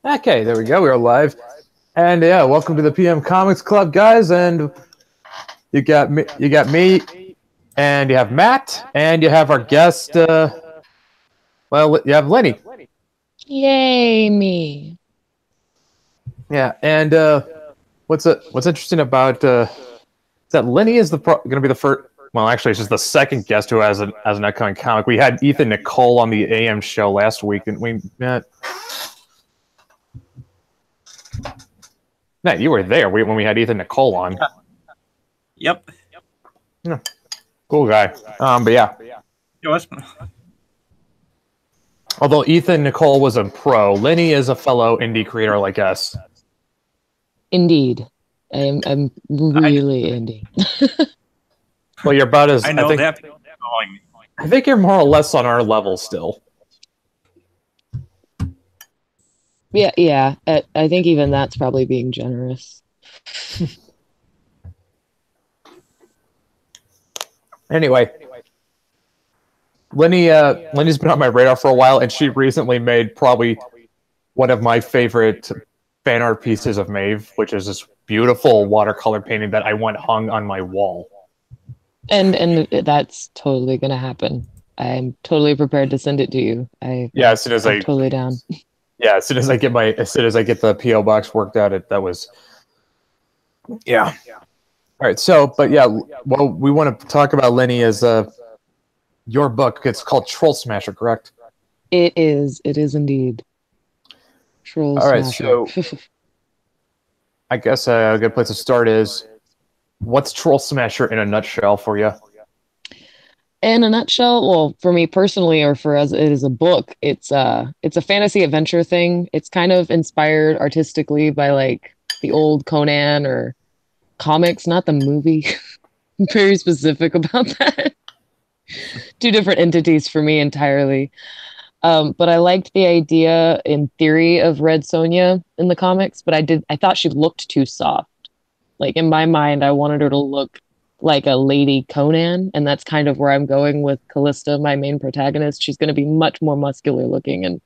Okay, there we go. We're live, and yeah, welcome to the PM Comics Club, guys. And you got me, and you have Matt, and you have our guest. Well, you have Lenny. Yay, me. Yeah, and what's interesting about is that Lenny is going to be the first. Well, actually, it's just the second guest who has an upcoming comic. We had Ethan Nicole on the AM show last week, and we met. Matt, you were there when we had Ethan Nicole on. Yep. Yeah. Cool guy. But yeah. It was. Although Ethan Nicole was a pro, Lenny is a fellow indie creator like us. Indeed. I'm really indie. Well, you're about as I know think, that. I think you're more or less on our level still. Yeah. I think even that's probably being generous. Anyway, Lenny's been on my radar for a while, and she recently made probably one of my favorite fan art pieces of Maeve, which is this beautiful watercolor painting that I want hung on my wall. And that's totally gonna happen. I'm totally prepared to send it to you. As soon as I'm totally down. Yeah, as soon as I get the PO box worked out, that was. Yeah. All right. So, but yeah, well, we want to talk about Lenny as your book. It's called Troll Smasher, correct? It is indeed. Troll All right. Smasher. So, I guess a good place to start is, what's Troll Smasher in a nutshell for you? In a nutshell, well, for me personally, or for us, it is a book. It's a fantasy adventure thing. It's kind of inspired artistically by like the old Conan or comics, not the movie. I'm very specific about that. Two different entities for me entirely. But I liked the idea in theory of Red Sonja in the comics, but I thought she looked too soft. Like in my mind, I wanted her to look like a lady Conan, and that's kind of where I'm going with Callista, my main protagonist. She's going to be much more muscular looking and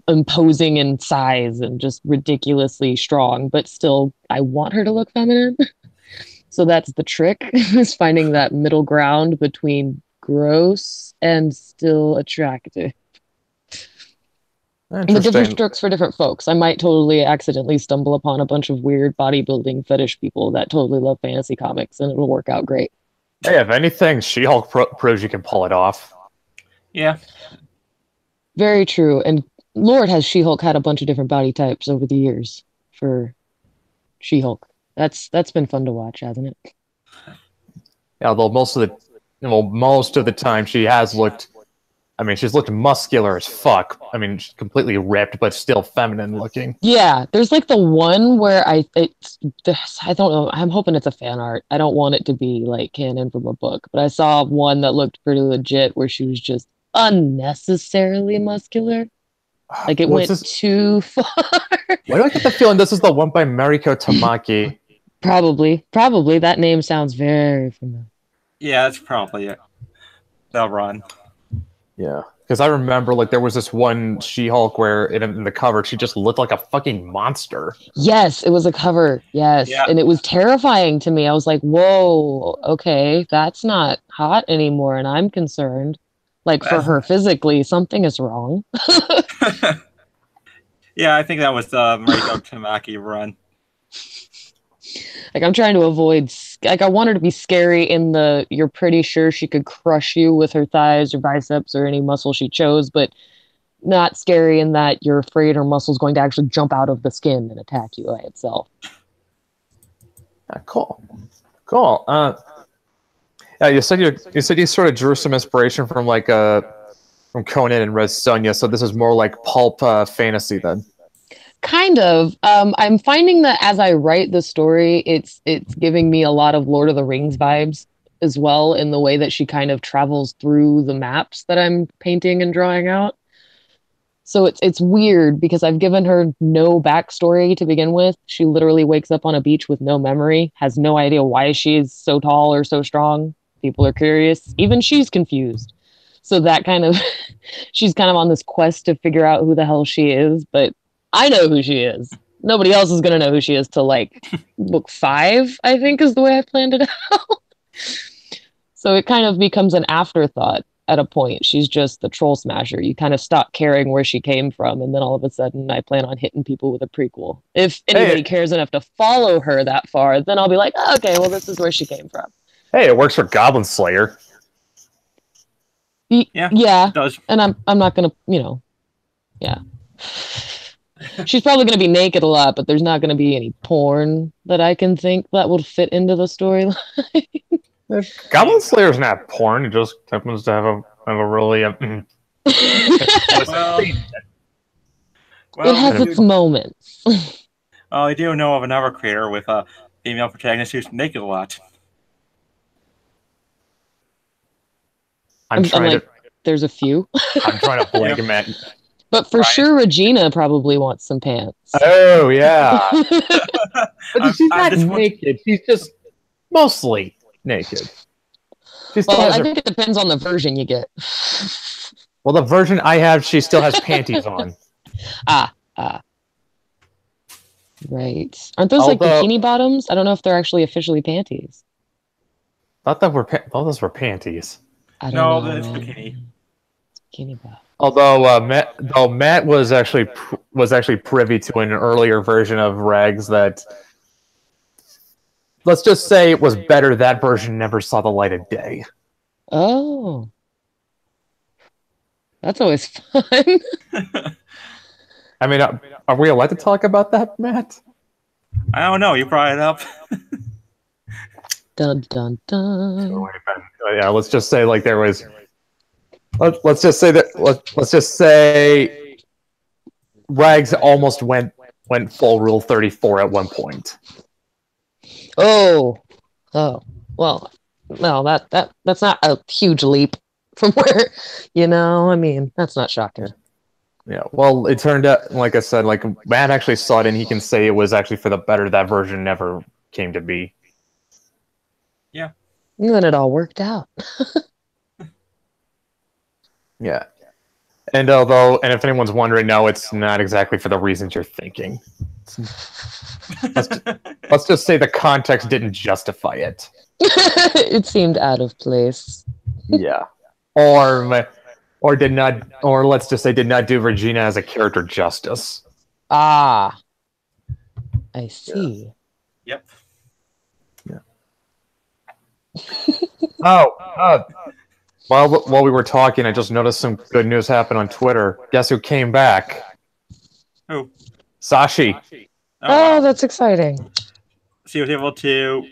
imposing in size and just ridiculously strong, but still I want her to look feminine. So that's the trick, is finding that middle ground between gross and still attractive. The different strokes for different folks. I might totally accidentally stumble upon a bunch of weird bodybuilding fetish people that totally love fantasy comics, and it'll work out great. Hey, if anything, She-Hulk proves you can pull it off. Yeah. Very true. And Lord, has She-Hulk had a bunch of different body types over the years for She-Hulk. That's been fun to watch, hasn't it? Yeah, although most of the time she has looked. I mean, she's looked muscular as fuck. I mean, she's completely ripped, but still feminine looking. Yeah, there's like the one where I don't know. I'm hoping it's a fan art. I don't want it to be like canon from a book, but I saw one that looked pretty legit where she was just unnecessarily muscular. Like it went too far. Why do I get the feeling this is the one by Mariko Tamaki? Probably. That name sounds very familiar. Yeah, that's probably it. They'll run. Yeah, because I remember like there was this one She-Hulk where in the cover she just looked like a fucking monster. Yes, it was a cover. Yes, yeah. And it was terrifying to me. I was like, "Whoa, okay, that's not hot anymore," and I'm concerned. Like for her physically, something is wrong. Yeah, I think that was the Mariko Tamaki run. Like I'm trying to avoid, like I want her to be scary in the, you're pretty sure she could crush you with her thighs or biceps or any muscle she chose, but not scary in that you're afraid her muscle's going to actually jump out of the skin and attack you by itself. Cool. Yeah, you said you sort of drew some inspiration from like from Conan and Red Sonja, so this is more like pulp fantasy then. Kind of. I'm finding that as I write the story, it's giving me a lot of Lord of the Rings vibes as well, in the way that she kind of travels through the maps that I'm painting and drawing out. So it's weird because I've given her no backstory to begin with. She literally wakes up on a beach with no memory, has no idea why she's so tall or so strong. People are curious. Even she's confused. So that kind of, she's kind of on this quest to figure out who the hell she is, but I know who she is. Nobody else is gonna know who she is till like book 5, I think, is the way I planned it out. So it kind of becomes an afterthought at a point. She's just the troll smasher. You kind of stop caring where she came from, and then all of a sudden I plan on hitting people with a prequel. If anybody cares enough to follow her that far, then I'll be like, oh, okay, well, this is where she came from. Hey, it works for Goblin Slayer. Yeah, yeah, it does. and I'm not gonna, yeah. She's probably gonna be naked a lot, but there's not gonna be any porn that I can think that would fit into the storyline. Goblin Slayer's not porn. It just happens to have a really. Well, it has its moments. Well, I do know of another creator with a female protagonist who's naked a lot. I'm trying there's a few. I'm trying to blank him at. But for sure, Regina probably wants some pants. Oh, yeah. But she's not naked. She's just mostly naked. Well, I think it depends on the version you get. Well, the version I have, she still has panties on. Right. Aren't those like bikini bottoms? I don't know if they're actually officially panties. Thought those were panties. I don't know. It's bikini. Bikini bottom. Although Matt was actually privy to an earlier version of Rags that, let's just say, it was better. That version never saw the light of day. Oh, that's always fun. I mean, are we allowed to talk about that, Matt? I don't know. You brought it up. Dun dun dun. Yeah, let's just say like there was. Let's just say Rags almost went full Rule 34 at one point. Oh, well, no, that's not a huge leap from where, I mean, that's not shocking. Yeah, well, it turned out, like I said, like Matt actually saw it, and he can say it was actually for the better. That version never came to be. Yeah. And then it all worked out. Yeah. And if anyone's wondering, no, it's not exactly for the reasons you're thinking. Let's just say the context didn't justify it. It seemed out of place. Yeah. Or let's just say did not do Regina as a character justice. Ah. I see. Yeah. Yep. Yeah. While we were talking, I just noticed some good news happen on Twitter. Guess who came back? Who? Sashi. Oh, wow. That's exciting. She was able to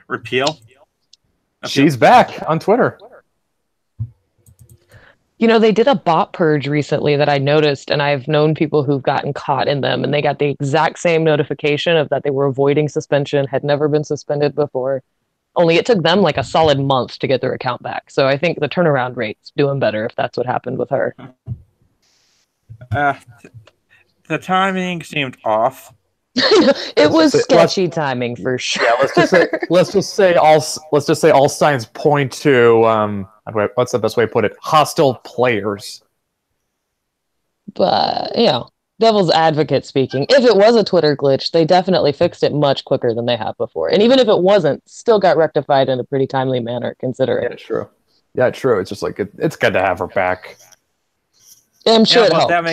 repeal. She's back on Twitter. They did a bot purge recently that I noticed, and I've known people who've gotten caught in them, and they got the exact same notification of that they were avoiding suspension, had never been suspended before. Only it took them like a solid month to get their account back. So I think the turnaround rate's doing better if that's what happened with her. The timing seemed off. It was sketchy timing for sure. Yeah, let's just say all signs point to what's the best way to put it? Hostile players. But devil's advocate speaking, if it was a Twitter glitch, they definitely fixed it much quicker than they have before. And even if it wasn't, still got rectified in a pretty timely manner, considering. Yeah, true. Yeah, true. It's just like it's good to have her back. I'm sure it helps. That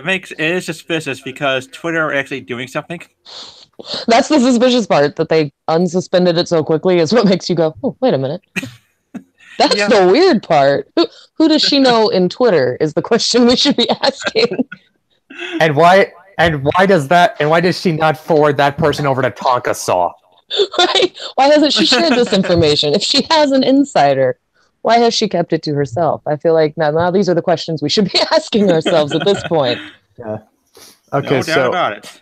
makes it is suspicious because Twitter are actually doing something. That's the suspicious part, that they unsuspended it so quickly is what makes you go, oh, wait a minute. That's the weird part. Who does she know in Twitter is the question we should be asking. And why does she not forward that person over to Tonka Saw? Right? Why hasn't she shared this information? If she has an insider, why has she kept it to herself? I feel like now these are the questions we should be asking ourselves at this point. Yeah. Okay, no doubt about it.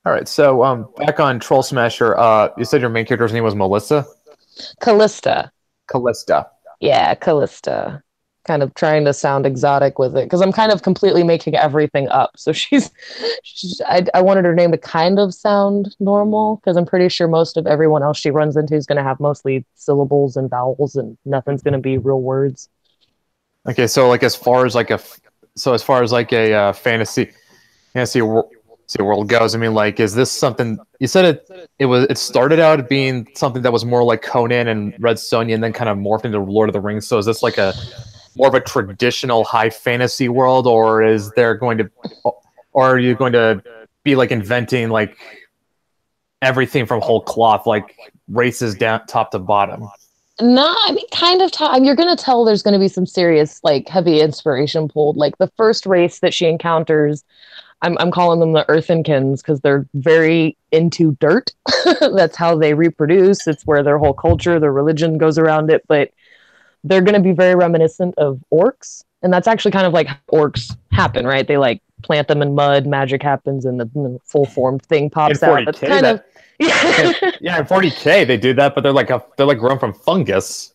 All right, so back on Troll Smasher, you said your main character's name was Melissa? Callista. Yeah, Callista. Kind of trying to sound exotic with it, because I'm kind of completely making everything up. So I wanted her name to kind of sound normal, because I'm pretty sure most of everyone else she runs into is going to have mostly syllables and vowels, and nothing's going to be real words. Okay, so as far as a fantasy, Yeah, see where world goes. I mean, like, is this something you said it started out being something that was more like Conan and Red Sonja, and then kind of morphed into Lord of the Rings. So is this like a more of a traditional high fantasy world, or is there going to, or are you going to be like inventing like everything from whole cloth, like races down top to bottom? Nah, I mean, kind of. You're gonna tell there's gonna be some serious, like, heavy inspiration pulled. Like the first race that she encounters, I'm calling them the Earthenkins because they're very into dirt. That's how they reproduce. It's where their whole culture, their religion goes around it. But they're going to be very reminiscent of orcs, and that's actually kind of like how orcs happen, right? They like plant them in mud, magic happens, and the full formed thing In pops out. 40K, That's kind of yeah, in 40K they do that, but they're like grown from fungus.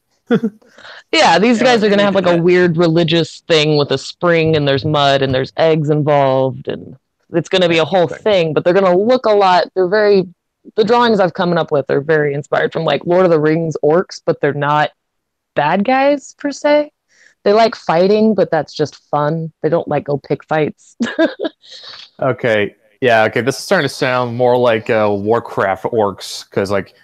yeah. These Yeah, guys are they going to have did like a that. weird religious thing with a spring, and there's mud, and there's eggs involved, and it's going to be a whole thing. But they're going to look a lot. They're very the drawings I've coming up with are very inspired from like Lord of the Rings orcs, but they're not bad guys per se. They like fighting, but that's just fun. They don't like go pick fights. Okay, yeah, okay. This is starting to sound more like Warcraft orcs, because like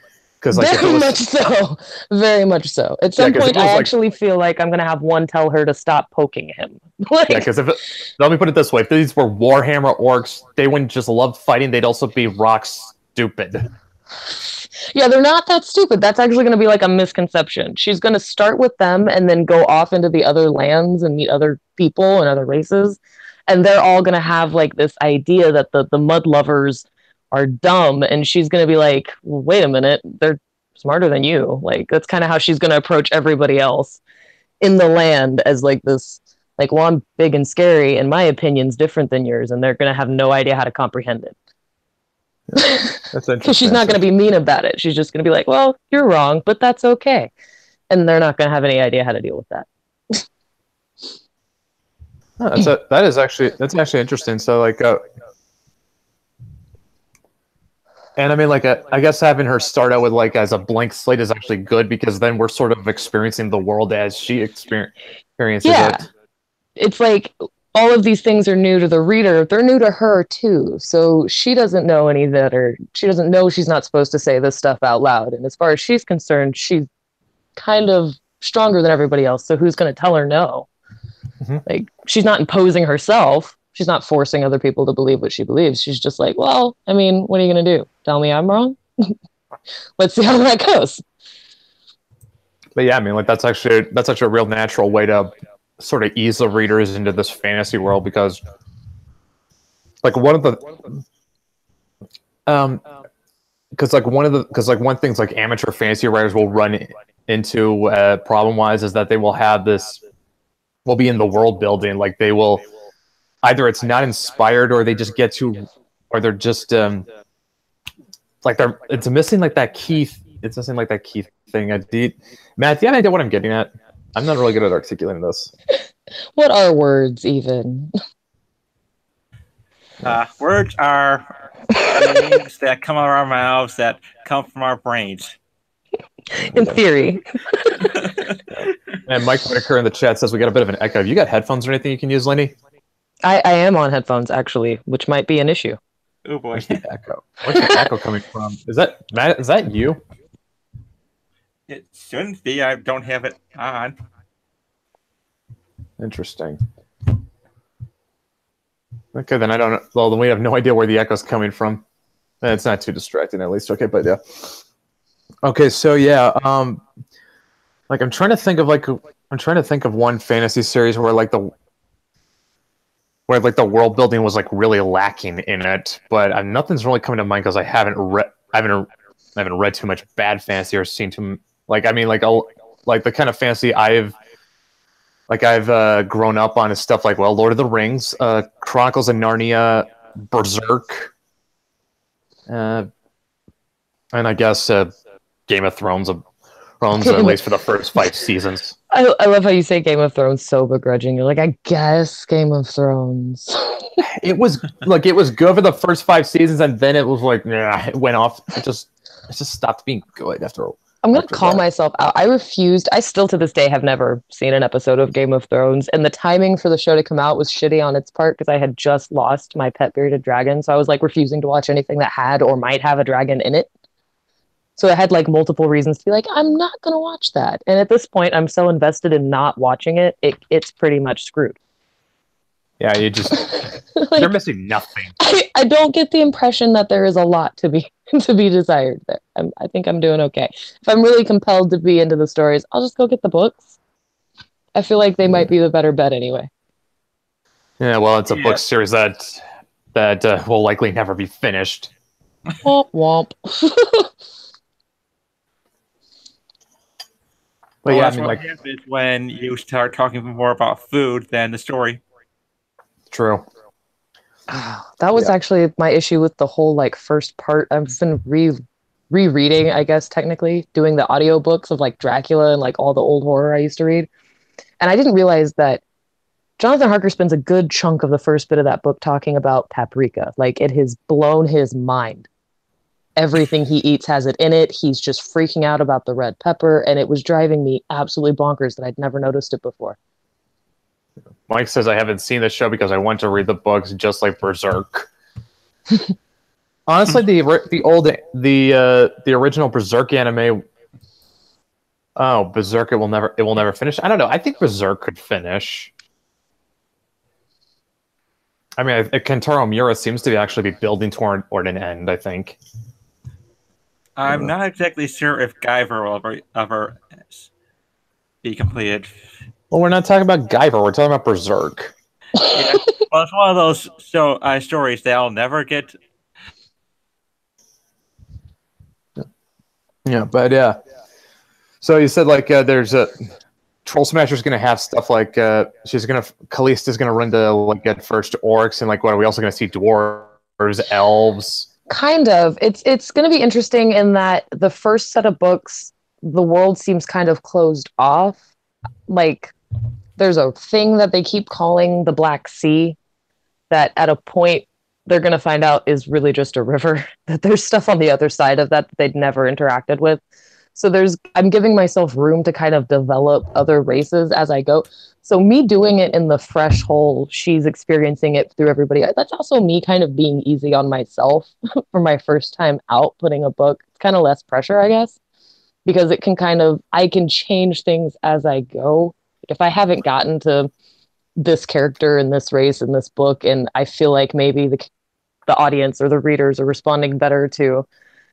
if it Very was much so. Very much so. At yeah, some because if point, it I was like actually feel like I'm gonna have one tell her to stop poking him. yeah, Like, because if it, let me put it this way: if these were Warhammer orcs, they wouldn't just love fighting; they'd also be rock stupid. yeah, they're not that stupid. That's actually gonna be like a misconception. She's gonna start with them and then go off into the other lands and meet other people and other races, and they're all gonna have like this idea that the mud lovers are dumb, and she's gonna be like, well, wait a minute, they're smarter than you. Like that's kind of how she's gonna approach everybody else in the land as like this, like, well, I'm big and scary and my opinion's different than yours, and they're gonna have no idea how to comprehend it. That's Because she's interesting. not gonna be mean about it. She's just gonna be like, well, you're wrong, but that's okay. And they're not gonna have any idea how to deal with that. Oh, that's actually interesting. So like, and I mean like, I guess having her start out with like as a blank slate is actually good because then we're sort of experiencing the world as she experiences Yeah. it. It's like all of these things are new to the reader. They're new to her too. So she doesn't know any that, or she doesn't know she's not supposed to say this stuff out loud. And as far as she's concerned, she's kind of stronger than everybody else. So who's going to tell her no? Mm-hmm. Like, she's not imposing herself. She's not forcing other people to believe what she believes. She's just like, well, I mean, what are you going to do? Tell me I'm wrong? Let's see how that goes. But yeah, I mean like that's actually a real natural way to sort of ease the readers into this fantasy world because like one of the because like one things like amateur fantasy writers will run into problem wise is that they will have this will be in the world building like they will either it's not inspired or they just get to or they're just like they're it's missing like that key it's missing like that key thing. Matt, do you have any idea what I'm getting at? I'm not really good at articulating this. What are words even? Words are things that come out of our mouths that come from our brains. In theory. And Mike Whitaker in the chat says we got a bit of an echo. Have you got headphones or anything you can use, Lenny? I am on headphones actually, which might be an issue. Oh boy. Where's the echo? Where's the echo coming from? Is that Matt? Is that you? It shouldn't be. I don't have it on. Interesting. Okay, then I don't know. Well, then we have no idea where the echo's coming from. It's not too distracting, at least. Okay, but yeah. Okay, so yeah, like I'm trying to think of one fantasy series where the world building was like really lacking in it, but nothing's really coming to mind because I haven't read too much bad fantasy or seen too like I mean like the kind of fantasy I've grown up on is stuff like Lord of the Rings, Chronicles of Narnia, Berserk, and I guess Game of Thrones. At least for the first 5 seasons. I love how you say Game of Thrones so begrudging. You're like, I guess Game of Thrones. It was good for the first 5 seasons, and then it was like, nah, it went off. It just stopped being good after all. I'm going to after call that. myself out. I refused. I still to this day have never seen an episode of Game of Thrones. And the timing for the show to come out was shitty on its part because I had just lost my pet bearded dragon. So I was like refusing to watch anything that had or might have a dragon in it. So I had like multiple reasons to be like, I'm not going to watch that. And at this point, I'm so invested in not watching it, it's pretty much screwed. Yeah, you just Like, you're missing nothing. I don't get the impression that there is a lot to be to be desired there. I think I'm doing okay. If I'm really compelled to be into the stories, I'll just go get the books. I feel like they might be the better bet anyway. Yeah, well, it's a book series that will likely never be finished. Womp womp. But Well, yeah, I that's mean, what like, happens when you start talking more about food than the story. true. That was actually my issue with the whole like first part. I've been rereading, I guess technically, doing the audiobooks of like Dracula and like all the old horror I used to read. And I didn't realize that Jonathan Harker spends a good chunk of the first bit of that book talking about paprika. Like it has blown his mind. Everything he eats has it in it. He's just freaking out about the red pepper, and it was driving me absolutely bonkers that I'd never noticed it before. Mike says I haven't seen the show because I want to read the books, just like Berserk. Honestly, the original Berserk anime. Oh, Berserk! It will never finish. I don't know. I think Berserk could finish. I mean, Kentaro Miura seems to actually be building toward an end. I think. I'm not exactly sure if Guyver will ever be completed. Well, we're not talking about Guyver. We're talking about Berserk. Yeah. Well, it's one of those stories that I'll never get. Yeah, but yeah. So you said like there's a Troll Smasher's gonna have stuff like Callista's gonna run to like get first orcs, and like what are we also gonna see dwarves, elves? Kind of. It's going to be interesting in that the first set of books, the world seems kind of closed off. Like there's a thing that they keep calling the Black Sea that at a point they're going to find out is really just a river, that there's stuff on the other side of that they'd never interacted with. So I'm giving myself room to kind of develop other races as I go. So me doing it in the fresh hole, she's experiencing it through everybody. That's also me kind of being easy on myself for my first time out putting a book. It's kind of less pressure, I guess, because it can I can change things as I go. If I haven't gotten to this character in this race in this book, and I feel like maybe the audience or the readers are responding better to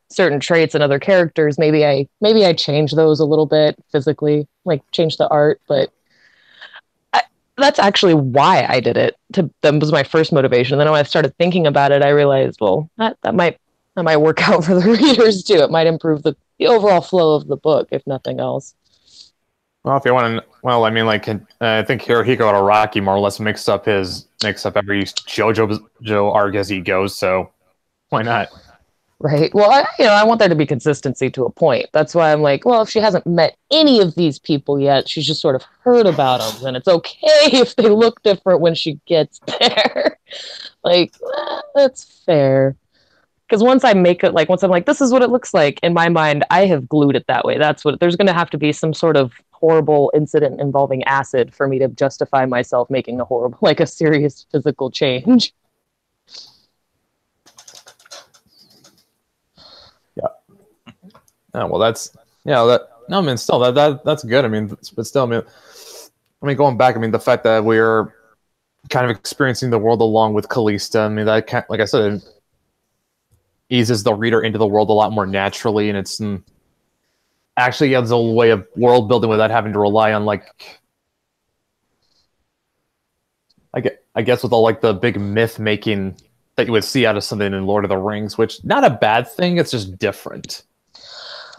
certain traits and other characters, maybe I change those a little bit physically, like change the art, but that's actually why I did it. That was my first motivation. Then when I started thinking about it, I realized, well, that might work out for the readers too. It might improve the overall flow of the book, if nothing else. Well, if you want to, well, I mean, like I think Hirohiko Araki more or less makes up every JoJo arc as he goes. So why not? Right. Well, I want there to be consistency to a point. That's why I'm like, well, if she hasn't met any of these people yet, she's just sort of heard about them, then it's okay if they look different when she gets there. Like, that's fair. Because once I make it, like, once I'm like, this is what it looks like, in my mind, I have glued it that way. There's going to have to be some sort of horrible incident involving acid for me to justify myself making a serious physical change. Oh, well, that's good. I mean, but still, I mean, going back, I mean, the fact that we're kind of experiencing the world along with Callista, I mean, that like I said, it eases the reader into the world a lot more naturally, and it's actually has a way of world building without having to rely on I guess with all like the big myth making that you would see out of something in Lord of the Rings, which not a bad thing. It's just different.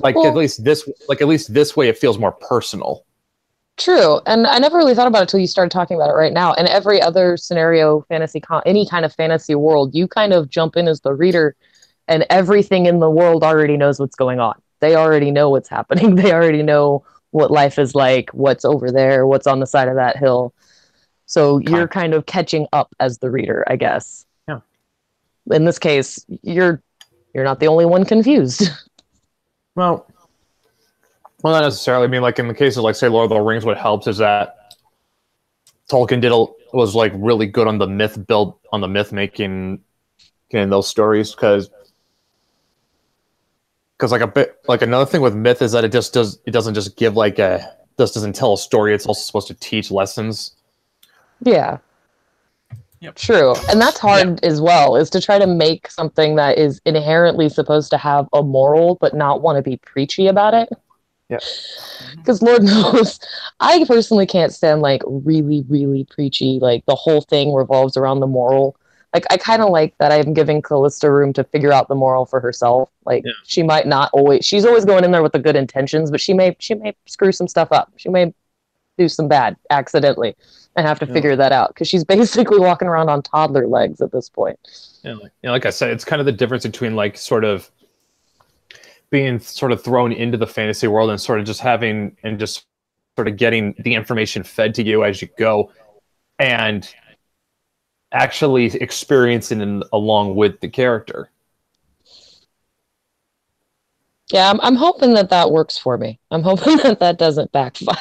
At least this way, it feels more personal. True, and I never really thought about it until you started talking about it right now. In every other scenario, any kind of fantasy world, you kind of jump in as the reader, and everything in the world already knows what's going on. They already know what's happening. They already know what life is like, what's over there, what's on the side of that hill. So you're kind of catching up as the reader, I guess. Yeah. In this case, you're not the only one confused. Well, Well, not necessarily. I mean, like in the case of like say Lord of the Rings, what helps is that was like really good on the myth build, on the myth making in those stories, because like a bit like another thing with myth is that it doesn't just give like doesn't tell a story. It's also supposed to teach lessons. Yeah. Yep. True. And that's hard as well, is to try to make something that is inherently supposed to have a moral but not want to be preachy about it. Yeah. Because Lord knows, I personally can't stand like really, really preachy, like the whole thing revolves around the moral. Like I kind of like that I'm giving Callista room to figure out the moral for herself. Like she might not always, she's always going in there with the good intentions, but she may screw some stuff up. She may do some bad accidentally and have to figure that out, because she's basically walking around on toddler legs at this point. Yeah, like I said, it's kind of the difference between like sort of being sort of thrown into the fantasy world and sort of just having and just sort of getting the information fed to you as you go, and actually experiencing it along with the character. Yeah, I'm hoping that works for me. I'm hoping that doesn't backfire.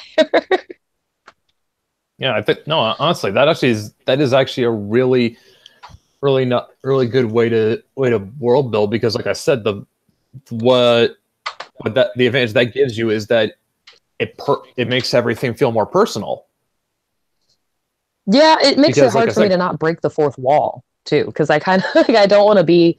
Yeah, I think honestly, that is actually a really good way to world build, because like I said, the advantage that gives you is that it makes everything feel more personal. Yeah, it makes it hard for me to not break the fourth wall too, because I kind of I don't want to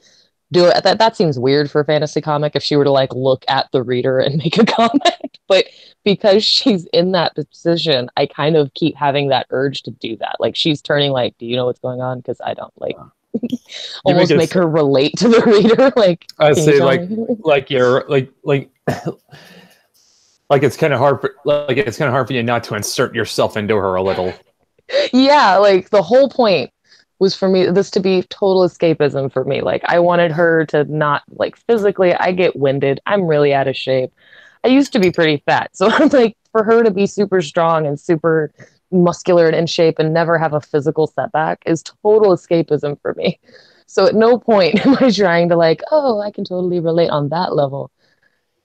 do it. That seems weird for a fantasy comic if she were to like look at the reader and make a comment, but because she's in that position, I kind of keep having that urge to do that. Like she's turning like, do you know what's going on? Because I don't, like almost make her relate to the reader. Like I say like you're like like it's kind of hard for you not to insert yourself into her a little. Yeah, like the whole point was for me this to be total escapism for me. Like I wanted her to not, like, physically I get winded, I'm really out of shape, I used to be pretty fat, so I'm like, for her to be super strong and super muscular and in shape and never have a physical setback is total escapism for me. So at no point am I trying to like, oh, I can totally relate on that level,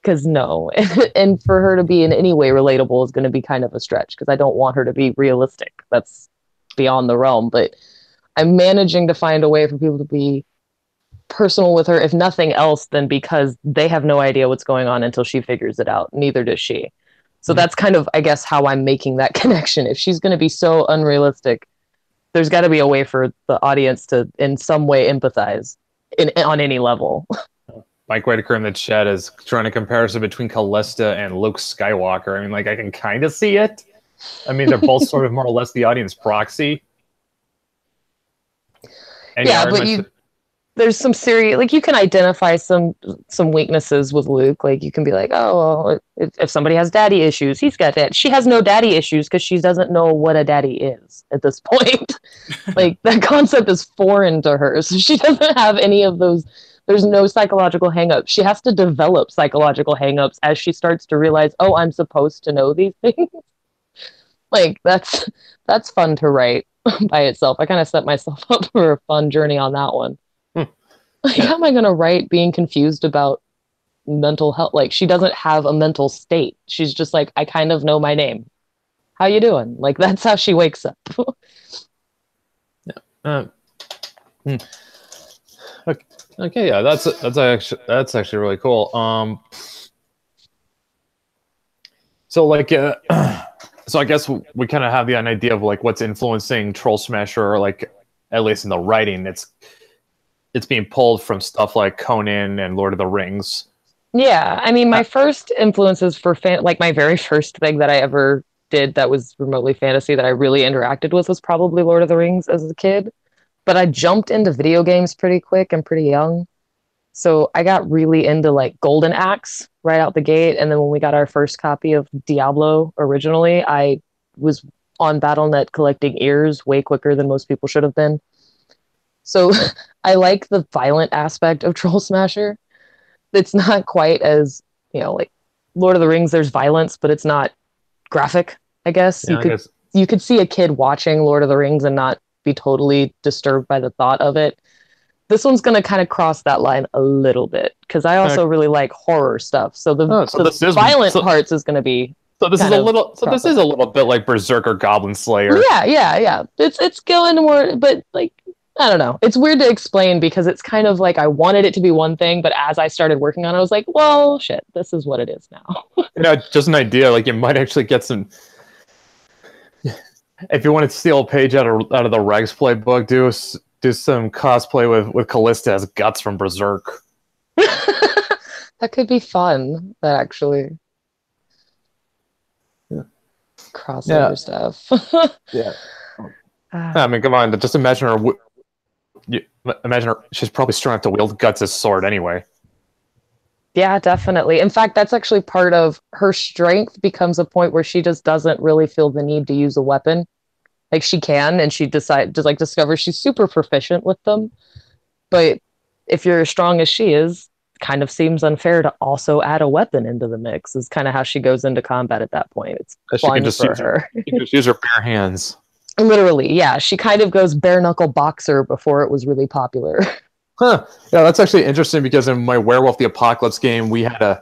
because no. And for her to be in any way relatable is going to be kind of a stretch, because I don't want her to be realistic. That's beyond the realm. But I'm managing to find a way for people to be personal with her, if nothing else, than because they have no idea what's going on until she figures it out. Neither does she. So that's kind of, I guess, how I'm making that connection. If she's going to be so unrealistic, there's got to be a way for the audience to, in some way, empathize on any level. Mike Whitaker in the chat is trying a comparison between Callista and Luke Skywalker. I mean, like, I can kind of see it. I mean, they're both sort of more or less the audience proxy. And yeah, but there's some serious, like, you can identify some weaknesses with Luke. Like, you can be like, oh, well, if somebody has daddy issues, he's got that. She has no daddy issues because she doesn't know what a daddy is at this point. Like, that concept is foreign to her. So she doesn't have any of those. There's no psychological hangups. She has to develop psychological hangups as she starts to realize, oh, I'm supposed to know these things. Like, that's fun to write by itself. I kind of set myself up for a fun journey on that one. Like, how am I going to write being confused about mental health? Like, she doesn't have a mental state. She's just like, I kind of know my name. How you doing? Like, that's how she wakes up. Okay, yeah, that's actually really cool. So like, so I guess we kind of have an idea of like what's influencing Troll Smasher, or like at least in the writing, it's being pulled from stuff like Conan and Lord of the Rings. Yeah, I mean, my first influences for like my very first thing that I ever did that was remotely fantasy that I really interacted with was probably Lord of the Rings as a kid. But I jumped into video games pretty quick and pretty young. So I got really into like Golden Axe right out the gate. And then when we got our first copy of Diablo originally, I was on BattleNet collecting ears way quicker than most people should have been. So I like the violent aspect of Troll Smasher. It's not quite as, like Lord of the Rings, there's violence, but it's not graphic, I guess. Yeah, you could see a kid watching Lord of the Rings and not be totally disturbed by the thought of it. This one's going to kind of cross that line a little bit because I also really like horror stuff. So the violent parts is going to be. So this is a little. So this is a little bit like Berserk or Goblin Slayer. Yeah. It's going more, but like I don't know. It's weird to explain because it's kind of like I wanted it to be one thing, but as I started working on it, I was like, well, shit, this is what it is now. Just an idea. Like you might actually get some. If you want to steal a page out of the Regs playbook, do some cosplay with Callista as Guts from Berserk. That could be fun. That actually. Crossover stuff. Yeah. I mean, come on. Just imagine her. Imagine her. She's probably strong enough to wield Guts' sword anyway. Yeah, definitely. In fact, that's actually part of her strength becomes a point where she just doesn't really feel the need to use a weapon. Like she can, and she discovers she's super proficient with them. But if you're as strong as she is, it kind of seems unfair to also add a weapon into the mix. Is kind of how she goes into combat at that point. It's fun for her. She can just use her bare hands. Literally, yeah. She kind of goes bare knuckle boxer before it was really popular. Huh. Yeah, that's actually interesting because in my Werewolf the Apocalypse game, we added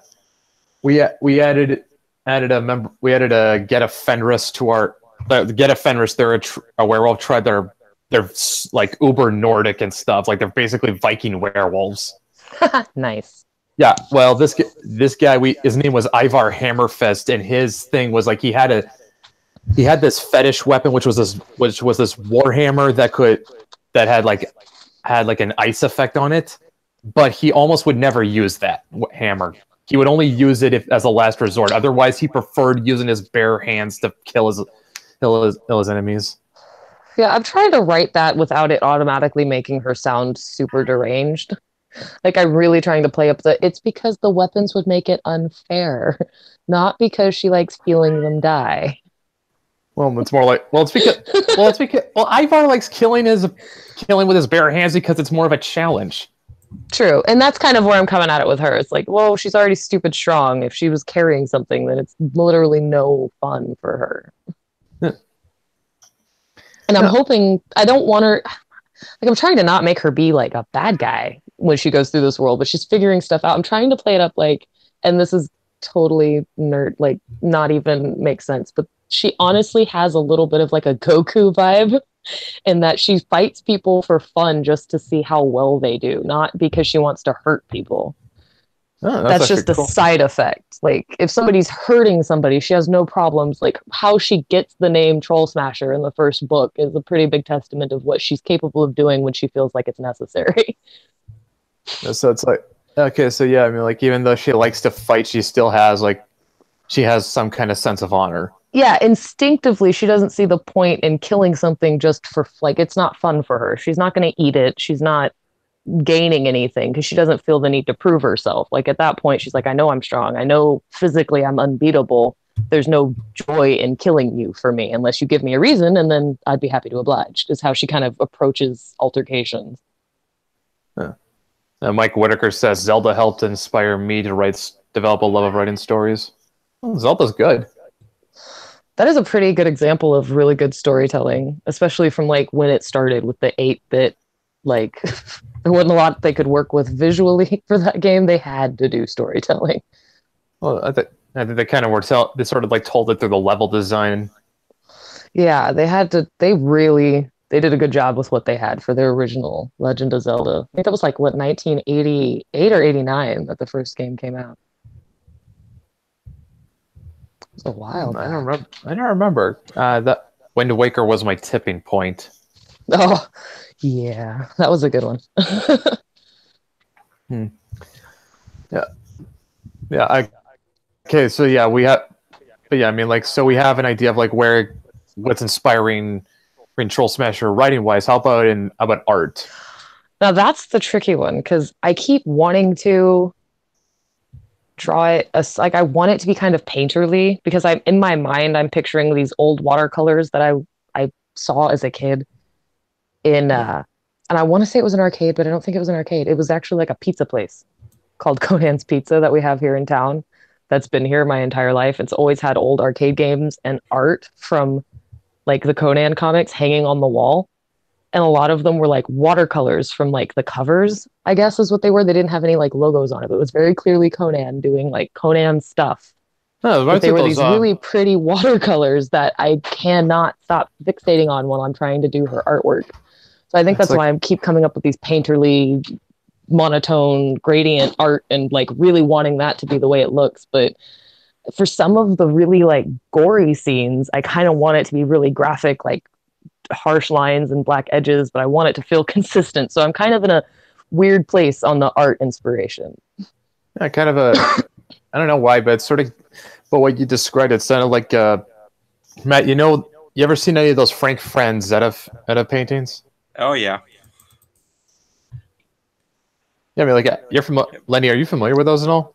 a Get a Fenris to our Get a Fenris. They're a werewolf tribe. They're like uber Nordic and stuff. Like they're basically Viking werewolves. Nice. Yeah. Well, this guy his name was Ivar Hammerfest, and his thing was like he had this fetish weapon, which was this warhammer that had like an ice effect on it, but he almost would never use that hammer. He would only use it as a last resort. Otherwise, he preferred using his bare hands to kill his enemies. Yeah, I'm trying to write that without it automatically making her sound super deranged. Like I'm really trying to play up it's because the weapons would make it unfair, not because she likes feeling them die. Well, it's more like it's because Ivar likes killing with his bare hands because it's more of a challenge. True, and that's kind of where I'm coming at it with her. It's like, whoa, she's already stupid strong. If she was carrying something, then it's literally no fun for her. And I'm hoping I don't want her. Like I'm trying to not make her be like a bad guy when she goes through this world, but she's figuring stuff out. I'm trying to play it up like, and this is totally nerd, like not even make sense, but she honestly has a little bit of like a Goku vibe in that she fights people for fun just to see how well they do, not because she wants to hurt people. Oh, that's just a side effect. Like if somebody's hurting somebody, she has no problems. Like how she gets the name Troll Smasher in the first book is a pretty big testament of what she's capable of doing when she feels like it's necessary. So it's like, okay, so yeah, I mean, like even though she likes to fight, she still has some kind of sense of honor. Yeah, instinctively, she doesn't see the point in killing something just for, like, it's not fun for her. She's not going to eat it. She's not gaining anything because she doesn't feel the need to prove herself. Like, at that point, she's like, I know I'm strong. I know physically I'm unbeatable. There's no joy in killing you for me unless you give me a reason, and then I'd be happy to oblige, is how she kind of approaches altercations. Huh. Mike Whitaker says, Zelda helped inspire me to develop a love of writing stories. Well, Zelda's good. That is a pretty good example of really good storytelling, especially from like when it started with the 8-bit, like there wasn't a lot they could work with visually for that game. They had to do storytelling. Well, I think they kind of worked out. They sort of like told it through the level design. Yeah, they had to. They did a good job with what they had for their original Legend of Zelda. I think that was like what 1988 or 89 that the first game came out. It was a while. I don't remember. That Wind Waker was my tipping point. Oh, yeah, that was a good one. Yeah. Okay, so yeah, we have. But yeah, I mean, like, so we have an idea of like what's inspiring Troll Smasher writing wise. How about art? Now that's the tricky one because I keep wanting to draw it like I want it to be kind of painterly because I'm in my mind I'm picturing these old watercolors that I saw as a kid in and I want to say it was an arcade, but I don't think it was an arcade. It was actually like a pizza place called Conan's Pizza that we have here in town that's been here my entire life. It's always had old arcade games and art from like the Conan comics hanging on the wall. and a lot of them were like watercolors from like the covers, I guess is what they were. They didn't have any like logos on it, but it was very clearly Conan doing like Conan stuff. No, But right they at were those. these really pretty watercolors that I cannot stop fixating on while I'm trying to do her artwork. So I think that's like, why I keep coming up with these painterly, monotone, gradient art and like really wanting that to be the way it looks. But for some of the really like gory scenes, I kind of want it to be really graphic, like harsh lines and black edges, but I want it to feel consistent. So I'm kind of in a weird place on the art inspiration. yeah, kind of a. I don't know why, but it's sort of. But what you described, it sounded like Matt. You ever seen any of those Frank Friends Zeta paintings? Oh yeah. Yeah, I mean, like you're from Lenny. Are you familiar with those at all?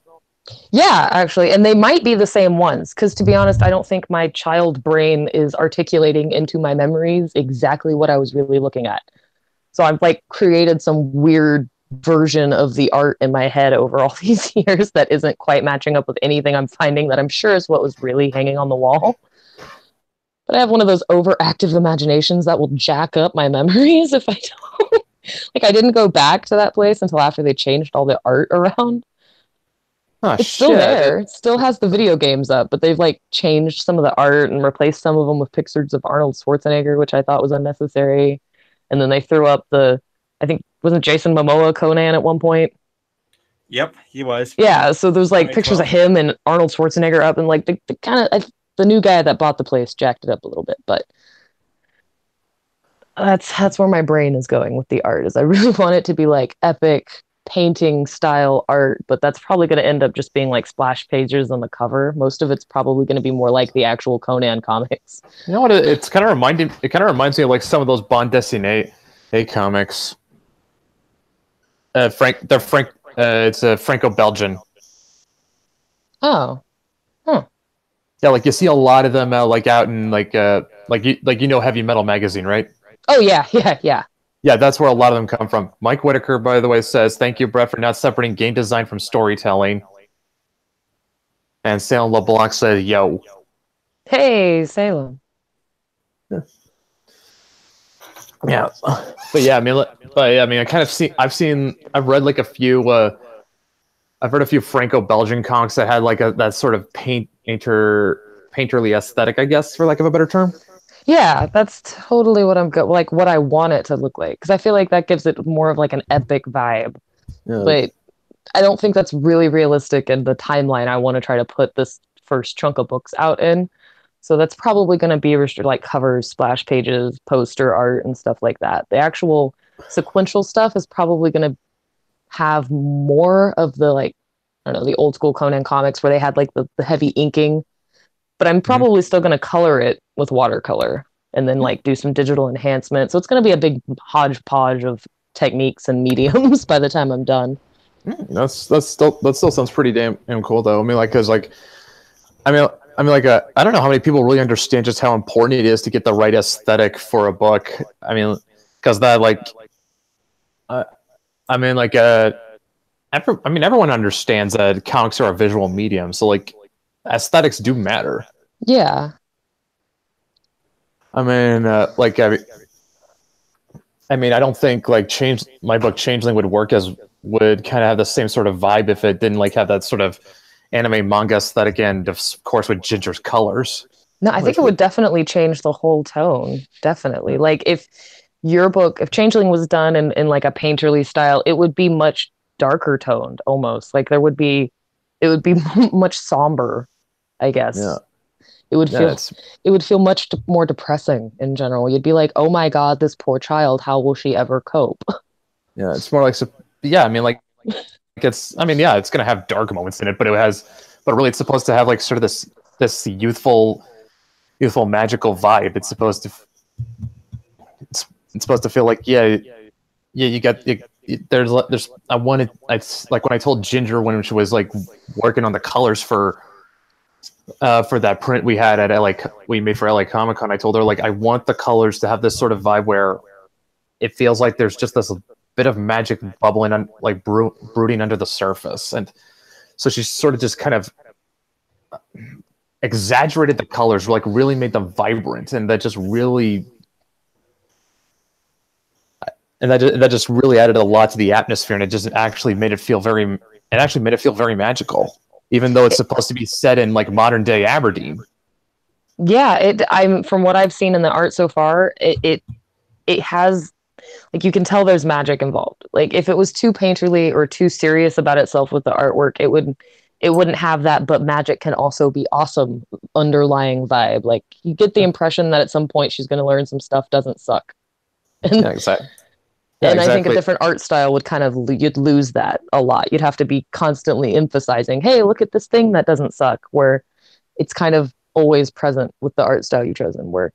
Yeah, actually, and they might be the same ones because to be honest, I don't think my child brain is articulating into my memories exactly what I was really looking at. So I've like created some weird version of the art in my head over all these years that isn't quite matching up with anything I'm finding that I'm sure is what was really hanging on the wall. But I have one of those overactive imaginations that will jack up my memories if I don't. Like I didn't go back to that place until after they changed all the art around. Oh, It's still there. It still has the video games up, but they've like changed some of the art and replaced some of them with pictures of Arnold Schwarzenegger, which I thought was unnecessary. And then they threw up I think, wasn't Jason Momoa Conan at one point? Yep, he was. Yeah, so there's like pictures of him and Arnold Schwarzenegger up, and like the kind of the new guy that bought the place jacked it up a little bit, but that's where my brain is going with the art. Is I really want it to be like epic painting style art, but that's probably going to end up just being like splash pages on the cover. Most of it's probably going to be more like the actual Conan comics. You know what? It kind of reminds me of like some of those bande dessinée comics. It's a Franco-Belgian. Oh, huh. Yeah, like you see a lot of them like out in like Heavy Metal magazine, right? Oh yeah. Yeah, that's where a lot of them come from. Mike Whitaker, by the way, says, "Thank you, Brett, for not separating game design from storytelling." And Salem LeBlanc said, "Yo." Hey, Salem. Yeah, but yeah, I mean, I've read like a few. I've read a few Franco-Belgian comics that had like that sort of painterly aesthetic, I guess, for lack of a better term. Yeah, that's totally what like what I want it to look like, because I feel like that gives it more of like an epic vibe. Yeah. But I don't think that's really realistic in the timeline I want to try to put this first chunk of books out in. So that's probably going to be restricted, like covers, splash pages, poster art, and stuff like that. The actual sequential stuff is probably going to have more of the like, I don't know, the old school Conan comics where they had like the heavy inking. But I'm probably still going to color it with watercolor and then like do some digital enhancement. So it's going to be a big hodgepodge of techniques and mediums by the time I'm done. That still sounds pretty damn cool though. I mean, like, cause like, I mean, like, I don't know how many people really understand just how important it is to get the right aesthetic for a book. I mean, cause that like, I mean, like, everyone understands that comics are a visual medium, so like, aesthetics do matter. Yeah. I mean, I don't think like my book Changeling would kind of have the same sort of vibe if it didn't like have that sort of anime manga aesthetic and of course with Ginger's colors. No, I think it would definitely change the whole tone. Definitely. Like if Changeling was done in like a painterly style, it would be much darker toned almost. Like it would be much somber, I guess. Yeah. It would feel much more depressing in general. You'd be like, "Oh my God, this poor child. How will she ever cope?" Yeah, it's more like, yeah. I mean, like, it's gonna have dark moments in it, but really, it's supposed to have like sort of this youthful magical vibe. It's supposed to feel like there's like when I told Ginger when she was like working on the colors for that print we had we made for LA Comic Con, I told her like I want the colors to have this sort of vibe where it feels like there's just this bit of magic bubbling like brooding under the surface, and so she sort of just kind of exaggerated the colors, like really made them vibrant, and that just really and that just really added a lot to the atmosphere, and it just actually made it feel very magical, even though it's supposed to be set in like modern day Aberdeen. Yeah, I'm from what I've seen in the art so far, it has, like, you can tell there's magic involved. Like, if it was too painterly or too serious about itself with the artwork, it wouldn't have that, but magic can also be awesome underlying vibe. Like, you get the impression that at some point she's going to learn some stuff doesn't suck. And, Yeah, exactly. and I think a different art style would kind of, you'd lose that a lot. You'd have to be constantly emphasizing, hey, look at this thing that doesn't suck, where it's kind of always present with the art style you've chosen, where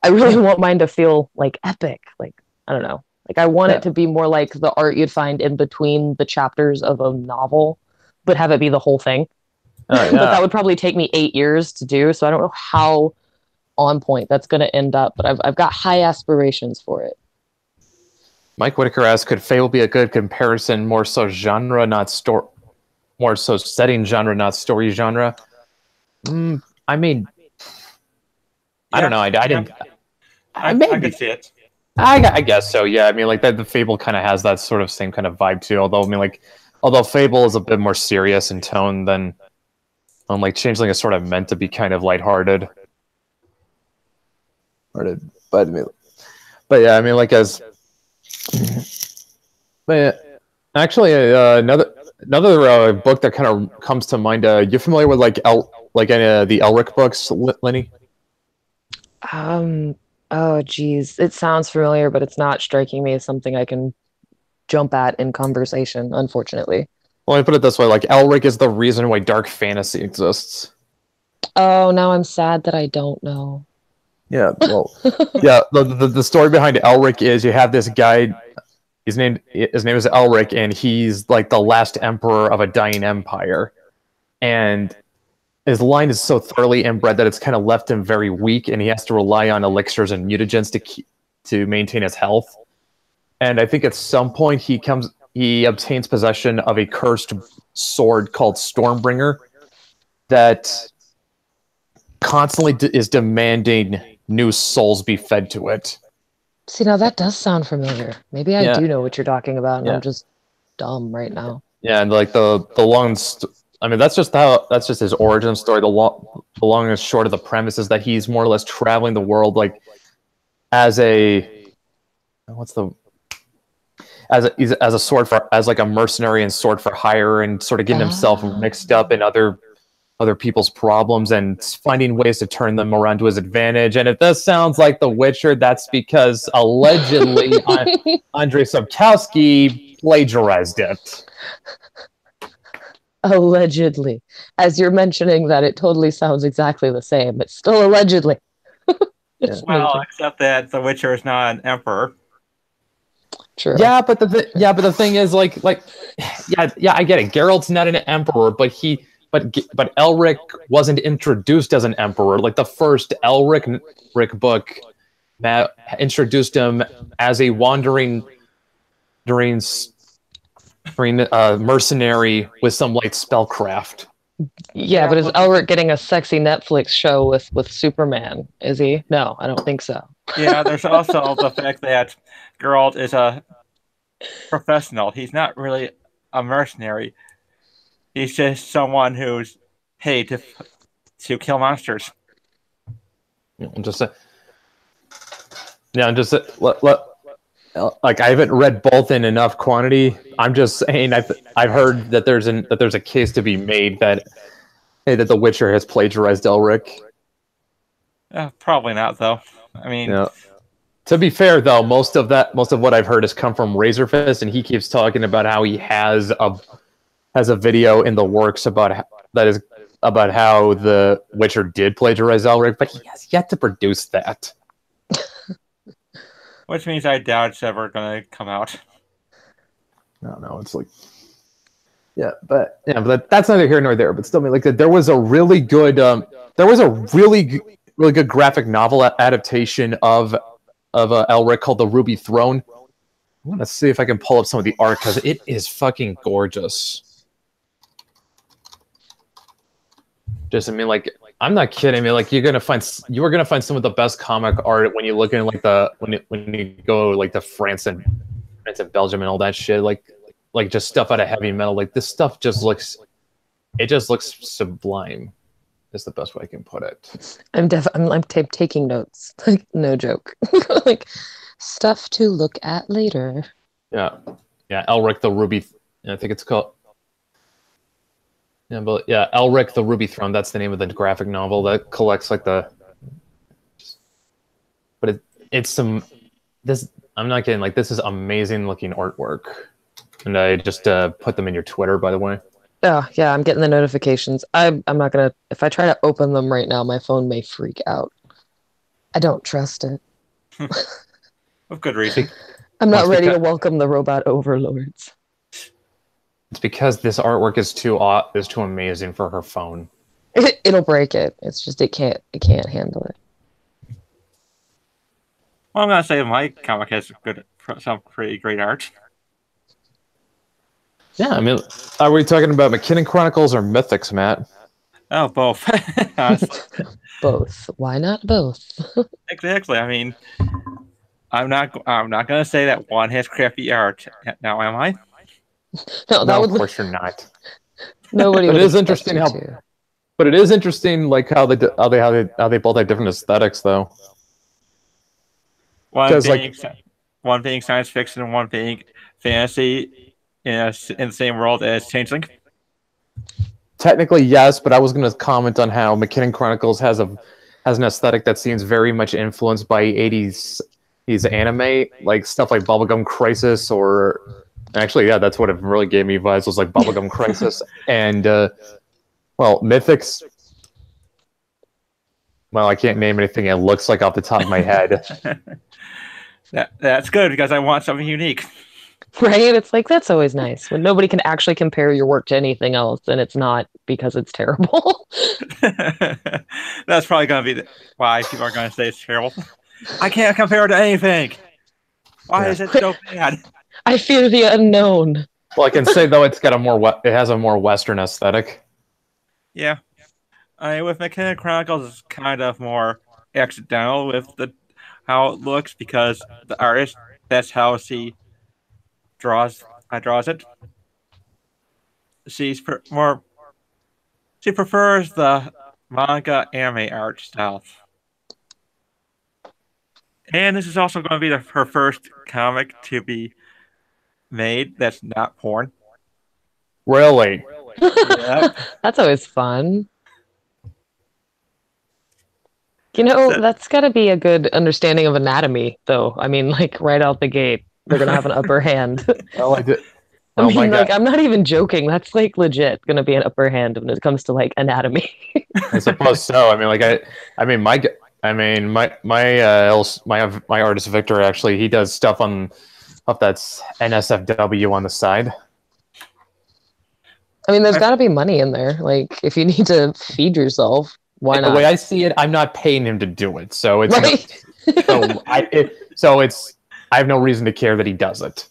I really want mine to feel like epic. Like, I don't know. Like, I want it to be more like the art you'd find in between the chapters of a novel, but have it be the whole thing. But that would probably take me 8 years to do. So I don't know how on point that's going to end up, but I've got high aspirations for it. Mike Whitaker asks, could Fable be a good comparison, more so genre, not story, more so setting genre, not story genre? I mean, I don't know. I didn't. I could see it. I guess so. Yeah. I mean, like the Fable kind of has that sort of same kind of vibe too. Although I mean, although Fable is a bit more serious in tone than, like Changeling is sort of meant to be kind of lighthearted. But yeah, I mean, like but yeah, actually, another book that kind of comes to mind. You familiar with any of the Elric books, Lenny? Oh geez, it sounds familiar, but it's not striking me as something I can jump at in conversation, unfortunately. Well, let me put it this way: like Elric is the reason why dark fantasy exists. Oh, now I'm sad that I don't know. Yeah, well, yeah. The story behind Elric is you have this guy. His name is Elric, and he's like the last emperor of a dying empire, and his line is so thoroughly inbred that it's kind of left him very weak, and he has to rely on elixirs and mutagens to maintain his health. And I think at some point he obtains possession of a cursed sword called Stormbringer that constantly is demanding new souls be fed to it. See, now that does sound familiar. Maybe I do know what you're talking about, and I'm just dumb right now. Yeah, and like the long. I mean, that's just his origin story. The long and short of the premise is that he's more or less traveling the world like as a mercenary and sword for hire, and sort of getting himself mixed up in other people's problems and finding ways to turn them around to his advantage. And if this sounds like The Witcher, that's because allegedly Andrzej Sapkowski plagiarized it. Allegedly. As you're mentioning that, it totally sounds exactly the same. It's still allegedly. Well, except that The Witcher is not an emperor. True. Yeah, but the thing is, like, yeah, I get it. Geralt's not an emperor, but Elric wasn't introduced as an emperor. Like the first Elric book that introduced him as a wandering mercenary with some light spellcraft. Yeah, but is Elric getting a sexy Netflix show with Superman? Is he? No, I don't think so. Yeah, there's also the fact that Geralt is a professional. He's not really a mercenary. He's just someone who's paid to kill monsters. Like I haven't read both in enough quantity. I'm just saying I've heard that there's a case to be made that The Witcher has plagiarized Elric. Probably not, though. I mean, to be fair, though, most of what I've heard has come from Razorfist, and he keeps talking about how he has a video in the works about how The Witcher did plagiarize Elric, but he has yet to produce that. Which means I doubt it's ever going to come out. No, it's like, but that's neither here nor there. But still, I mean, like there was a really good, really good graphic novel adaptation of Elric called The Ruby Throne. I'm gonna see if I can pull up some of the art because it is fucking gorgeous. I mean, like, I'm not kidding. I mean, like, you are gonna find some of the best comic art when you look in like when you go like to France and it's in Belgium and all that shit. Like just stuff out of heavy metal. Like this stuff just looks sublime. Is the best way I can put it. I'm taking notes. Like no joke. Like stuff to look at later. Yeah. Elric the Ruby. I think it's called. Yeah, but yeah, Elric the Ruby Throne. That's the name of the graphic novel that collects like the. But it's some. This I'm not kidding. Like this is amazing looking artwork, and I just put them in your Twitter, by the way. Oh yeah, I'm getting the notifications. I'm not gonna. If I try to open them right now, my phone may freak out. I don't trust it. Of good reason. I'm not ready to welcome the robot overlords. It's because this artwork is too amazing for her phone. It'll break it. It's just it can't handle it. Well, I'm gonna say my comic has some pretty great art. Yeah, I mean, are we talking about McKinnon Chronicles or Mythics, Matt? Oh, both. Both. Why not both? Exactly. I mean, I'm not gonna say that one has crappy art. Now, am I? No, of course you're not. Nobody. But it is interesting how. But it is interesting, like how they both have different aesthetics, though. One being science fiction and one being fantasy in the same world as Changeling. Technically, yes, but I was going to comment on how McKinnon Chronicles has an aesthetic that seems very much influenced by 80s anime, like stuff like Bubblegum Crisis, or actually, yeah, that's what it really gave me vibes, was like Bubblegum Crisis, and well, Mythics. Well, I can't name anything it looks like off the top of my head. That's good because I want something unique. Right? It's like, that's always nice when nobody can actually compare your work to anything else, and it's not because it's terrible. That's probably going to be why people are going to say it's terrible. I can't compare it to anything. Why is it so bad? I fear the unknown. Well, I can say though it has a more Western aesthetic. Yeah, with McKinnon Chronicles, it's kind of more accidental with how it looks because the artist, that's how she draws it. She prefers the manga anime art style. And this is also going to be her first comic to be made that's not porn. Really? Yeah. That's always fun. You know, that's got to be a good understanding of anatomy, though. I mean, like, right out the gate, they're going to have an upper hand. Oh, I did. I mean, like, I'm not even joking. That's, like, legit going to be an upper hand when it comes to, like, anatomy. I suppose so. I mean, my artist Victor, actually, he does stuff that's NSFW on the side. I mean, there's got to be money in there. Like, if you need to feed yourself, why not? The way I see it, I'm not paying him to do it, so it's right. I have no reason to care that he does it.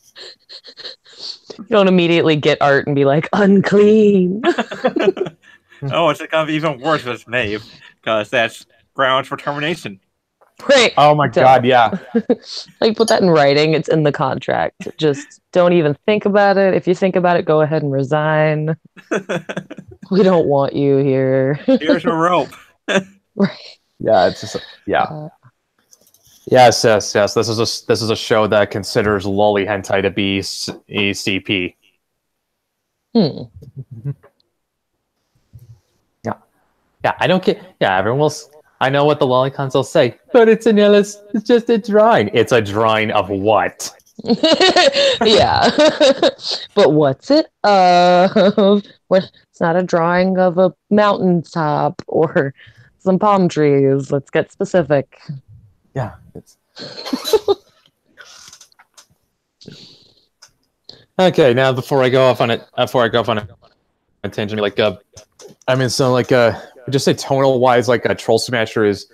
You don't immediately get art and be like, unclean. Oh, it's going to be even worse with Maeve, because that's grounds for termination. Right. Oh my God, yeah. Like, put that in writing. It's in the contract. Just don't even think about it. If you think about it, go ahead and resign. We don't want you here. Here's a rope. Right. Yeah, it's just yes. This is a show that considers lolly hentai to be a CP. Yeah. I don't care. Yeah, everyone will. I know what the lolicons will say, but it's just a drawing. It's a drawing of what? Yeah. But what's it of? It's not a drawing of a mountaintop or some palm trees. Let's get specific. Yeah. Okay, now before I go off on a tangent, like just say tonal wise, like a Troll Smasher is,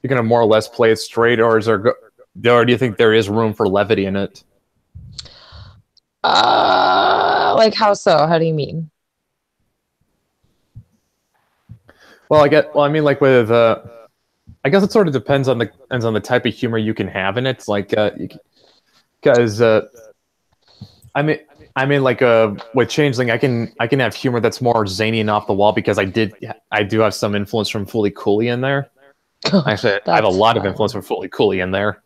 you're gonna more or less play it straight, or do you think there is room for levity in it? Like how so? How do you mean? Well, I mean, like with I guess it sort of depends on the type of humor you can have in it. Like, because I mean, like with Changeling, I can have humor that's more zany and off the wall because I do have some influence from Fooly Cooley in there. Actually, I have a That's lot of fun. influence from Fooly Cooley in there.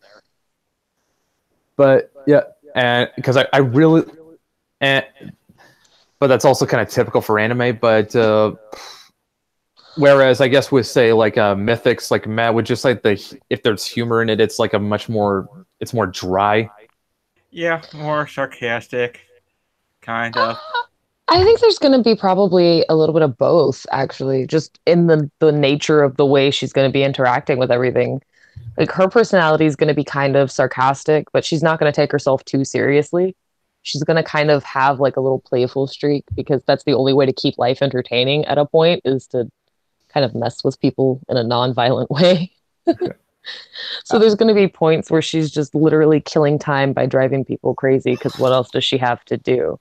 But yeah, and because I really, and but that's also kind of typical for anime. But whereas I guess with say like mythics, like Matt would just like if there's humor in it, it's like a much more it's more dry. Yeah, more sarcastic, kind of. I think there's going to be probably a little bit of both, actually, just in the nature of the way she's going to be interacting with everything. Like her personality is going to be kind of sarcastic, but she's not going to take herself too seriously. She's going to kind of have like a little playful streak because that's the only way to keep life entertaining at a point is to kind of mess with people in a non-violent way. So there's going to be points where she's just literally killing time by driving people crazy because what else does she have to do?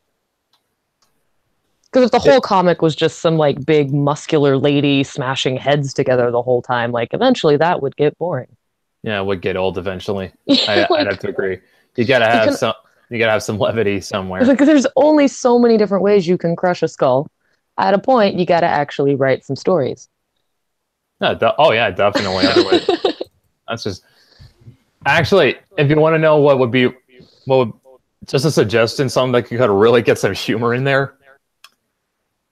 Because if the whole comic was just some like big muscular lady smashing heads together the whole time, like eventually that would get boring. Yeah, it would get old eventually. Like, I'd have to agree. You gotta have some. You gotta have some levity somewhere. like, there's only so many different ways you can crush a skull. At a point, you got to actually write some stories. Oh yeah, definitely. That's just actually, if you want to know what would just a suggestion, something that could really get some humor in there.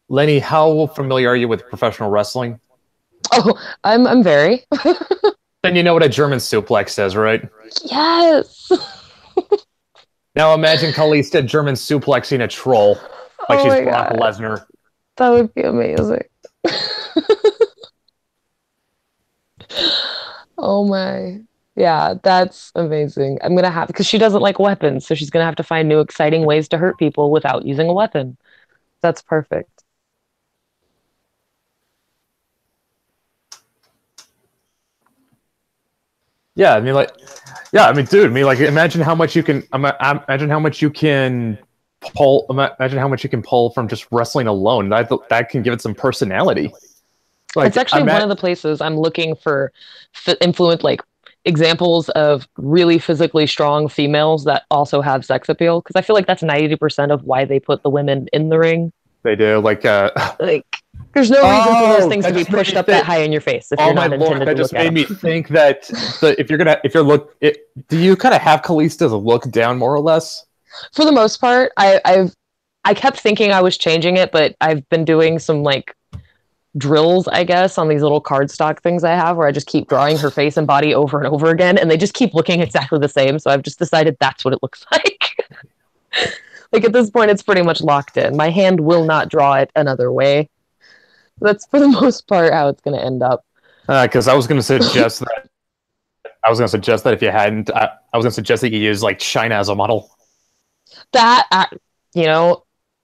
Lenny, how familiar are you with professional wrestling? Oh, I'm very. Then you know what a German suplex is, right? Yes. Now imagine Kalista German suplexing a troll like she's Brock God. Lesnar. That would be amazing. Oh my. Yeah, that's amazing. I'm gonna have because she doesn't like weapons, so she's gonna have to find new exciting ways to hurt people without using a weapon. That's perfect. Yeah, I mean, like, yeah, I mean, dude, I mean, like, imagine how much you can, imagine how much you can pull, imagine how much you can pull from just wrestling alone. That can give it some personality. Like, It's actually one of the places I'm looking for influence, like examples of really physically strong females that also have sex appeal. Because I feel like that's 90% of why they put the women in the ring. They do, like there's no reason for those things to be pushed up that high in your face if you're not intended to look at them. That just made me think that do you kind of have Kalista's look down more or less? For the most part, I kept thinking I was changing it, but I've been doing some like drills, I guess, on these little cardstock things I have where I just keep drawing her face and body over and over again, and they just keep looking exactly the same. So I've just decided that's what it looks like. Like at this point, it's pretty much locked in. My hand will not draw it another way. That's for the most part how it's going to end up. Because I was going to suggest that. I was going to suggest that if you hadn't, I was going to suggest that you use like China as a model. That,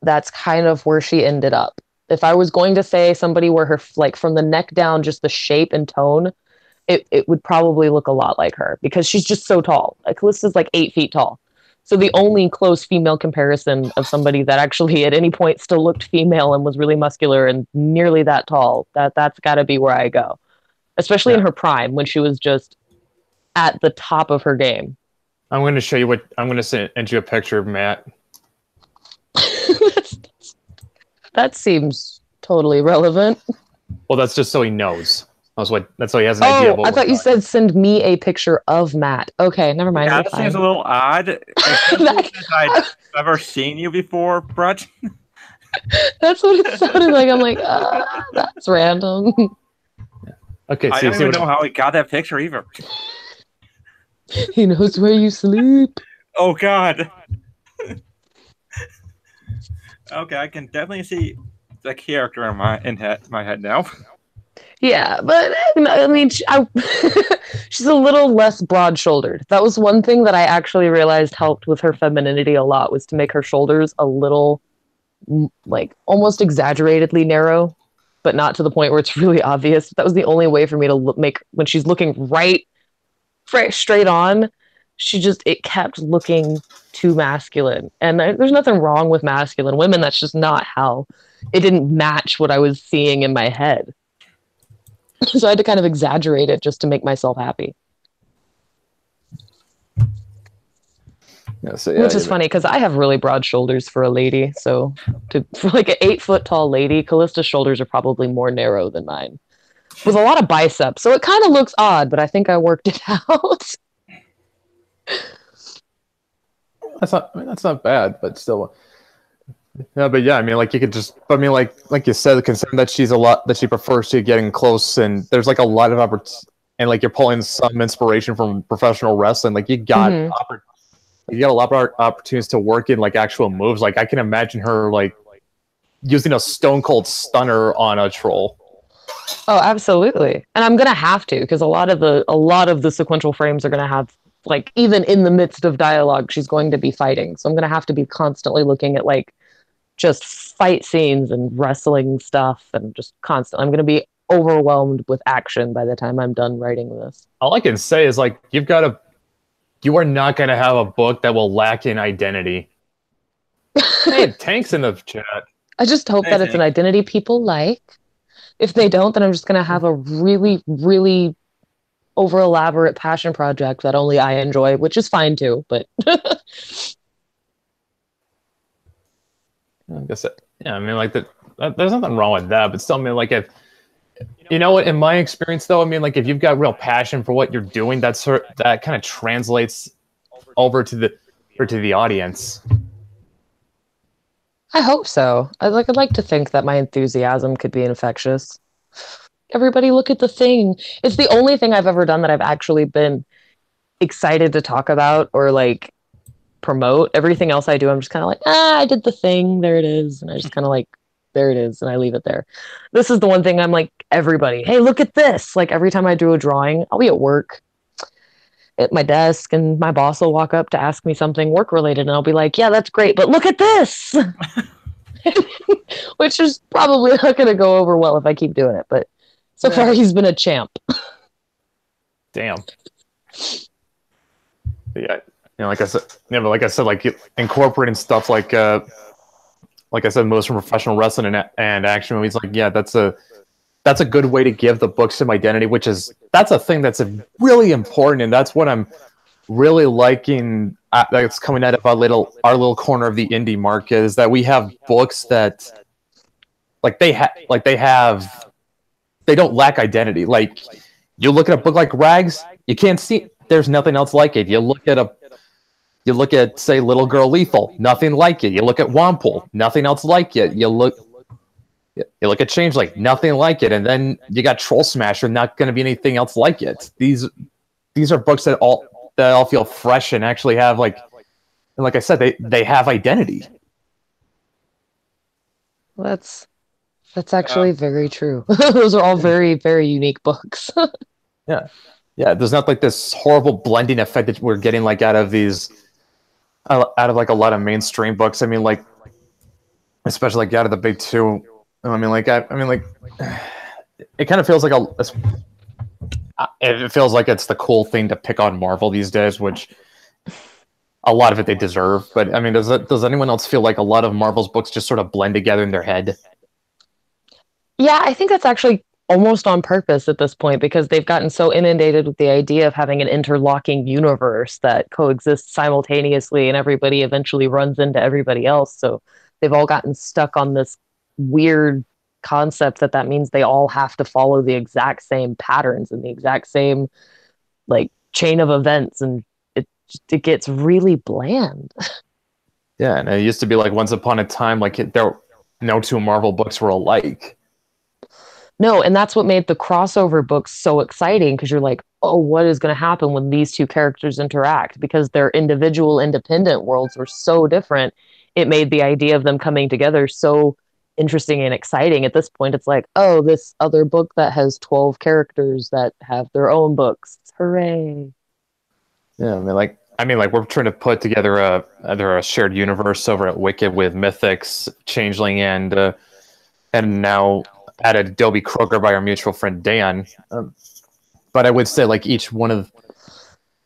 that's kind of where she ended up. If I was going to say somebody where her, like from the neck down, just the shape and tone, it would probably look a lot like her because she's just so tall. Like Calista's like 8 feet tall. So the only close female comparison of somebody that actually at any point still looked female and was really muscular and nearly that tall, that's got to be where I go. Especially in her prime when she was just at the top of her game. I'm going to show you what I'm going to send you a picture of Matt. That seems totally relevant. Well, that's just so he knows. That's so he has an idea of what I thought you said send me a picture of Matt. Okay, never mind. Yeah, that seems a little odd. I've ever seen you before, Brett. That's what it sounded like. I'm like, that's random. Okay, so I don't even know how he got that picture either. He knows where you sleep. Oh God. Okay, I can definitely see the character in my head now. Yeah, but I mean, she's a little less broad-shouldered. That was one thing that I actually realized helped with her femininity a lot, was to make her shoulders a little, like, almost exaggeratedly narrow, but not to the point where it's really obvious. That was the only way for me to make, when she's looking right straight on, it kept looking too masculine. And there's nothing wrong with masculine women. That's just not how, it didn't match what I was seeing in my head. So I had to kind of exaggerate it just to make myself happy. Yeah, so Which is funny because I have really broad shoulders for a lady. So for like an 8 foot tall lady, Callista's shoulders are probably more narrow than mine, with a lot of biceps. So it kind of looks odd, but I think I worked it out. that's not bad, but still. Yeah, but yeah, I mean, like you could just, I mean, like you said, considering that she prefers to getting close, and there's like a lot of opportunities, and like you're pulling some inspiration from professional wrestling. Like you got a lot of opportunities to work in like actual moves. Like I can imagine her like using a stone cold stunner on a troll. Oh, absolutely. And I'm gonna have to, because a lot of the sequential frames are gonna have, like, even in the midst of dialogue, she's going to be fighting. So I'm gonna have to be constantly looking at like just fight scenes and wrestling stuff, and just constantly I'm gonna be overwhelmed with action by the time I'm done writing this. All I can say is like you are not gonna have a book that will lack in identity. Hey, Tank's in the chat. I just hope that it's an identity people like. If they don't, then I'm just gonna have a really, really over elaborate passion project that only I enjoy, which is fine too. But I guess yeah, I mean like there's nothing wrong with that, but still, I mean like if you know what, in my experience though, I mean like if you've got real passion for what you're doing, that kind of translates over to the audience. I hope so. I'd like to think that my enthusiasm could be infectious. Everybody look at the thing. It's the only thing I've ever done that I've actually been excited to talk about or like promote. Everything else I do, I'm just kind of like, I did the thing. There it is. And I just kind of like, there it is. And I leave it there. This is the one thing I'm like, everybody, hey, look at this. Like every time I do a drawing, I'll be at work at my desk and my boss will walk up to ask me something work related. And I'll be like, yeah, that's great. But look at this. Which is probably not going to go over well if I keep doing it. But so far, he's been a champ. Damn. Yeah, like I said, like incorporating stuff like I said, most from professional wrestling and action movies. Like, yeah, that's a good way to give the book some identity, that's a thing that's really important, and that's what I'm really liking. That's coming out of our little corner of the indie market, is that we have books that they don't lack identity. Like you look at a book like Rags, you can't see, there's nothing else like it. You look at say Little Girl Lethal, nothing like it. You look at Wampool, nothing else like it. You look at Changeling, nothing like it. And then you got Troll Smasher, not going to be anything else like it. These are books that all feel fresh and actually have like I said, they have identity. Well, that's actually very true. Those are all very, very unique books. Yeah. There's not like this horrible blending effect that we're getting like out of like a lot of mainstream books. I mean, like especially like out of the big two. I mean, it kind of feels like it feels like it's the cool thing to pick on Marvel these days, which a lot of it they deserve. But I mean, does anyone else feel like a lot of Marvel's books just sort of blend together in their head? Yeah, I think that's actually almost on purpose at this point, because they've gotten so inundated with the idea of having an interlocking universe that coexists simultaneously and everybody eventually runs into everybody else. So they've all gotten stuck on this weird concept that means they all have to follow the exact same patterns and the exact same like chain of events, and it gets really bland. Yeah, and it used to be like once upon a time, like no two Marvel books were alike. No, and that's what made the crossover books so exciting, because you're like, oh, what is going to happen when these two characters interact? Because their individual independent worlds were so different. It made the idea of them coming together so interesting and exciting. At this point, it's like, oh, this other book that has 12 characters that have their own books. Hooray. Yeah, I mean, like we're trying to put together a shared universe over at Wicked with Mythics, Changeling, and now added Adobe Kroger by our mutual friend Dan. But I would say like each one of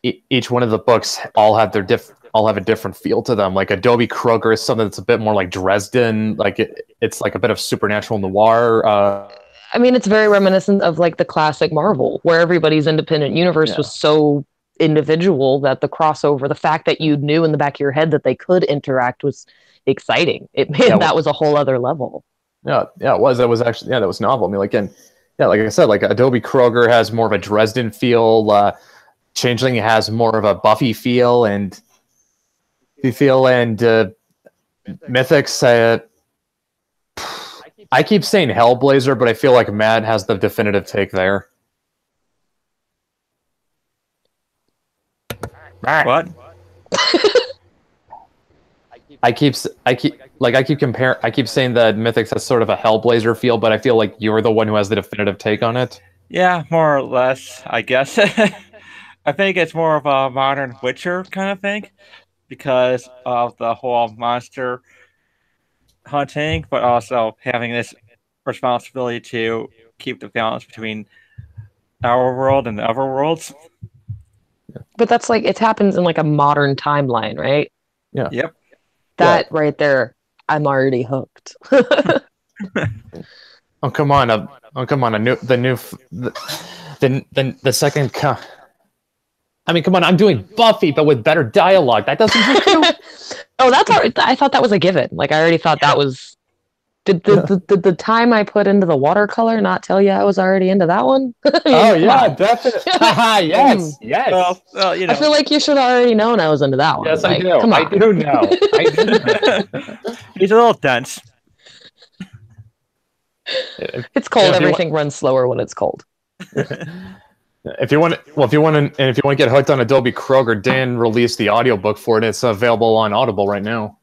the books all have a different feel to them. Like Adobe Kroger is something that's a bit more like Dresden, like it's like a bit of supernatural noir. I mean, it's very reminiscent of like the classic Marvel, where everybody's independent universe was so individual, that the crossover, the fact that you knew in the back of your head that they could interact was exciting. It made that was a whole other level. Yeah, it was. That was actually, that was novel. I mean, like, and yeah, like I said, like Adobe Kroger has more of a Dresden feel. Changeling has more of a Buffy feel, and Mythics. I keep saying Hellblazer, but I feel like Matt has the definitive take there. What? I keep saying that Mythics has sort of a Hellblazer feel, but I feel like you're the one who has the definitive take on it. Yeah, more or less, I guess. I think it's more of a modern Witcher kind of thing because of the whole monster hunting, but also having this responsibility to keep the balance between our world and the other worlds. But that's like, it happens in like a modern timeline, right? Yeah. Yep. That right there, I'm already hooked. Oh come on! The second. I mean, come on! I'm doing Buffy, but with better dialogue. That doesn't hook you. Oh, that's already, I thought that was a given. Like, I already thought that was. Did the time I put into the watercolor not tell you I was already into that one? I mean, oh yeah, definitely. yes. Well, I feel like you should have already known I was into that one. Yes, like, I do. Come on. I do know. He's a little dense. It's cold. Everything runs slower when it's cold. If you want to get hooked on Adobe Kroger, Dan released the audiobook for it. It's available on Audible right now.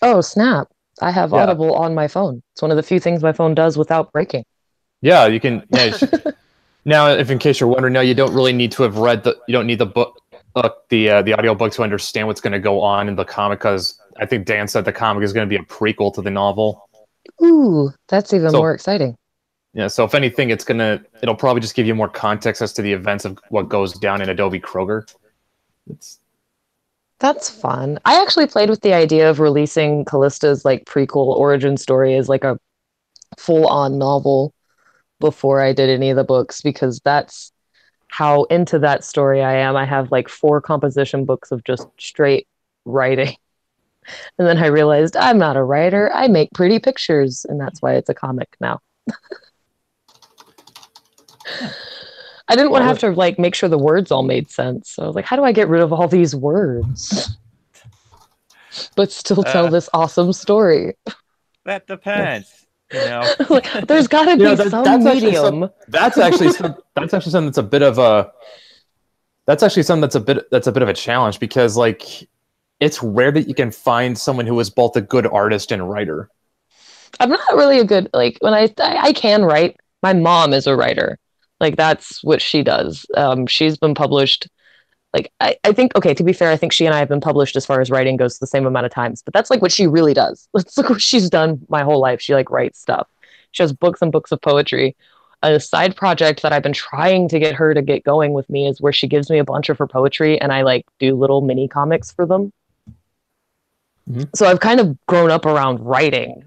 Oh snap! I have Audible on my phone. It's one of the few things my phone does without breaking. Yeah, you can. Yeah, now, if in case you're wondering, no, you don't really need to have read you don't need the book, the audiobook to understand what's going to go on in the comic, because I think Dan said the comic is going to be a prequel to the novel. Ooh, that's even more exciting. Yeah, so if anything, it'll probably just give you more context as to the events of what goes down in Adobe Kroger. That's fun. I actually played with the idea of releasing Callista's like prequel origin story as like a full-on novel before I did any of the books, because that's how into that story I am. I have like 4 composition books of just straight writing. And then I realized I'm not a writer. I make pretty pictures, and that's why it's a comic now. I didn't want to have to like make sure the words all made sense. So I was like, how do I get rid of all these words but still tell this awesome story? That depends. You know, like, there's got to be some medium. That's actually something that's a bit of a. That's actually something that's a bit of a challenge, because like it's rare that you can find someone who is both a good artist and writer. I'm not really a good, like, when I can write. My mom is a writer. Like, that's what she does. She's been published, like, I think, okay, to be fair, I think she and I have been published as far as writing goes the same amount of times, but that's like what she really does. That's like what she's done my whole life. She like writes stuff. She has books and books of poetry. A side project that I've been trying to get her to get going with me is where she gives me a bunch of her poetry and I like do little mini comics for them. Mm-hmm. So I've kind of grown up around writing.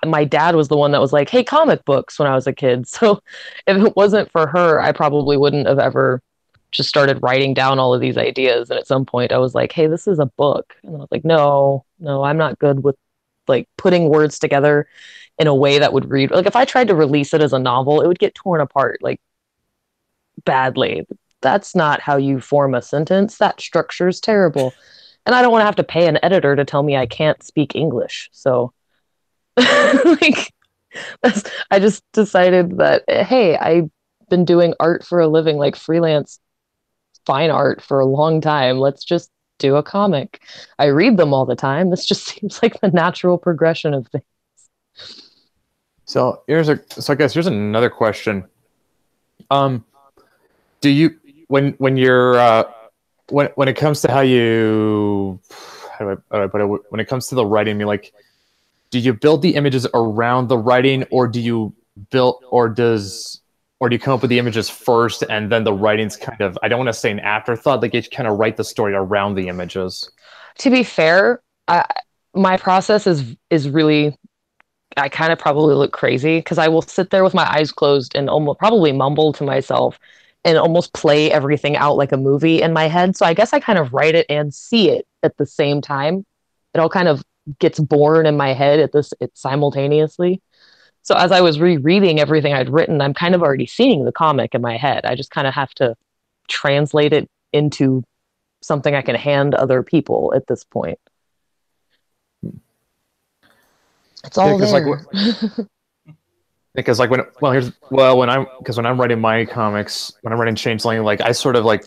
My dad was the one that was like, hey, comic books, when I was a kid. So if it wasn't for her, I probably wouldn't have ever just started writing down all of these ideas. And at some point I was like, hey, this is a book. And I was like, no, I'm not good with like putting words together in a way that would read. Like if I tried to release it as a novel, it would get torn apart like badly. That's not how you form a sentence. That structure is terrible. And I don't want to have to pay an editor to tell me I can't speak English. So like, I just decided that, hey, I've been doing art for a living, like freelance fine art for a long time. Let's just do a comic. I read them all the time. This just seems like the natural progression of things. So I guess here's another question. Do you when it comes to how do I put it, when it comes to the writing, I mean, like, do you build the images around the writing, or do you come up with the images first and then the writing's kind of, I don't want to say an afterthought, like you kind of write the story around the images? To be fair, my process is really, I kind of probably look crazy because I will sit there with my eyes closed and almost probably mumble to myself and almost play everything out like a movie in my head. So I guess I kind of write it and see it at the same time. It all kind of gets born in my head it simultaneously. So as I was rereading everything I'd written, I'm kind of already seeing the comic in my head. I just kind of have to translate it into something I can hand other people at this point. It's all there. Because like when I'm writing my comics, when I'm writing Changeling, like I like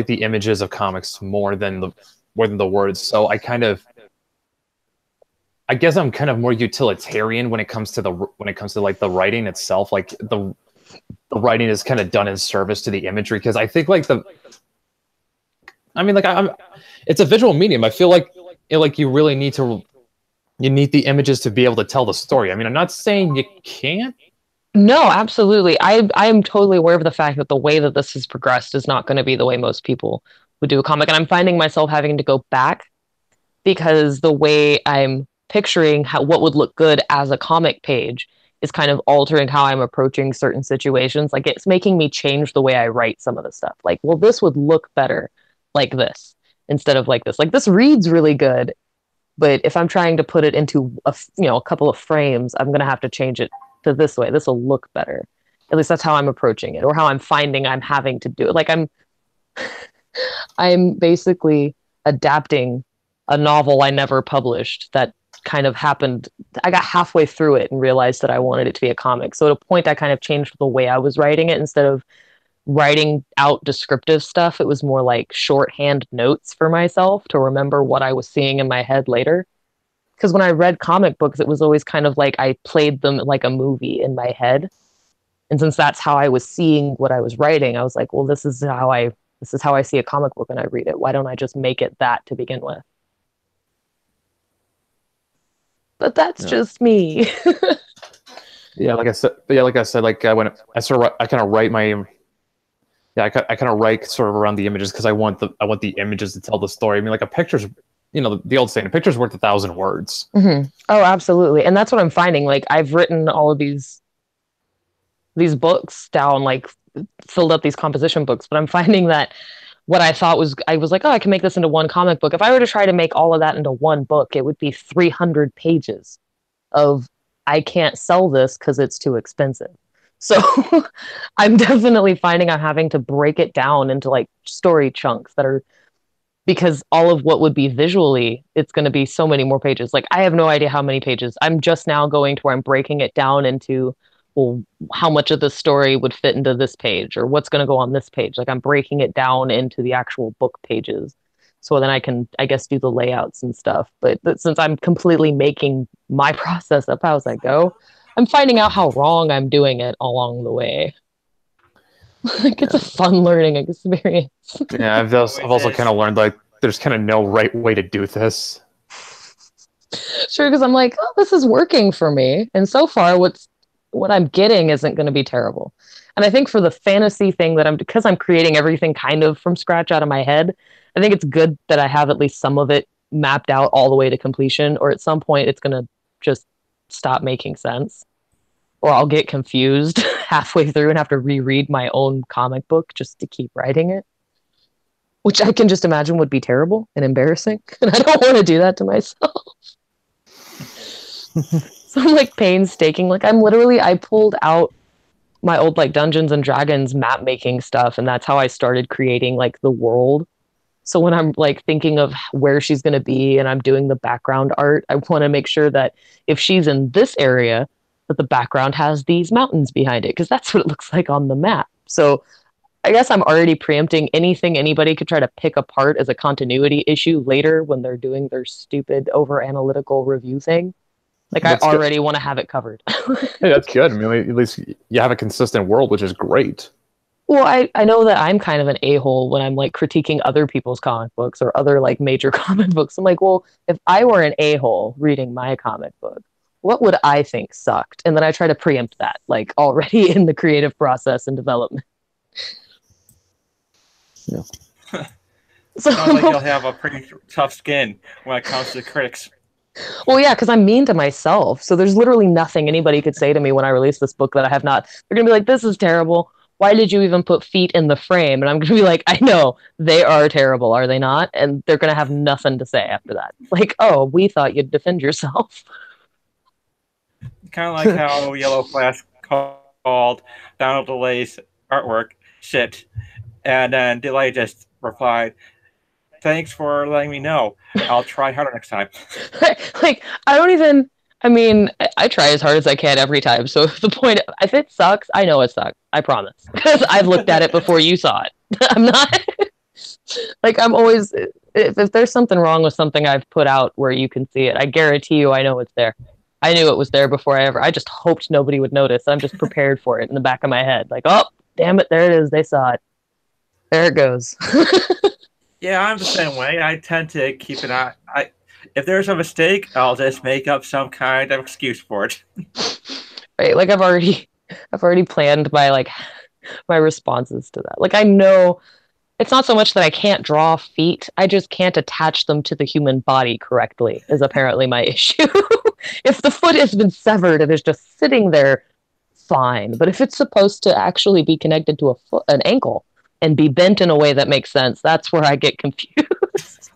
the images of comics more than the words. So I guess I'm kind of more utilitarian when it comes to like the writing itself. Like the writing is kind of done in service to the imagery, because I think like it's a visual medium. I feel like you really need the images to be able to tell the story. I mean, I'm not saying you can't. No, absolutely. I am totally aware of the fact that the way that this has progressed is not going to be the way most people would do a comic. And I'm finding myself having to go back because the way I'm picturing what would look good as a comic page is kind of altering how I'm approaching certain situations. Like it's making me change the way I write some of the stuff. Like, well, this would look better like this instead of like this. Like this reads really good, but if I'm trying to put it into a couple of frames, I'm going to have to change it to this way. This will look better. At least that's how I'm approaching it, or how I'm finding I'm having to do it. Like I'm basically adapting a novel I never published that kind of happened. I got halfway through it and realized that I wanted it to be a comic. So at a point, I kind of changed the way I was writing it. Instead of writing out descriptive stuff, it was more like shorthand notes for myself to remember what I was seeing in my head later. Because when I read comic books, it was always kind of like I played them like a movie in my head. And since that's how I was seeing what I was writing, I was like, well, this is how I see a comic book when I read it. Why don't I just make it that to begin with? But that's just me. Like I said, like when I kind of write I kind of write sort of around the images, because I want the images to tell the story. I mean, like a picture's, the old saying, a picture's worth 1,000 words. Mm-hmm. Oh, absolutely. And that's what I'm finding. Like I've written all of these books down, like filled up these composition books, but I'm finding that what I was like, oh, I can make this into one comic book. If I were to try to make all of that into one book, it would be 300 pages of I can't sell this because it's too expensive. So I'm definitely finding I'm having to break it down into like story chunks that are, because all of what would be visually, it's going to be so many more pages. Like I have no idea how many pages. I'm just now going to where I'm breaking it down into, well, how much of the story would fit into this page, or what's going to go on this page. Like I'm breaking it down into the actual book pages. So then I can, I guess, do the layouts and stuff. But since I'm completely making my process up as I go, I'm finding out how wrong I'm doing it along the way. Like it's a fun learning experience. Yeah, I've also kind of learned like there's kind of no right way to do this. Sure, because I'm like, oh, this is working for me, and so far, what I'm getting isn't going to be terrible. And I think for the fantasy thing because I'm creating everything kind of from scratch out of my head, I think it's good that I have at least some of it mapped out all the way to completion, or at some point it's going to just stop making sense. Or I'll get confused halfway through and have to reread my own comic book just to keep writing it, which I can just imagine would be terrible and embarrassing. And I don't want to do that to myself. So I'm like painstaking. Like I pulled out my old like Dungeons and Dragons map making stuff, and that's how I started creating like the world. So when I'm like thinking of where she's going to be and I'm doing the background art, I want to make sure that if she's in this area, that the background has these mountains behind it, because that's what it looks like on the map. So I guess I'm already preempting anything anybody could try to pick apart as a continuity issue later when they're doing their stupid over analytical review thing. Like that's I already want to have it covered. Hey, that's good. I mean, at least you have a consistent world, which is great. Well, I know that I'm kind of an a-hole when I'm like critiquing other people's comic books or other like major comic books. I'm like, well, if I were an a-hole reading my comic book, what would I think sucked? And then I try to preempt that, like already in the creative process and development. Yeah. Sounds like you'll have a pretty tough skin when it comes to critics. Well, yeah, because I'm mean to myself. So there's literally nothing anybody could say to me when I release this book that I have not. They're gonna be like, "This is terrible. Why did you even put feet in the frame?" And I'm gonna be like, "I know they are terrible, are they not?" And they're gonna have nothing to say after that. Like, "Oh, we thought you'd defend yourself." Kind of like how Yellow Flash called Donald DeLay's artwork shit, and then DeLay just replied, "Thanks for letting me know. I'll try harder next time." Like, I don't even. I mean, I try as hard as I can every time. So if the point, if it sucks, I know it sucks. I promise, because I've looked at it before you saw it. I'm not like I'm always. If there's something wrong with something I've put out where you can see it, I guarantee you, I know it's there. I knew it was there before I ever. I just hoped nobody would notice. I'm just prepared for it in the back of my head. Like, oh, damn it, there it is. They saw it. There it goes. Yeah, I'm the same way. I tend to keep an eye. If there's a mistake, I'll just make up some kind of excuse for it. Right? Like I've already planned my responses to that. Like I know it's not so much that I can't draw feet, I just can't attach them to the human body correctly, is apparently my issue. If the foot has been severed and is just sitting there, fine. But if it's supposed to actually be connected to an ankle and be bent in a way that makes sense, that's where I get confused.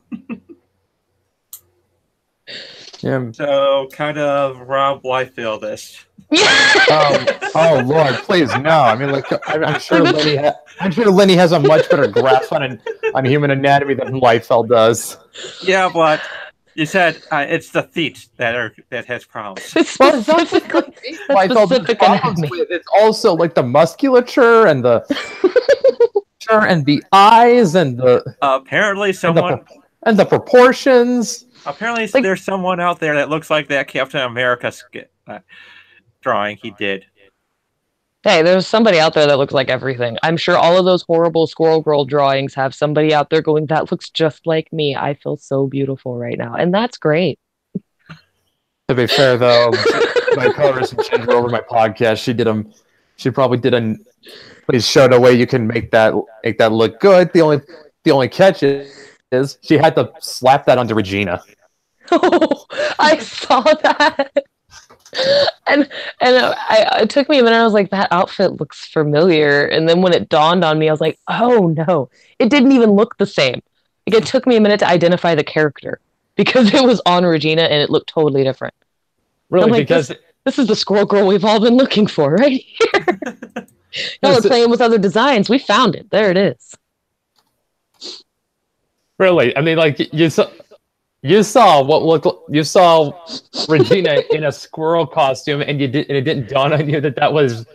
Yeah. So, kind of Rob Liefeld this. Oh Lord, please no! I mean, like I'm sure Lenny has a much better grasp on human anatomy than Liefeld does. Yeah, but you said it's the feet that has problems. Well, specifically, specific anatomy. It's also like the musculature and the eyes and the Apparently, someone and the proportions. Apparently, there's someone out there that looks like that Captain America drawing he did. Hey, there's somebody out there that looks like everything. I'm sure all of those horrible Squirrel Girl drawings have somebody out there going, "That looks just like me. I feel so beautiful right now." And that's great. To be fair, though, my co-host Ginger over my podcast, she probably did please show the way you can make that look good. The only catch is she had to slap that onto Regina. Oh, I saw that. And it took me a minute. I was like, that outfit looks familiar. And then when it dawned on me, I was like, oh no, it didn't even look the same. Like it took me a minute to identify the character because it was on Regina and it looked totally different. Really, like, because this is the Squirrel Girl we've all been looking for right here. Y'all are playing with other designs. We found it. There it is. Really, I mean, like you saw Regina in a squirrel costume, and it didn't dawn on you that was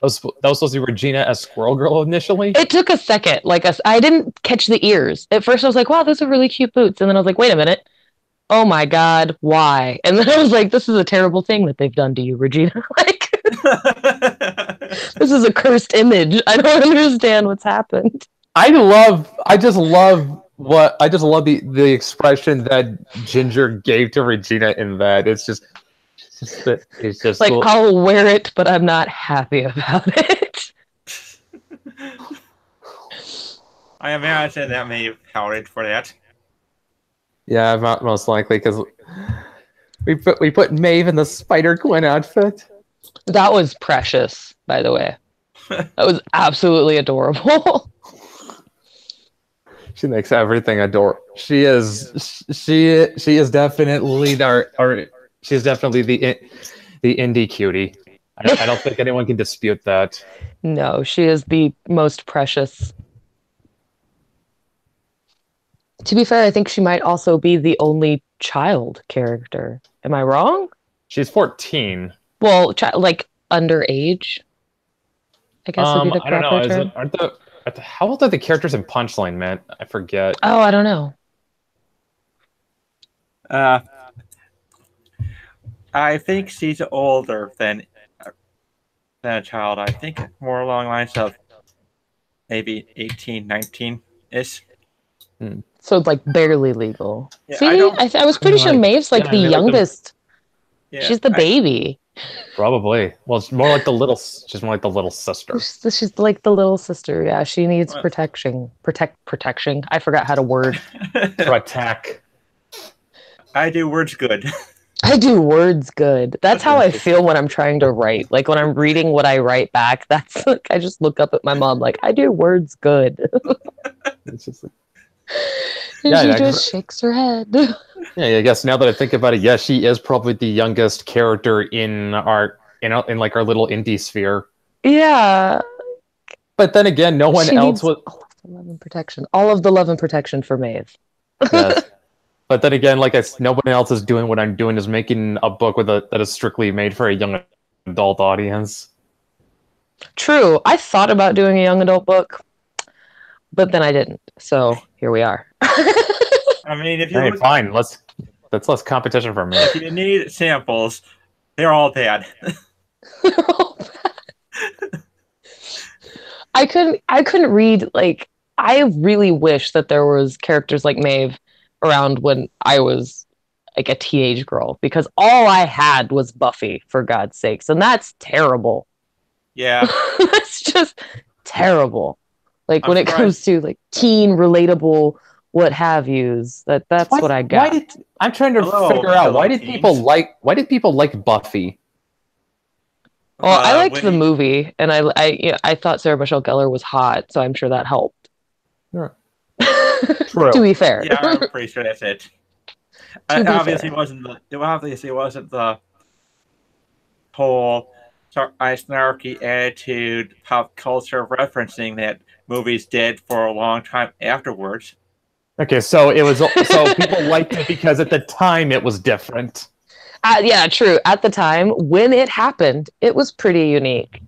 supposed to be Regina as Squirrel Girl initially. It took a second. I didn't catch the ears at first. I was like, "Wow, those are really cute boots," and then I was like, "Wait a minute, oh my god, why?" And then I was like, "This is a terrible thing that they've done to you, Regina. Like, this is a cursed image. I don't understand what's happened." I just love the expression that Ginger gave to Regina in that. It's just like cool. I'll wear it, but I'm not happy about it. I imagine that may have counted for that. Yeah, most likely because we put Maeve in the Spider-Gwen outfit. That was precious, by the way. That was absolutely adorable. She makes everything adorable. She is definitely she's definitely the indie cutie. I don't think anyone can dispute that. No, she is the most precious. To be fair, I think she might also be the only child character. Am I wrong? She's 14. Well, like underage, I guess would be the proper term. How old are the characters in Punchline, man? I forget. Oh, I don't know. I think she's older than a child. I think more along the lines of maybe 18, 19-ish. So like barely legal. Yeah, see, I was pretty sure Maeve's like the youngest. She's the baby. Probably. Well, it's more like the little. She's more like the little sister. She's like the little sister. Yeah, she needs protection. Protection. I forgot how to word. Protect. I do words good. I do words good. That's how I feel when I'm trying to write. Like when I'm reading what I write back, that's like I just look up at my mom like, I do words good. It's just like, And Yeah, she yeah, just shakes her head. yeah, I guess now that I think about it, yes, she is probably the youngest character in like our little indie sphere. Yeah. But then again, no one She else needs was. all of the love and protection. All of the love and protection for Maeve. Yes. But then again, nobody else is doing what I'm doing, is making a book that is strictly made for a young adult audience. True. I thought about doing a young adult book, but then I didn't. So here we are. I mean, Hey, fine. That's less competition for me. if you need samples, they're all bad. I couldn't read, like, I really wish that there was characters like Maeve around when I was like a teenage girl, because all I had was Buffy, for God's sakes, and that's terrible. Yeah. That's just terrible. Like I'm when it surprised. comes to like teen relatable what have yous, that's what I got. I'm trying to Hello, figure out fellow why did people like Buffy? Well, I liked the Winnie- movie, and I thought Sarah Michelle Gellar was hot, so I'm sure that helped. Sure. True. To be fair. Yeah, I'm pretty sure that's it. To be Obviously, fair. it wasn't the whole snarky attitude, pop culture referencing that movies did for a long time afterwards. Okay, so people liked it because at the time it was different. Yeah, true. At the time, when it happened, it was pretty unique.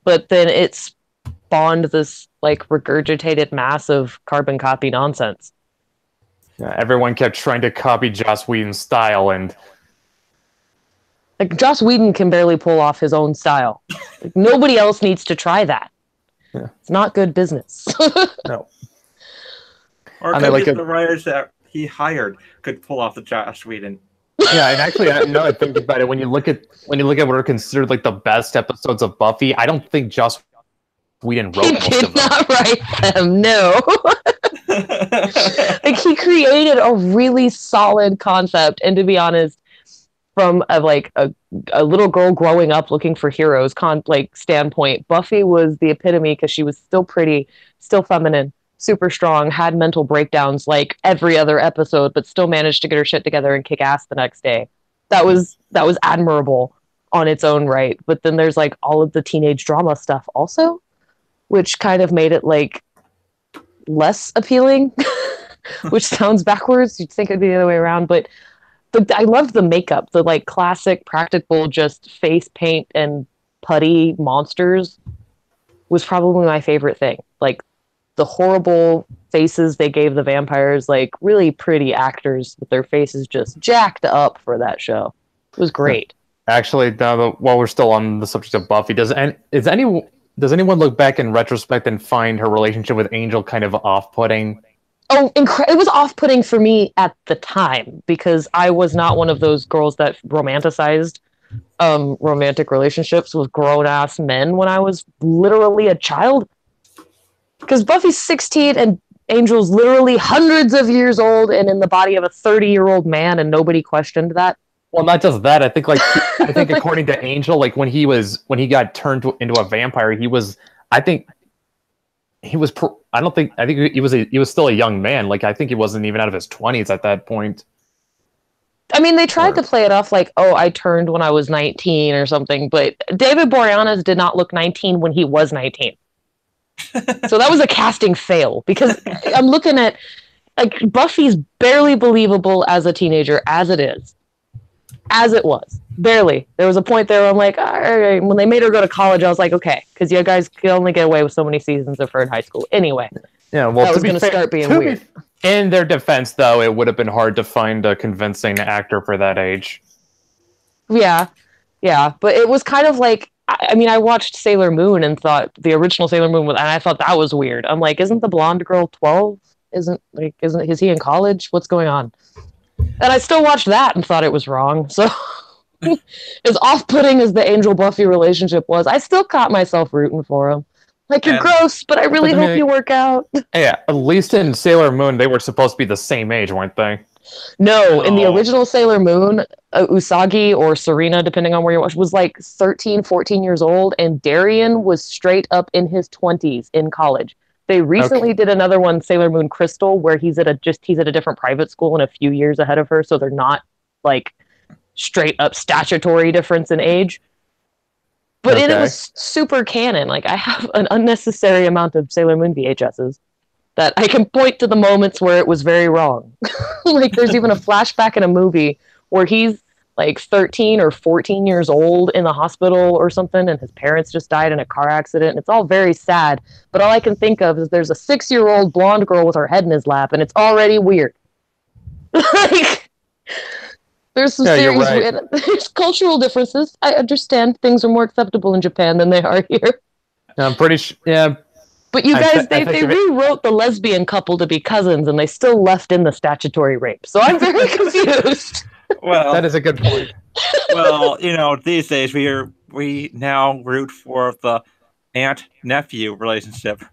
But then it spawned this like regurgitated mass of carbon copy nonsense. Yeah, everyone kept trying to copy Joss Whedon's style, and Like Joss Whedon can barely pull off his own style. Like, nobody else needs to try that. Yeah. It's not good business. no. Or And could like just the writers that he hired could pull off the Joss Whedon. Yeah, and actually, now I think about it, when you look at what are considered like the best episodes of Buffy, I don't think Joss Whedon wrote He most did of them. not write them, no. Like he created a really solid concept, and to be honest, from a little girl growing up looking for heroes standpoint, Buffy was the epitome, because she was still pretty, still feminine, super strong, had mental breakdowns like every other episode, but still managed to get her shit together and kick ass the next day. That was admirable on its own right. But then there's like all of the teenage drama stuff also, which kind of made it like less appealing, which sounds backwards. You'd think it'd be the other way around, but I loved the makeup, the like classic practical, just face paint and putty monsters was probably my favorite thing. Like the horrible faces they gave the vampires, like really pretty actors with their faces just jacked up for that show. It was great. Actually, while we're still on the subject of Buffy, does anyone look back in retrospect and find her relationship with Angel kind of off-putting? Oh, it was off-putting for me at the time, because I was not one of those girls that romanticized romantic relationships with grown-ass men when I was literally a child. Because Buffy's 16 and Angel's literally hundreds of years old and in the body of a 30-year-old man, and nobody questioned that. Well, not just that. I think according to Angel, like when he got turned into a vampire, I think he was still a young man. Like I think he wasn't even out of his 20s at that point. I mean, they tried to play it off like, oh, I turned when I was 19 or something, but David Boreanaz did not look 19 when he was 19. So that was a casting fail, because I'm looking at like Buffy's barely believable as a teenager as it was. Barely. There was a point there where I'm like, all right, when they made her go to college, I was like, okay, because you guys can only get away with so many seasons of her in high school. Anyway. Yeah, well, that was going to start being weird. In their defense, though, it would have been hard to find a convincing actor for that age. Yeah, but it was kind of like, I mean, I watched Sailor Moon and thought the original Sailor Moon, and I thought that was weird. I'm like, isn't the blonde girl 12? Is he in college? What's going on? And I still watched that and thought it was wrong. So as off-putting as the Angel Buffy relationship was, I still caught myself rooting for him. Like, you're gross, but I really hope you work out. Yeah, at least in Sailor Moon, they were supposed to be the same age, weren't they? No, in the Oh. original Sailor Moon, Usagi or Serena, depending on where you watch, was like 13, 14 years old, and Darien was straight up in his 20s in college. They recently did another one, Sailor Moon Crystal, where he's at a different private school and a few years ahead of her, so they're not like straight up statutory difference in age. But and it was super canon. Like I have an unnecessary amount of Sailor Moon VHSs that I can point to the moments where it was very wrong. Like there's even a flashback in a movie where he's like 13 or 14 years old in the hospital or something, and his parents just died in a car accident. It's all very sad, but all I can think of is there's a 6-year-old blonde girl with her head in his lap, and it's already weird. Like, there's some serious there's cultural differences. I understand things are more acceptable in Japan than they are here. I'm pretty sure. Yeah. But you guys, they rewrote the lesbian couple to be cousins, and they still left in the statutory rape. So I'm very confused. Well, that is a good point. Well, these days we now root for the aunt-nephew relationship.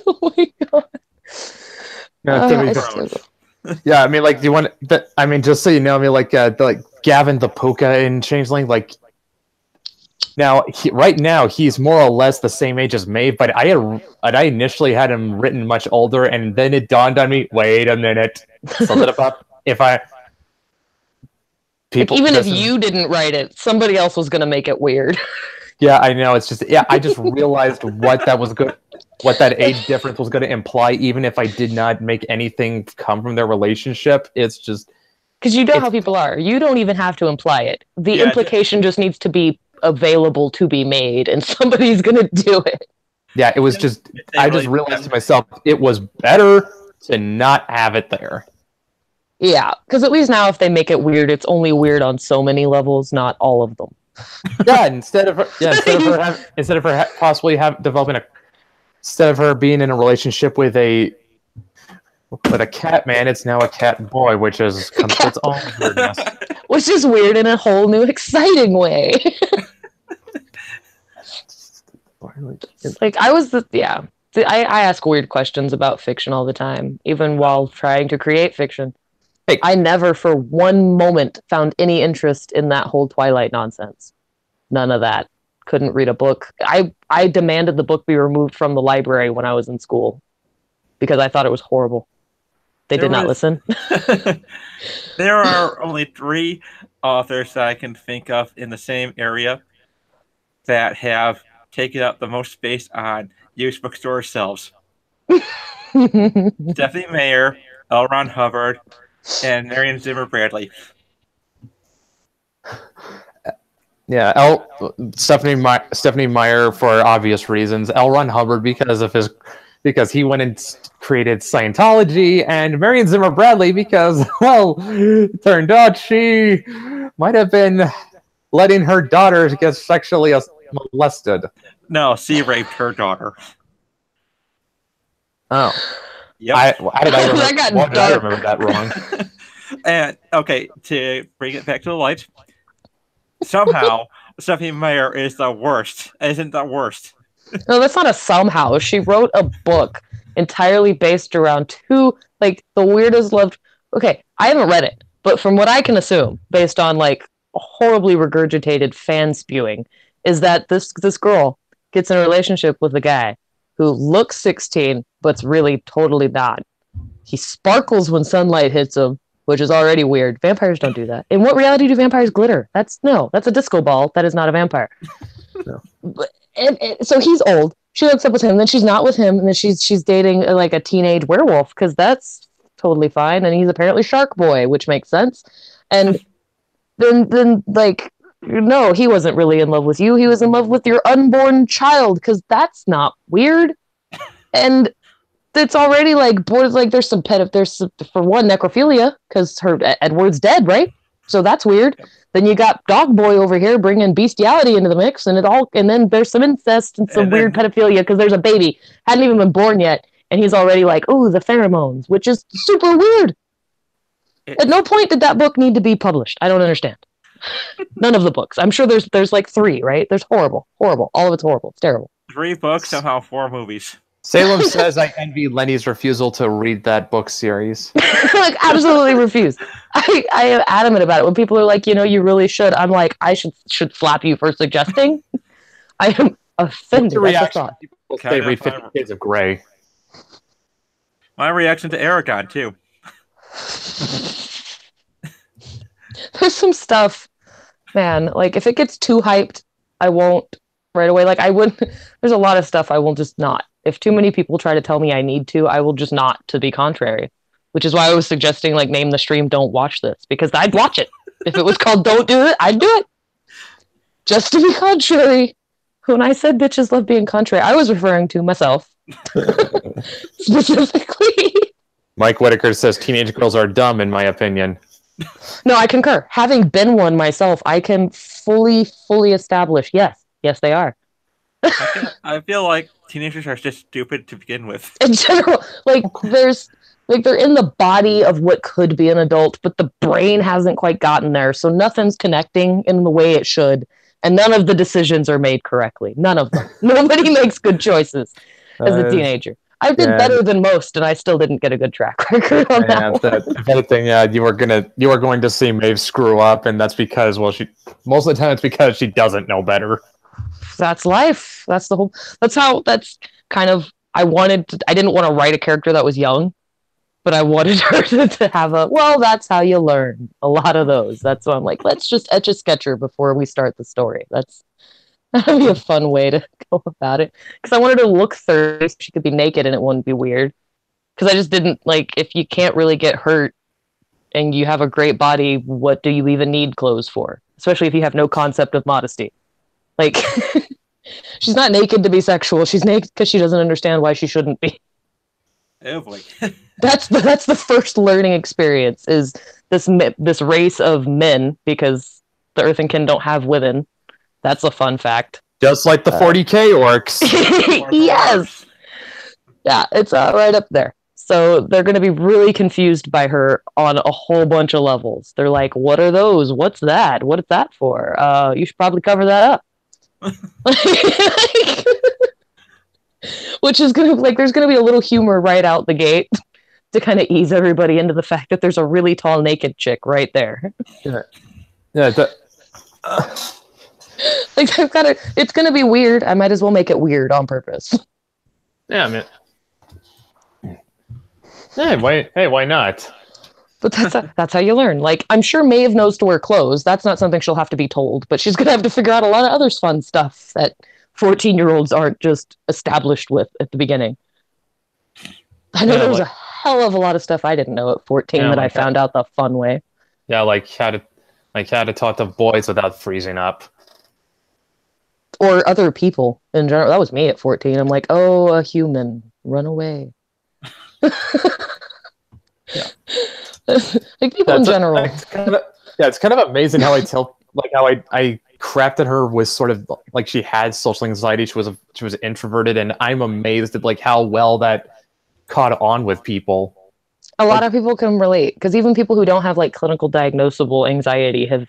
Oh my god. Yeah, I mean, like, do you want that? I mean, just so you know, I mean, like Gavin the Puka in Changeling, like. Now, right now, he's more or less the same age as Maeve, but I initially had him written much older, and then it dawned on me, wait a minute, something about if you didn't write it, somebody else was going to make it weird. Yeah, I know. It's just, I just realized what that age difference was going to imply, even if I did not make anything come from their relationship. It's just... Because you know how people are. You don't even have to imply it. The implication just needs to be available to be made, and somebody's gonna do it. Yeah, it was just I just realized to myself it was better to not have it there. Yeah, because at least now if they make it weird, it's only weird on so many levels, not all of them. Yeah, instead of her instead of her being in a relationship with a cat man, it's now a cat boy, which is its own weirdness. Which is weird in a whole new exciting way. It's like I ask weird questions about fiction all the time, even while trying to create fiction. Hey. I never for one moment found any interest in that whole Twilight nonsense. None of that. Couldn't read a book. I demanded the book be removed from the library when I was in school because I thought it was horrible. They did not listen. There are only 3 authors that I can think of in the same area that have taken up the most space on used bookstore shelves. Stephanie Meyer, L. Ron Hubbard, and Marion Zimmer Bradley. Yeah, Stephanie Meyer for obvious reasons. L. Ron Hubbard because he went and created Scientology, and Marion Zimmer Bradley because, well, it turned out she might have been letting her daughter get sexually molested. No, she raped her daughter. Oh. Yep. Why did I remember that wrong? And, okay, to bring it back to the light, somehow, Stephanie Meyer is the worst. Isn't the worst. No, that's not a somehow. She wrote a book entirely based around 2, like, the weirdest loved... Okay, I haven't read it, but from what I can assume, based on, like, horribly regurgitated fan spewing, is that this girl gets in a relationship with a guy who looks 16, but's really totally not. He sparkles when sunlight hits him, which is already weird. Vampires don't do that. In what reality do vampires glitter? That's a disco ball. That is not a vampire. No. And so he's old. She hooks up with him, then she's not with him, and then she's dating like a teenage werewolf because that's totally fine. And he's apparently Shark Boy, which makes sense. And then like, no, he wasn't really in love with you. He was in love with your unborn child because that's not weird. And it's already like there's some for one necrophilia because Edward's dead, right? So that's weird. Then you got Dog Boy over here bringing bestiality into the mix, and then there's some incest and some weird pedophilia because there's a baby hadn't even been born yet, and he's already like, "Ooh, the pheromones," which is super weird. At no point did that book need to be published. I don't understand. None of the books. I'm sure there's like 3, right? There's horrible. All of it's horrible. It's terrible. 3 books, somehow 4 movies. Salem says I envy Lenny's refusal to read that book series. Like, absolutely refuse. I am adamant about it. When people are like, you really should, I'm like, I should slap you for suggesting. I am offended. What's your at the reaction? thought. People say read 50 Shades of Grey. My reaction to Aragon too. There's some stuff, man. Like, if it gets too hyped, I won't right away. Like, I wouldn't. There's a lot of stuff I will just not. If too many people try to tell me I need to, I will just not, to be contrary. Which is why I was suggesting, like, name the stream, don't watch this. Because I'd watch it. If it was called Don't Do It, I'd do it. Just to be contrary. When I said bitches love being contrary, I was referring to myself. Specifically. Mike Whitaker says teenage girls are dumb, in my opinion. No, I concur. Having been one myself, I can fully establish, yes, they are. I feel like teenagers are just stupid to begin with. In general, they're in the body of what could be an adult, but the brain hasn't quite gotten there, so nothing's connecting in the way it should, and none of the decisions are made correctly. None of them. Nobody makes good choices as a teenager. I did better than most, and I still didn't get a good track record on that one. If anything, you were going to see Maeve screw up, and that's because, well, most of the time it's because she doesn't know better. That's life. That's kind of, I didn't want to write a character that was young, but I wanted her to have that's how you learn. A lot of those. That's why I'm like, let's just etch a sketcher before we start the story. That'd be a fun way to go about it. Because I wanted her to look 30 so she could be naked and it wouldn't be weird. Because I just didn't, if you can't really get hurt and you have a great body, what do you even need clothes for? Especially if you have no concept of modesty. Like, she's not naked to be sexual. She's naked because she doesn't understand why she shouldn't be. Oh boy. That's the first learning experience, is this race of men, because the Earthenkin don't have women. That's a fun fact. Just like the 40K orcs. Yes. Yeah, it's right up there. So they're going to be really confused by her on a whole bunch of levels. They're like, what are those? What's that? What is that for? You should probably cover that up. Which is going to, there's going to be a little humor right out the gate to kind of ease everybody into the fact that there's a really tall naked chick right there. Yeah. It's going to be weird. I might as well make it weird on purpose. Yeah, man. Hey, why not? But that's how you learn. I'm sure Maeve knows to wear clothes. That's not something she'll have to be told, but she's going to have to figure out a lot of other fun stuff that 14-year-olds aren't just established with at the the I know there was a hell of a lot of stuff I didn't know at 14 that I found out the fun way. Yeah, how to talk to boys without freezing up. Or other people in general. That was me at 14. I'm like, oh, a human, run away. Yeah. People in general. It's kind of amazing how I crafted her with sort of she had social anxiety. She was introverted, and I'm amazed at how well that caught on with people. A lot of people can relate, because even people who don't have clinical diagnosable anxiety have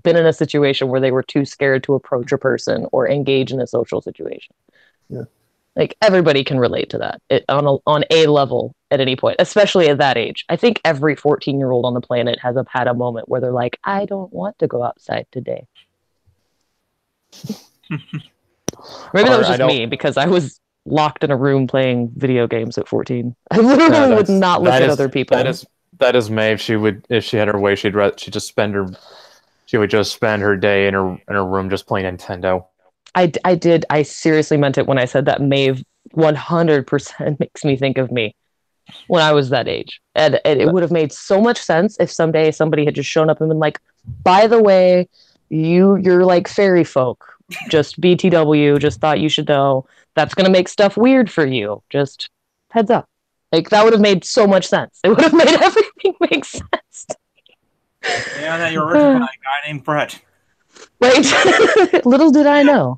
been in a situation where they were too scared to approach a person or engage in a social situation. Yeah. Everybody can relate to that on a level at any point, especially at that age. I think every 14-year-old on the planet has had a moment where they're like, I don't want to go outside today. Maybe that was just me, because I was locked in a room playing video games at 14. I literally would not look at other people. That is Maeve. She would, if she had her way, she would just spend her day in her room just playing Nintendo. I seriously meant it when I said that. Maeve 100% makes me think of me when I was that age. And it would have made so much sense if someday somebody had just shown up and been like, by the way, you're like fairy folk. Just BTW, just thought you should know. That's going to make stuff weird for you. Just heads up. That would have made so much sense. It would have made everything make sense. Yeah, that you're working by a guy named Brett. Right? Little did I know.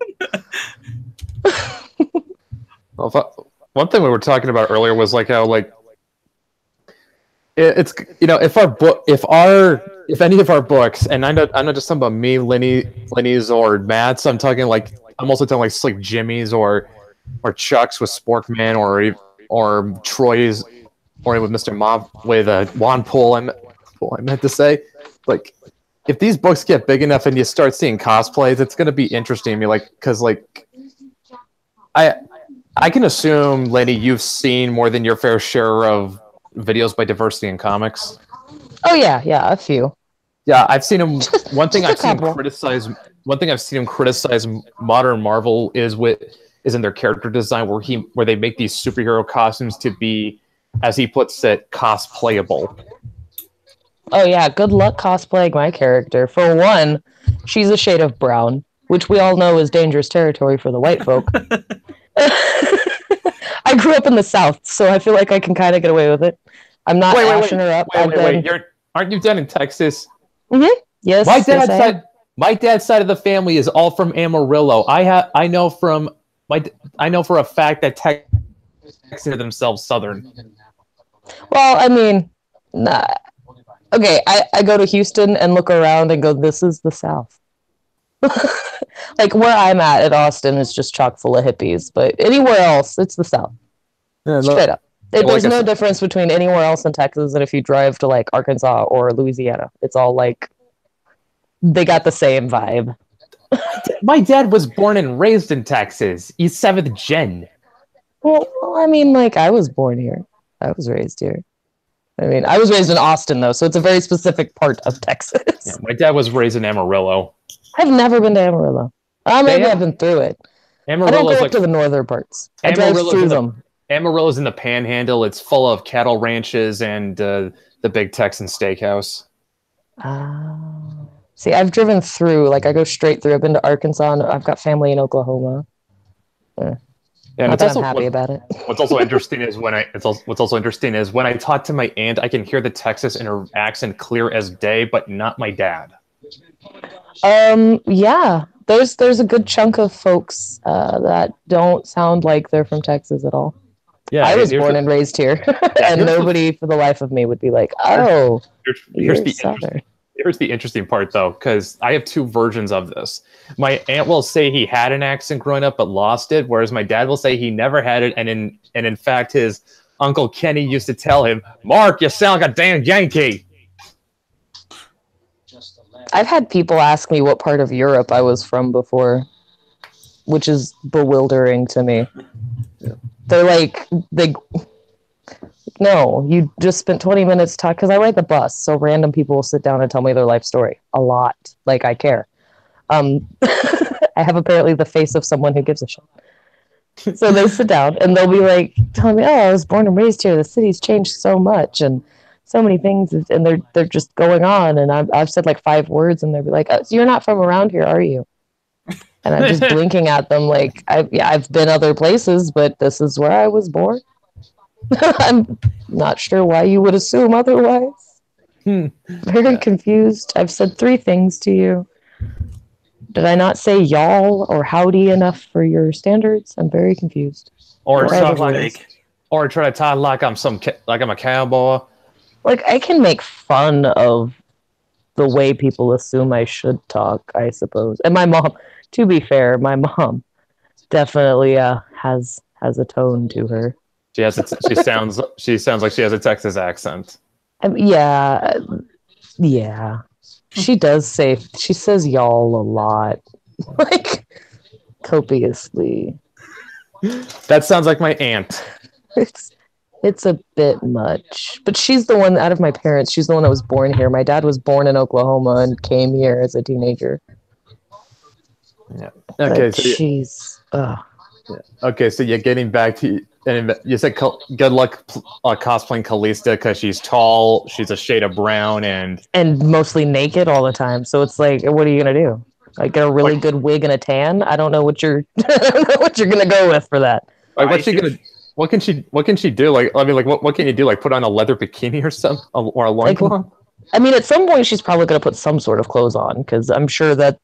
Well, one thing we were talking about earlier was how it's if any of our books, and I'm not just talking about me, Lenny's or Matt's. I'm talking I'm also talking Jimmy's or Chuck's with Sporkman, or Troy's, or with Mr. Mob with Juan Pool. I meant to say, like, if these books get big enough and you start seeing cosplays, it's going to be interesting. Because I can assume, Lenny, you've seen more than your fair share of videos by Diversity in Comics. Oh yeah, a few. Yeah, I've seen him. One thing I've seen him criticize modern Marvel is in their character design, where they make these superhero costumes to be, as he puts it, cosplayable. Oh yeah, good luck cosplaying my character. For one, she's a shade of brown, which we all know is dangerous territory for the white folk. I grew up in the South, so I feel like I can kind of get away with it. I'm not ashing her up. Wait. Aren't you down in Texas? Mm-hmm. Yes. My dad's side of the family is all from Amarillo. I know for a fact that Texans are themselves Southern. Well, I mean, nah. Okay, I go to Houston and look around and go, this is the South. Like where I'm at Austin is just chock full of hippies, but anywhere else, it's the South. Yeah, straight up. There's no difference between anywhere else in Texas and if you drive to like Arkansas or Louisiana. It's all like, they got the same vibe. My dad was born and raised in Texas. He's 7th gen. Well, I mean, like, I was born here. I was raised here. I mean, I was raised in Austin, though, so it's a very specific part of Texas. Yeah, my dad was raised in Amarillo. I've never been to Amarillo. Maybe I've been through it. Amarillo's I don't go up to the northern parts. I drive through them. Amarillo's in the Panhandle. It's full of cattle ranches and the big Texan steakhouse. See, I've driven through. Like, I go straight through. I've been to Arkansas, and I've got family in Oklahoma. Yeah, and I'm happy about it. What's also interesting is when I talk to my aunt, I can hear the Texas in her accent clear as day, but not my dad. Yeah, there's a good chunk of folks that don't sound like they're from Texas at all. Yeah, I was born and raised here, and nobody for the life of me would be like, "Oh, here's the interesting part, though, because I have two versions of this. My aunt will say he had an accent growing up but lost it, whereas my dad will say he never had it, and in fact, his Uncle Kenny used to tell him, "Mark, you sound like a damn Yankee." I've had people ask me what part of Europe I was from before, which is bewildering to me. Yeah. They're like, no, you just spent 20 minutes talking, because I ride the bus, so random people will sit down and tell me their life story a lot. Like, I care. I have apparently the face of someone who gives a shit. So they sit down and they'll be like, telling me, "Oh, I was born and raised here. The city's changed so much and so many things," and they're just going on. And I've said like 5 words, and they'll be like, "Oh, so you're not from around here, are you?" And I'm just blinking at them like, I've been other places, but this is where I was born. I'm not sure why you would assume otherwise. Very confused. I've said 3 things to you. Did I not say y'all or howdy enough for your standards? I'm very confused. Or try to talk like I'm a cowboy. Like, I can make fun of the way people assume I should talk, I suppose. And my mom, to be fair, my mom definitely has a tone to her. She sounds like she has a Texas accent. Yeah. She says y'all a lot. Like, copiously. That sounds like my aunt. It's a bit much. But she's the one, out of my parents, she's the one that was born here. My dad was born in Oklahoma and came here as a teenager. Yeah. Okay. But she's... Okay, so you're getting back to... And you said good luck cosplaying Calista because she's tall, she's a shade of brown, and mostly naked all the time. So it's like, what are you gonna do? Like, get a really good wig and a tan? I don't know what you're gonna go with for that. Like, what can she do? Like, I mean, like, what can you do? Like, put on a leather bikini or something, or a loincloth? I mean, at some point she's probably gonna put some sort of clothes on, because I'm sure that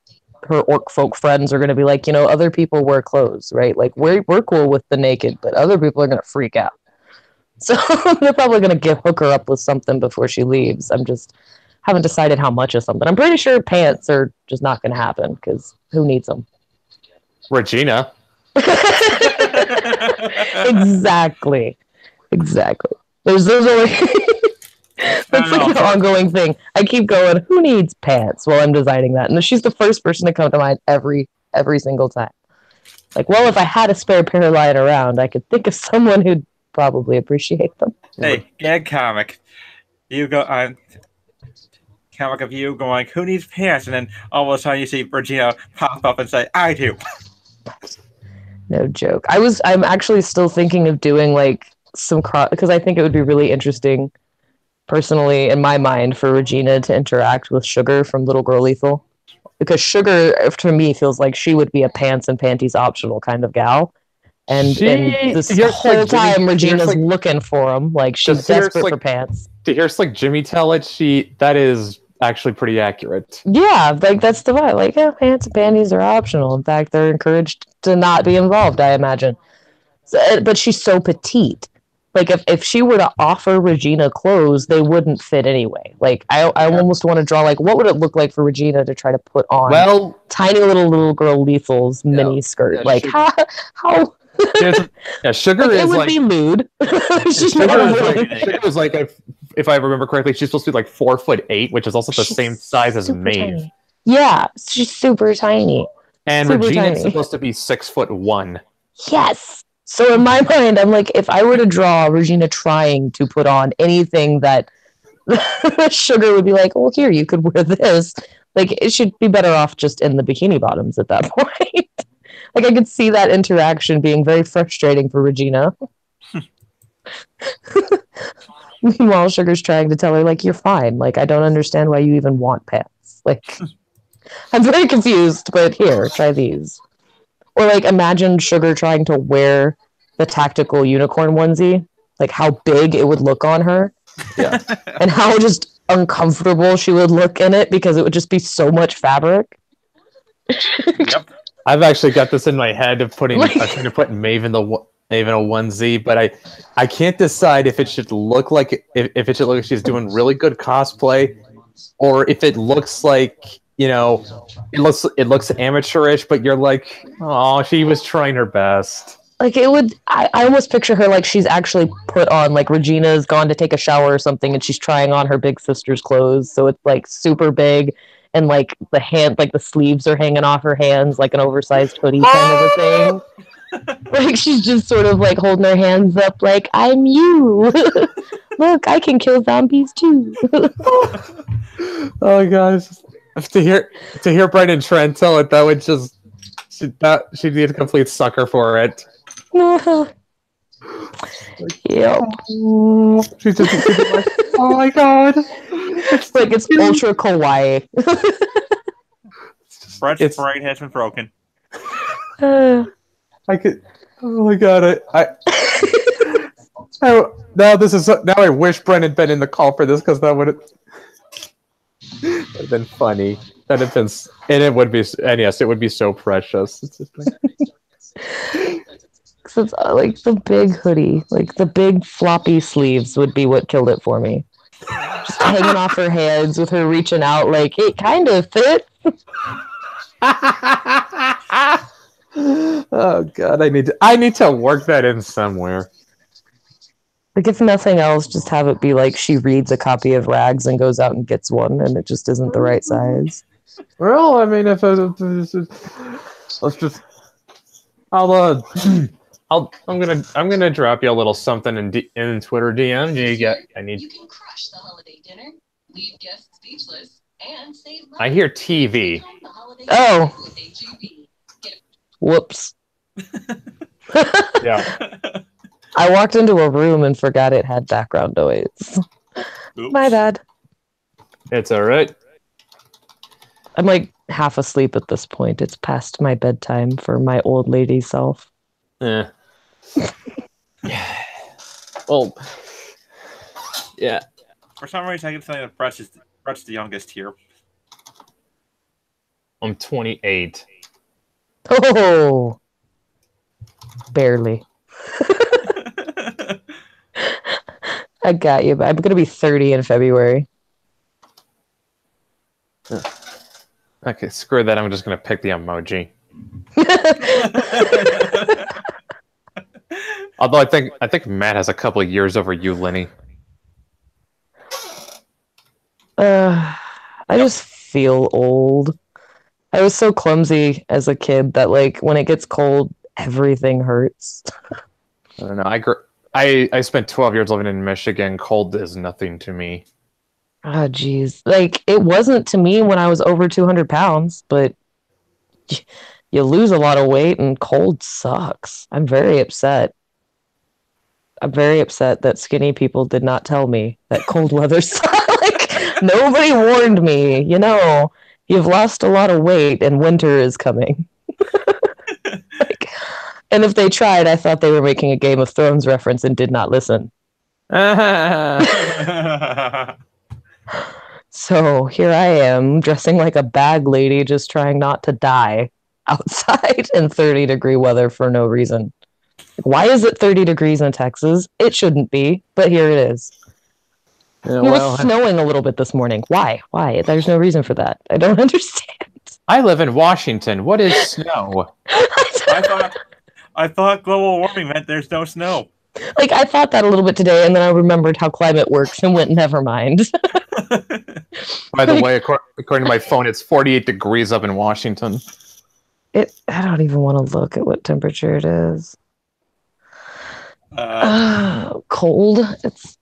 her orc folk friends are going to be like, other people wear clothes, right? Like, we're cool with the naked, but other people are going to freak out. So they're probably going to hook her up with something before she leaves. I'm just haven't decided how much of something. I'm pretty sure pants are just not going to happen, because who needs them? Regina. Exactly. There's only that's like an ongoing thing. I keep going, who needs pants while I'm designing that? And she's the first person to come to mind every single time. Like, well, if I had a spare pair lying around, I could think of someone who'd probably appreciate them. Hey, gag comic. You go on comic of you going, who needs pants? And then all of a sudden you see Regina pop up and say, I do. No joke. I'm actually still thinking of doing like some because I think it would be really interesting, personally, in my mind, for Regina to interact with Sugar from Little Girl Lethal. Because Sugar, to me, feels like she would be a pants and panties optional kind of gal. And this whole time, Regina's looking for him. Like, she's desperate for pants. To hear Jimmy tell it, that is actually pretty accurate. Yeah, like, that's the vibe. Like, yeah, pants and panties are optional. In fact, they're encouraged to not be involved, I imagine. So, but she's so petite. Like, if she were to offer Regina clothes, they wouldn't fit anyway. Like, I almost want to draw, like, what would it look like for Regina to try to put on tiny little girl Lethal's mini skirt? Yeah, like, how Sugar like, is it would be lewd. Sugar is like, if I remember correctly, she's supposed to be like 4'8", which is also the same size as Maeve. Tiny. Yeah, she's super tiny. And Regina's supposed to be 6'1". Yes. So in my mind, I'm like, if I were to draw Regina trying to put on anything that Sugar would be like, well, here, you could wear this. Like, it should be better off just in the bikini bottoms at that point. Like, I could see that interaction being very frustrating for Regina. Meanwhile, Sugar's trying to tell her, like, you're fine. Like, I don't understand why you even want pants. Like, I'm very confused, but here, try these. Or, like, imagine Sugar trying to wear the tactical unicorn onesie. Like, how big it would look on her. Yeah. And how just uncomfortable she would look in it because it would just be so much fabric. Yep. I've actually got this in my head of trying to put Maeve in a onesie, but I can't decide if it should look like if it should look like she's doing really good cosplay, or if it looks like, you know, it looks amateurish, but you're like, oh, she was trying her best. Like, it would, I almost picture her like she's actually put on, like, Regina's gone to take a shower or something, and she's trying on her big sister's clothes, so it's like super big, and like the sleeves are hanging off her hands like an oversized hoodie kind of a thing. Like, she's just sort of like holding her hands up like, I'm you. Look, I can kill zombies too. Oh guys, to hear Brendan Trent tell it, that would just she'd be a complete sucker for it. Yep. She's like, oh my god. It's like it's ultra kawaii. Brett's brain has been broken. I could. Oh my god! Now I wish Brendan had been in the call for this, because that would have been funny. That'd have been, and it would be, and yes, it would be so precious. It's just it's like the big hoodie, like the big floppy sleeves would be what killed it for me. Just hanging off her hands with her reaching out, like it kind of fit. Oh god, I need to work that in somewhere. Like, if nothing else, just have it be like she reads a copy of Rags and goes out and gets one, and it just isn't the right size. Well, I mean, let's just, I'm gonna drop you a little something in Twitter DM. You can crush the holiday dinner, leave guests speechless, and save money. I hear TV. Oh. Whoops. Yeah. I walked into a room and forgot it had background noise. Oops. My bad. It's all right. I'm like half asleep at this point. It's past my bedtime for my old lady self. Yeah. Well, yeah. For some reason, I can tell you that Brett's the youngest here. I'm 28. Oh, barely. I got you, but I'm gonna be 30 in February. Okay, screw that. I'm just gonna pick the emoji. Although I think Matt has a couple of years over you, Lenny. I just feel old. I was so clumsy as a kid that like when it gets cold, everything hurts. I don't know. I spent 12 years living in Michigan. Cold is nothing to me. Oh, geez. Like, it wasn't to me when I was over 200 pounds, but you lose a lot of weight and cold sucks. I'm very upset. I'm very upset that skinny people did not tell me that cold weather sucks. Like, nobody warned me. You know, you've lost a lot of weight and winter is coming. Like, and if they tried, I thought they were making a Game of Thrones reference and did not listen. So here I am, dressing like a bag lady, just trying not to die outside in 30-degree weather for no reason. Why is it 30 degrees in Texas? It shouldn't be, but here it is. Yeah, It was snowing a little bit this morning. Why? Why? There's no reason for that. I don't understand. I live in Washington. What is snow? I thought global warming meant there's no snow. Like, I thought that a little bit today, and then I remembered how climate works and went, never mind. By the way, according to my phone, it's 48 degrees up in Washington. I don't even want to look at what temperature it is. Cold. It's.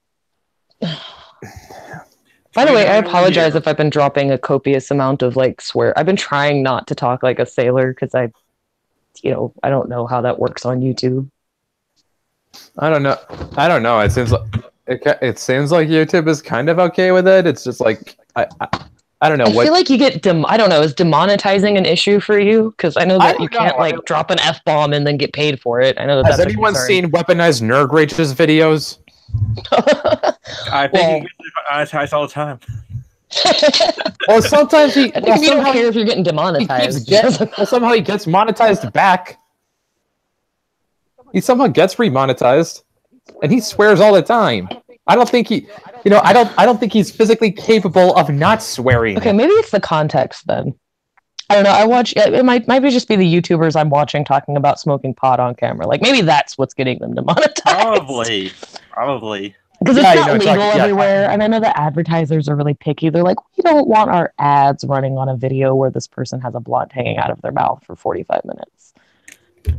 By the way, I apologize if I've been dropping a copious amount of like swear. I've been trying not to talk like a sailor because I don't know how that works on YouTube. I don't know. It seems like YouTube is kind of okay with it. It's just like I don't know. I feel like you get I don't know. Is demonetizing an issue for you? Because I know that you can't like drop an F-bomb and then get paid for it. I know that. Has anyone seen weaponized Nerd Rage's videos? I think he gets demonetized all the time. Well, sometimes I think you don't care if you're getting demonetized. Somehow he gets monetized back. He somehow gets remonetized, and he swears all the time. I don't think I don't think he's physically capable of not swearing. Okay, maybe it's the context then. I don't know. I watch. It might just be the YouTubers I'm watching talking about smoking pot on camera. Like maybe that's what's getting them demonetized. Probably. Because it's not legal everywhere, and I know that advertisers are really picky. They're like, we don't want our ads running on a video where this person has a blunt hanging out of their mouth for 45 minutes.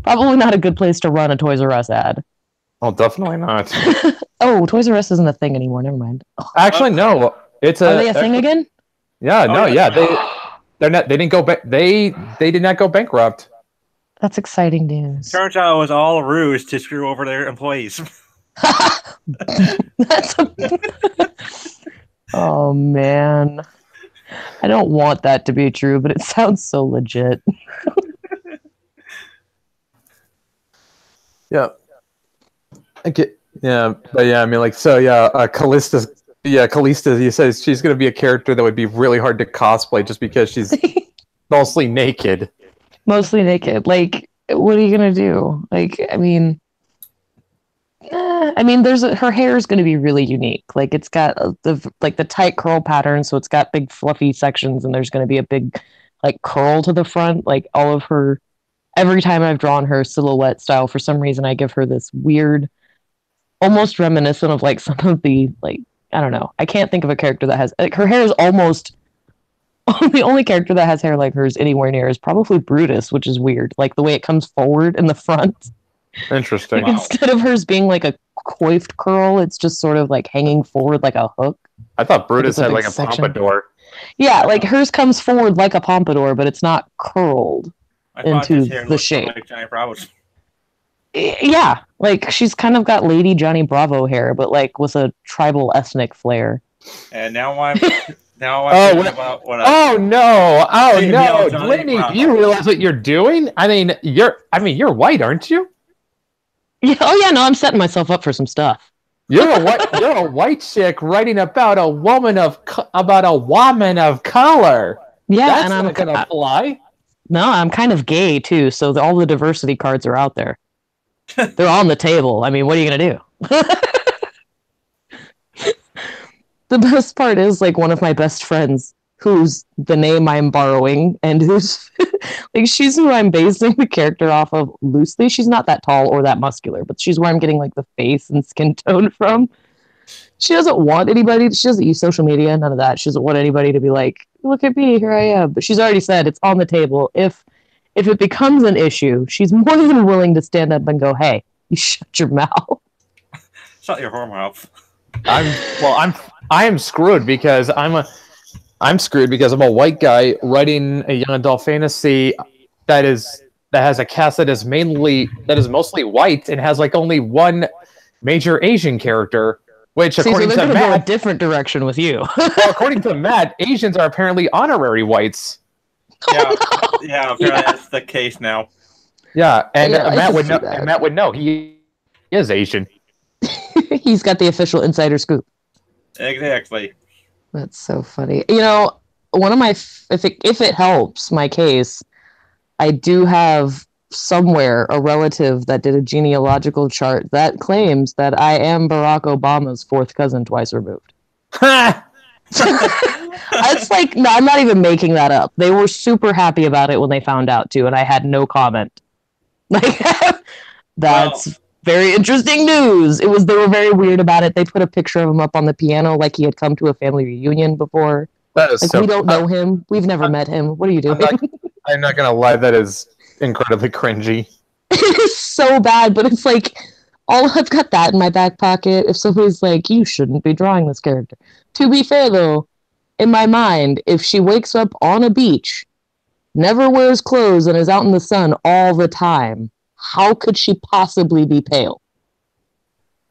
Probably not a good place to run a Toys R Us ad. Oh, definitely not. Oh, Toys R Us isn't a thing anymore. Never mind. Actually, no. Are they a thing again? Yeah, no, yeah. They're not. They didn't go. They did not go bankrupt. That's exciting news. Turns out it was all a ruse to screw over their employees. Oh man, I don't want that to be true, but it sounds so legit. Yeah. Okay. Yeah, but yeah, I mean, like, so yeah, Callista. He says she's gonna be a character that would be really hard to cosplay just because she's mostly naked. Mostly naked. Like, what are you gonna do? Like, I mean, her hair is gonna be really unique. Like, it's got the tight curl pattern, so it's got big fluffy sections, and there's gonna be a big like curl to the front. Like all of her. Every time I've drawn her silhouette style, for some reason, I give her this weird, almost reminiscent of like some of the, like, I don't know. I can't think of a character that has, like, her hair is almost, the only character that has hair like hers anywhere near is probably Brutus, which is weird. Like the way it comes forward in the front. Interesting. Like, instead of hers being like a coiffed curl, it's just sort of like hanging forward like a hook. I thought Brutus had like a pompadour. Yeah, like hers comes forward like a pompadour, but it's not curled. Into the shape. Like Johnny Bravo's. Yeah, like she's kind of got Lady Johnny Bravo hair, but like with a tribal ethnic flair. And now I'm thinking about what. Oh no! Lenny, do you realize what you're doing? I mean, you're white, aren't you? Yeah. Oh yeah. No, I'm setting myself up for some stuff. You're a white chick writing about a woman of color. Yeah, that's and I'm not gonna fly. No, I'm kind of gay too, so all the diversity cards are out there. They're on the table. I mean, what are you gonna do? The best part is, like, one of my best friends, who's the name I'm borrowing, and who's like she's who I'm basing the character off of loosely. She's not that tall or that muscular, but she's where I'm getting like the face and skin tone from. She doesn't want anybody. She doesn't use social media, none of that. She doesn't want anybody to be like, "Look at me, here I am." But she's already said it's on the table. If it becomes an issue, she's more than willing to stand up and go, "Hey, you shut your mouth." Shut your whore mouth. I am screwed because I'm screwed because I'm a white guy writing a young adult fantasy that has a cast that is mostly white and has like only one major Asian character. Which, according so to they're gonna go a Matt, different direction with you. well, according to Matt, Asians are apparently honorary whites. Yeah, yeah, apparently that's the case now. Yeah, and Yeah, I Matt can would see know. that. And Matt would know he is Asian. He's got the official insider scoop. Exactly. That's so funny. One of my if it helps my case, I do have somewhere a relative that did a genealogical chart that claims that I am Barack Obama's fourth cousin twice removed. It's like, no, I'm not even making that up. They were super happy about it when they found out too, and I had no comment. Like, that's very interesting news. They were very weird about it. They put a picture of him up on the piano like he had come to a family reunion before. That is like, we don't know him. We've never met him. What are you doing? I'm not gonna lie. That is incredibly cringy. It is so bad, but it's like, I've got that in my back pocket. If somebody's like, you shouldn't be drawing this character. To be fair, though, in my mind, if she wakes up on a beach, never wears clothes, and is out in the sun all the time, how could she possibly be pale?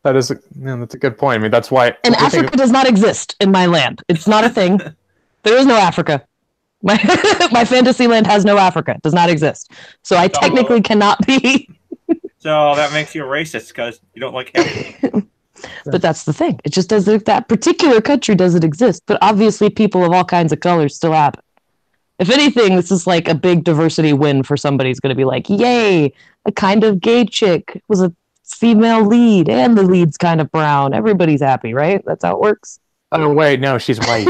That's a good point. I mean, that's why. And Africa does not exist in my land. It's not a thing. There is no Africa. My fantasy land has no Africa. It does not exist. So I technically cannot be. So that makes you a racist because you don't like him. But that's the thing. It just doesn't. That particular country doesn't exist. But obviously, people of all kinds of colors still happen. If anything, this is like a big diversity win for somebody who's going to be like, "Yay! A kind of gay chick was a female lead, and the lead's kind of brown." Everybody's happy, right? That's how it works. Oh wait, no, she's white.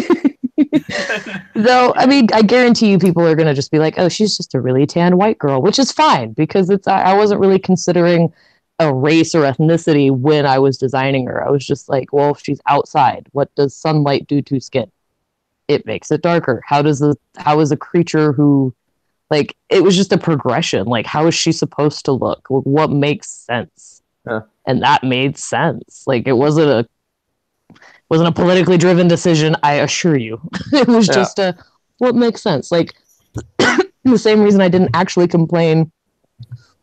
Though, I mean, I guarantee you people are going to just be like, oh, she's just a really tan white girl, which is fine because I wasn't really considering a race or ethnicity when I was designing her. I was just like, well, if she's outside, what does sunlight do to skin? It makes it darker. How is a creature who, like, it was just a progression. Like, how is she supposed to look? What makes sense? Yeah. And that made sense. Like, it wasn't a politically driven decision, I assure you. It was just what makes sense. Like, the same reason I didn't actually complain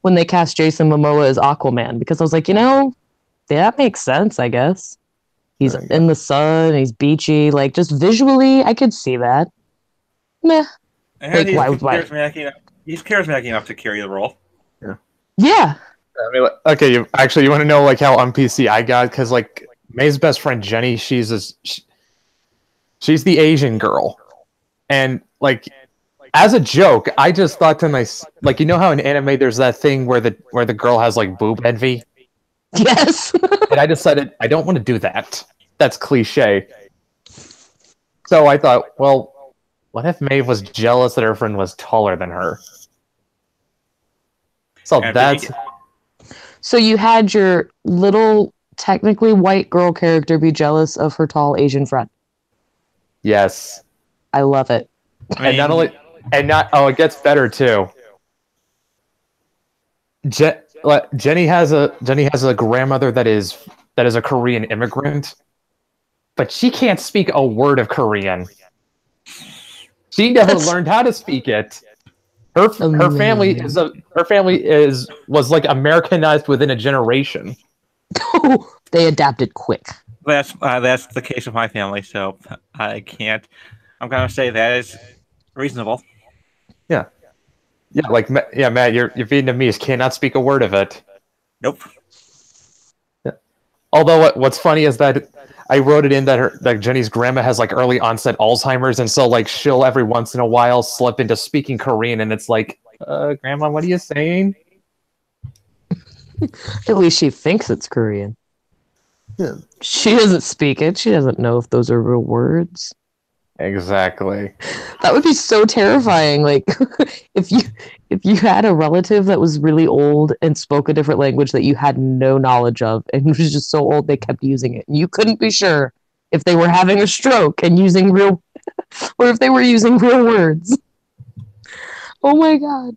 when they cast Jason Momoa as Aquaman, because I was like, that makes sense, I guess. He's in the sun, he's beachy, like, just visually, I could see that. Meh. And he's charismatic enough to carry the role. Yeah. I mean, okay, you want to know like how on PC I got, because like May's best friend Jenny, she's the Asian girl, and like as a joke, I just thought to myself, like, how in anime there's that thing where the girl has like boob envy. Yes. And I decided I don't want to do that. That's cliche. So I thought, well, what if Maeve was jealous that her friend was taller than her? So So you had your little, technically white girl character be jealous of her tall Asian friend. Yes. I love it. It gets better too. Jenny has a grandmother that is a Korean immigrant, but she can't speak a word of Korean. She never learned how to speak it. Her family was like Americanized within a generation. They adapted quick. That's the case with my family, so I can't. I'm gonna say that is reasonable. Yeah, Matt, your Vietnamese cannot speak a word of it. Nope. Yeah. Although what's funny is that I wrote it in that Jenny's grandma has like early onset Alzheimer's, and so like she'll every once in a while slip into speaking Korean, and it's like, Grandma, what are you saying? At least she thinks it's Korean. Yeah. She doesn't speak it. She doesn't know if those are real words. Exactly. That would be so terrifying. Like if you if you had a relative that was really old and spoke a different language that you had no knowledge of and was just so old they kept using it. And you couldn't be sure if they were having a stroke and using real or if they were using real words. Oh my god.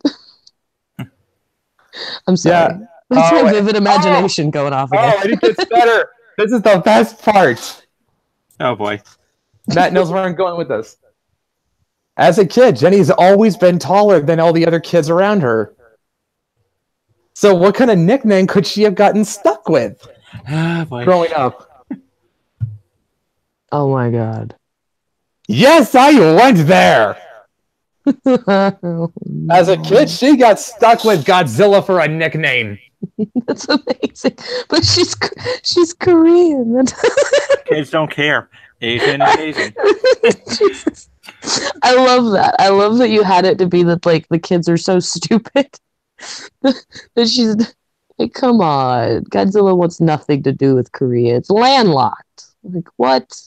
I'm sorry. Yeah. That's my vivid imagination going off again. Oh, it gets better. This is the best part. Oh boy. Matt knows where I'm going with this. As a kid, Jenny's always been taller than all the other kids around her. So what kind of nickname could she have gotten stuck with growing up? Oh my god. Yes, I went there. As a kid, she got stuck with Godzilla for a nickname. That's amazing. But she's Korean. Kids don't care. Asian is Asian. Jesus. I love that. I love that you had it to be that like the kids are so stupid that she's like, come on, Godzilla wants nothing to do with Korea. It's landlocked. Like what?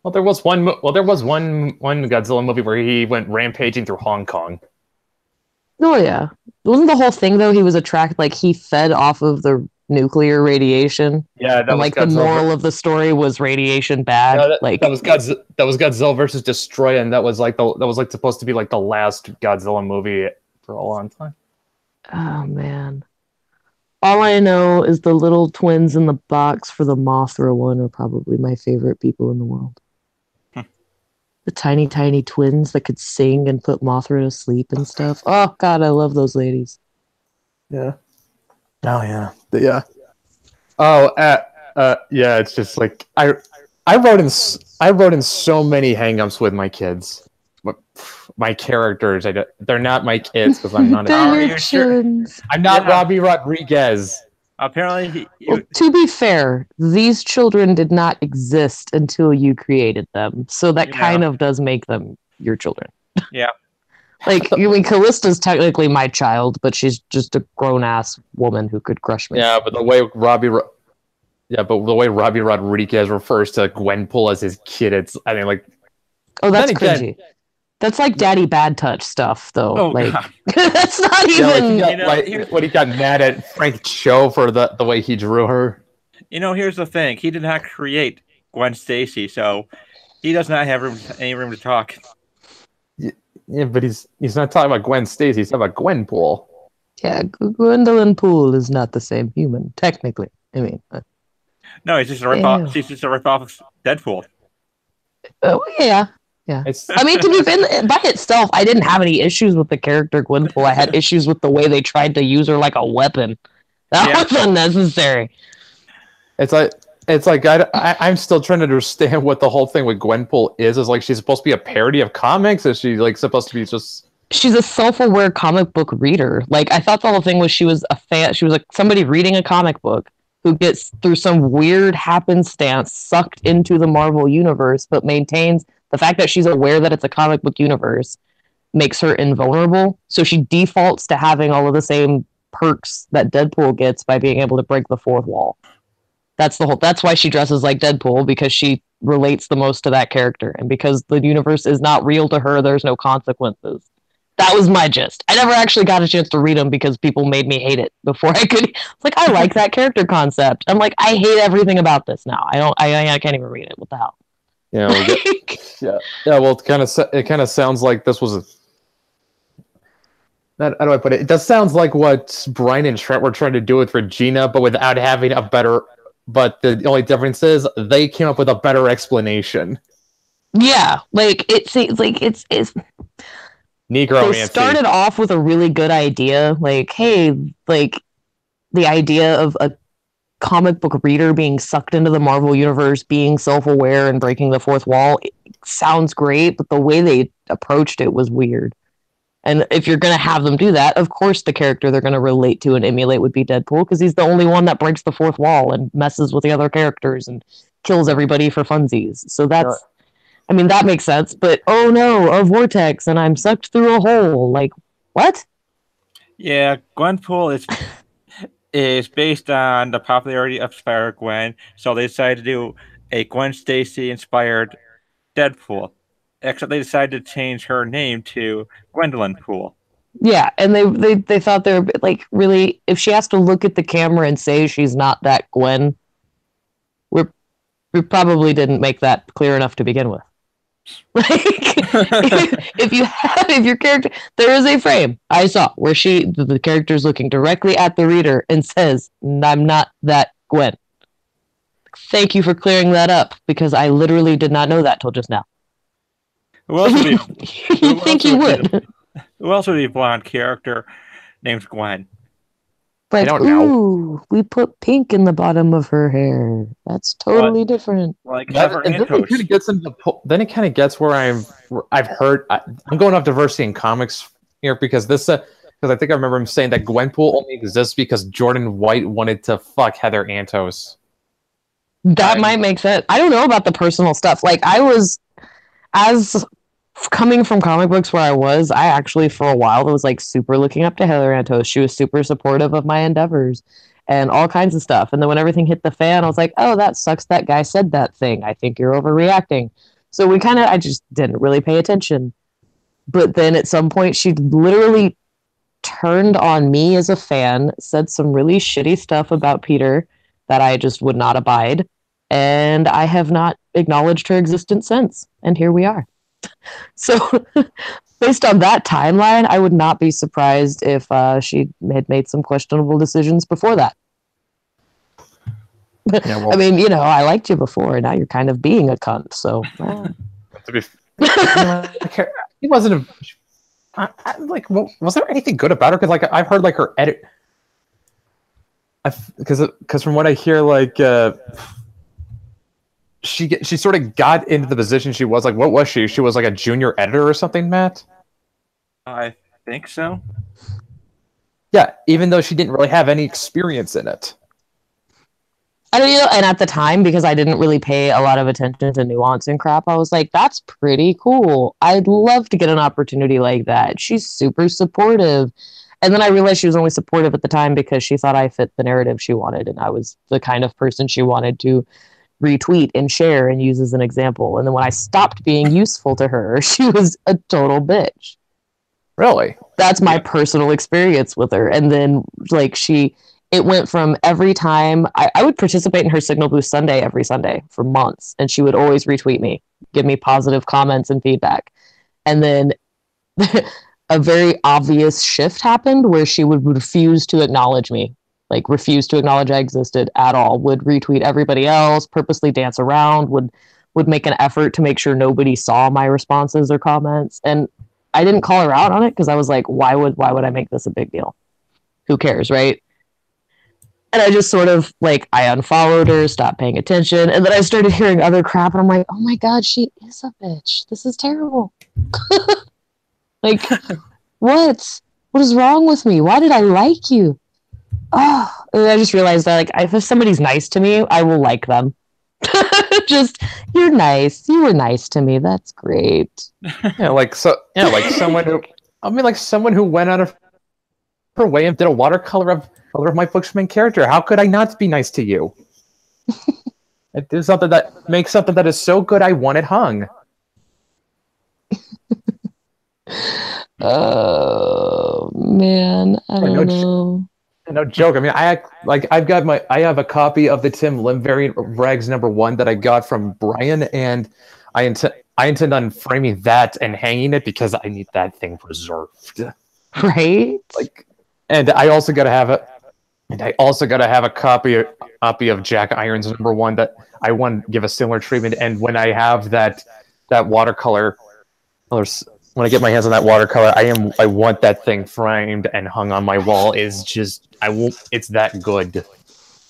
Well, there was one Godzilla movie where he went rampaging through Hong Kong. Oh yeah, wasn't the whole thing though? He was attracted, like he fed off of the nuclear radiation. Yeah, that and, was like Godzilla. The moral of the story was radiation bad. No, like that was Godzilla versus Destroy, and that was supposed to be like the last Godzilla movie for a long time. Oh man. All I know is the little twins in the box for the Mothra one are probably my favorite people in the world. The tiny, tiny twins that could sing and put Mothra to sleep and stuff. Oh god, I love those ladies. Yeah. Oh yeah. Yeah. Oh, yeah. It's just like I wrote in so many hangups with my kids. My characters, they're not my kids because I'm not. I'm not Robbie Rodriguez. Apparently, well, to be fair, these children did not exist until you created them, so that kind of does make them your children. Yeah. Like, I mean, Callista's technically my child, but she's just a grown-ass woman who could crush me. Yeah, but the way Robbie Rodriguez refers to Gwenpool as his kid, I mean, like... Oh, that's cringy. That's like daddy bad touch stuff, though. Oh, like, God. That's not even... when he got mad at Frank Cho for the way he drew her. Here's the thing. He did not create Gwen Stacy, so he does not have any room to talk. Yeah, but he's not talking about Gwen Stacy. He's talking about Gwenpool. Yeah, Gwendolyn Poole is not the same human, technically. I mean... No, he's just a ripoff. She's just a ripoff of Deadpool. Oh, yeah. Yeah. I mean, to be fair, by itself, I didn't have any issues with the character Gwenpool. I had issues with the way they tried to use her like a weapon. That was unnecessary. It's like I'm still trying to understand what the whole thing with Gwenpool is. Is like she's supposed to be a parody of comics? Is she like supposed to be just? She's a self-aware comic book reader. Like I thought the whole thing was she was a fan. She was like somebody reading a comic book who gets through some weird happenstance sucked into the Marvel universe, but maintains the fact that she's aware that it's a comic book universe makes her invulnerable. So she defaults to having all of the same perks that Deadpool gets by being able to break the fourth wall. That's why she dresses like Deadpool, because she relates the most to that character. And because the universe is not real to her, there's no consequences. That was my gist. I never actually got a chance to read them because people made me hate it before I could. It's like, I like that character concept. I'm like, I hate everything about this now. I can't even read it. What the hell? Yeah, well, it kind of sounds like this was how do I put it? It does sounds like what Brian and Trent were trying to do with Regina, but without having a better. But the only difference is they came up with a better explanation. Yeah, like it seems like it's Negro. They started off with a really good idea, like, hey, like the idea of a comic book reader being sucked into the Marvel universe, being self-aware and breaking the fourth wall, it sounds great, but the way they approached it was weird. And if you're going to have them do that, of course the character they're going to relate to and emulate would be Deadpool, because he's the only one that breaks the fourth wall and messes with the other characters and kills everybody for funsies. So that's, I mean, that makes sense. But, oh no, a vortex and I'm sucked through a hole. Like, what? Yeah, Gwenpool is based on the popularity of Spider-Gwen, so they decided to do a Gwen Stacy inspired Deadpool, except they decided to change her name to Gwendolyn Poole. Yeah, and they thought they were like, really, if she has to look at the camera and say she's not that Gwen, we probably didn't make that clear enough to begin with. Like, if your character, there is a frame I saw where the character's looking directly at the reader and says, "I'm not that Gwen." Thank you for clearing that up, because I literally did not know that till just now. Who else would be? You think you would? Who else would be a blonde character named Gwen? Like, I don't know. ooh, we put pink in the bottom of her hair. That's totally different. Like And then it kind of gets into then it kind of gets where I've heard I'm going off diversity in comics here because this because I think I remember him saying that Gwenpool only exists because Jordan White wanted to fuck Heather Antos. That might make sense. I don't know about the personal stuff. Like, as coming from comic books where I actually for a while was like super looking up to Heather Antos. She was super supportive of my endeavors and all kinds of stuff. And then when everything hit the fan, I was like, oh, that sucks. That guy said that thing. I think you're overreacting. So I just didn't really pay attention. But then at some point, she literally turned on me as a fan, said some really shitty stuff about Peter that I just would not abide. And I have not acknowledged her existence since. And here we are. So based on that timeline, I would not be surprised if she had made some questionable decisions before that. Yeah, well, I mean, I liked you before, and now you're kind of being a cunt. So, to be, he wasn't was there anything good about her? Because I've heard her edit, because from what I hear, she sort of got into the position she was. What was she? She was a junior editor or something, Matt? I think so. Yeah, even though she didn't really have any experience in it. I don't know, and at the time, because I didn't really pay a lot of attention to nuance and crap, I was like, that's pretty cool. I'd love to get an opportunity like that. She's super supportive. And then I realized she was only supportive at the time because she thought I fit the narrative she wanted, and I was the kind of person she wanted to retweet and share and use as an example. And then when I stopped being useful to her, she was a total bitch. Really? That's my personal experience with her. And then it went from every time I would participate in her Signal Boost Sunday every Sunday for months, and she would always retweet me, give me positive comments and feedback. And then a very obvious shift happened where she would refuse to acknowledge me. Refused to acknowledge I existed at all, would retweet everybody else, purposely dance around, would make an effort to make sure nobody saw my responses or comments. And I didn't call her out on it because I was like, why would I make this a big deal? Who cares, right? And I just sort of I unfollowed her, stopped paying attention, and then I started hearing other crap, and I'm like, oh my God, she is a bitch. This is terrible. What? What is wrong with me? Why did I like you? Oh, and I just realized that if somebody's nice to me, I will like them. Just, you're nice. You were nice to me. That's great. Someone who went out of her way and did a watercolor of my book's main character. How could I not be nice to you? I do something that makes something that is so good I want it hung. Oh man, I don't know. No joke. I mean, I have a copy of the Tim Lim variant Rags #1 that I got from Brian, and I intend on framing that and hanging it because I need that thing preserved. Right? And I also gotta have a copy of Jack Irons #1 that I want to give a similar treatment. And when I have that watercolor, when I get my hands on that watercolor, I want that thing framed and hung on my wall. It's that good.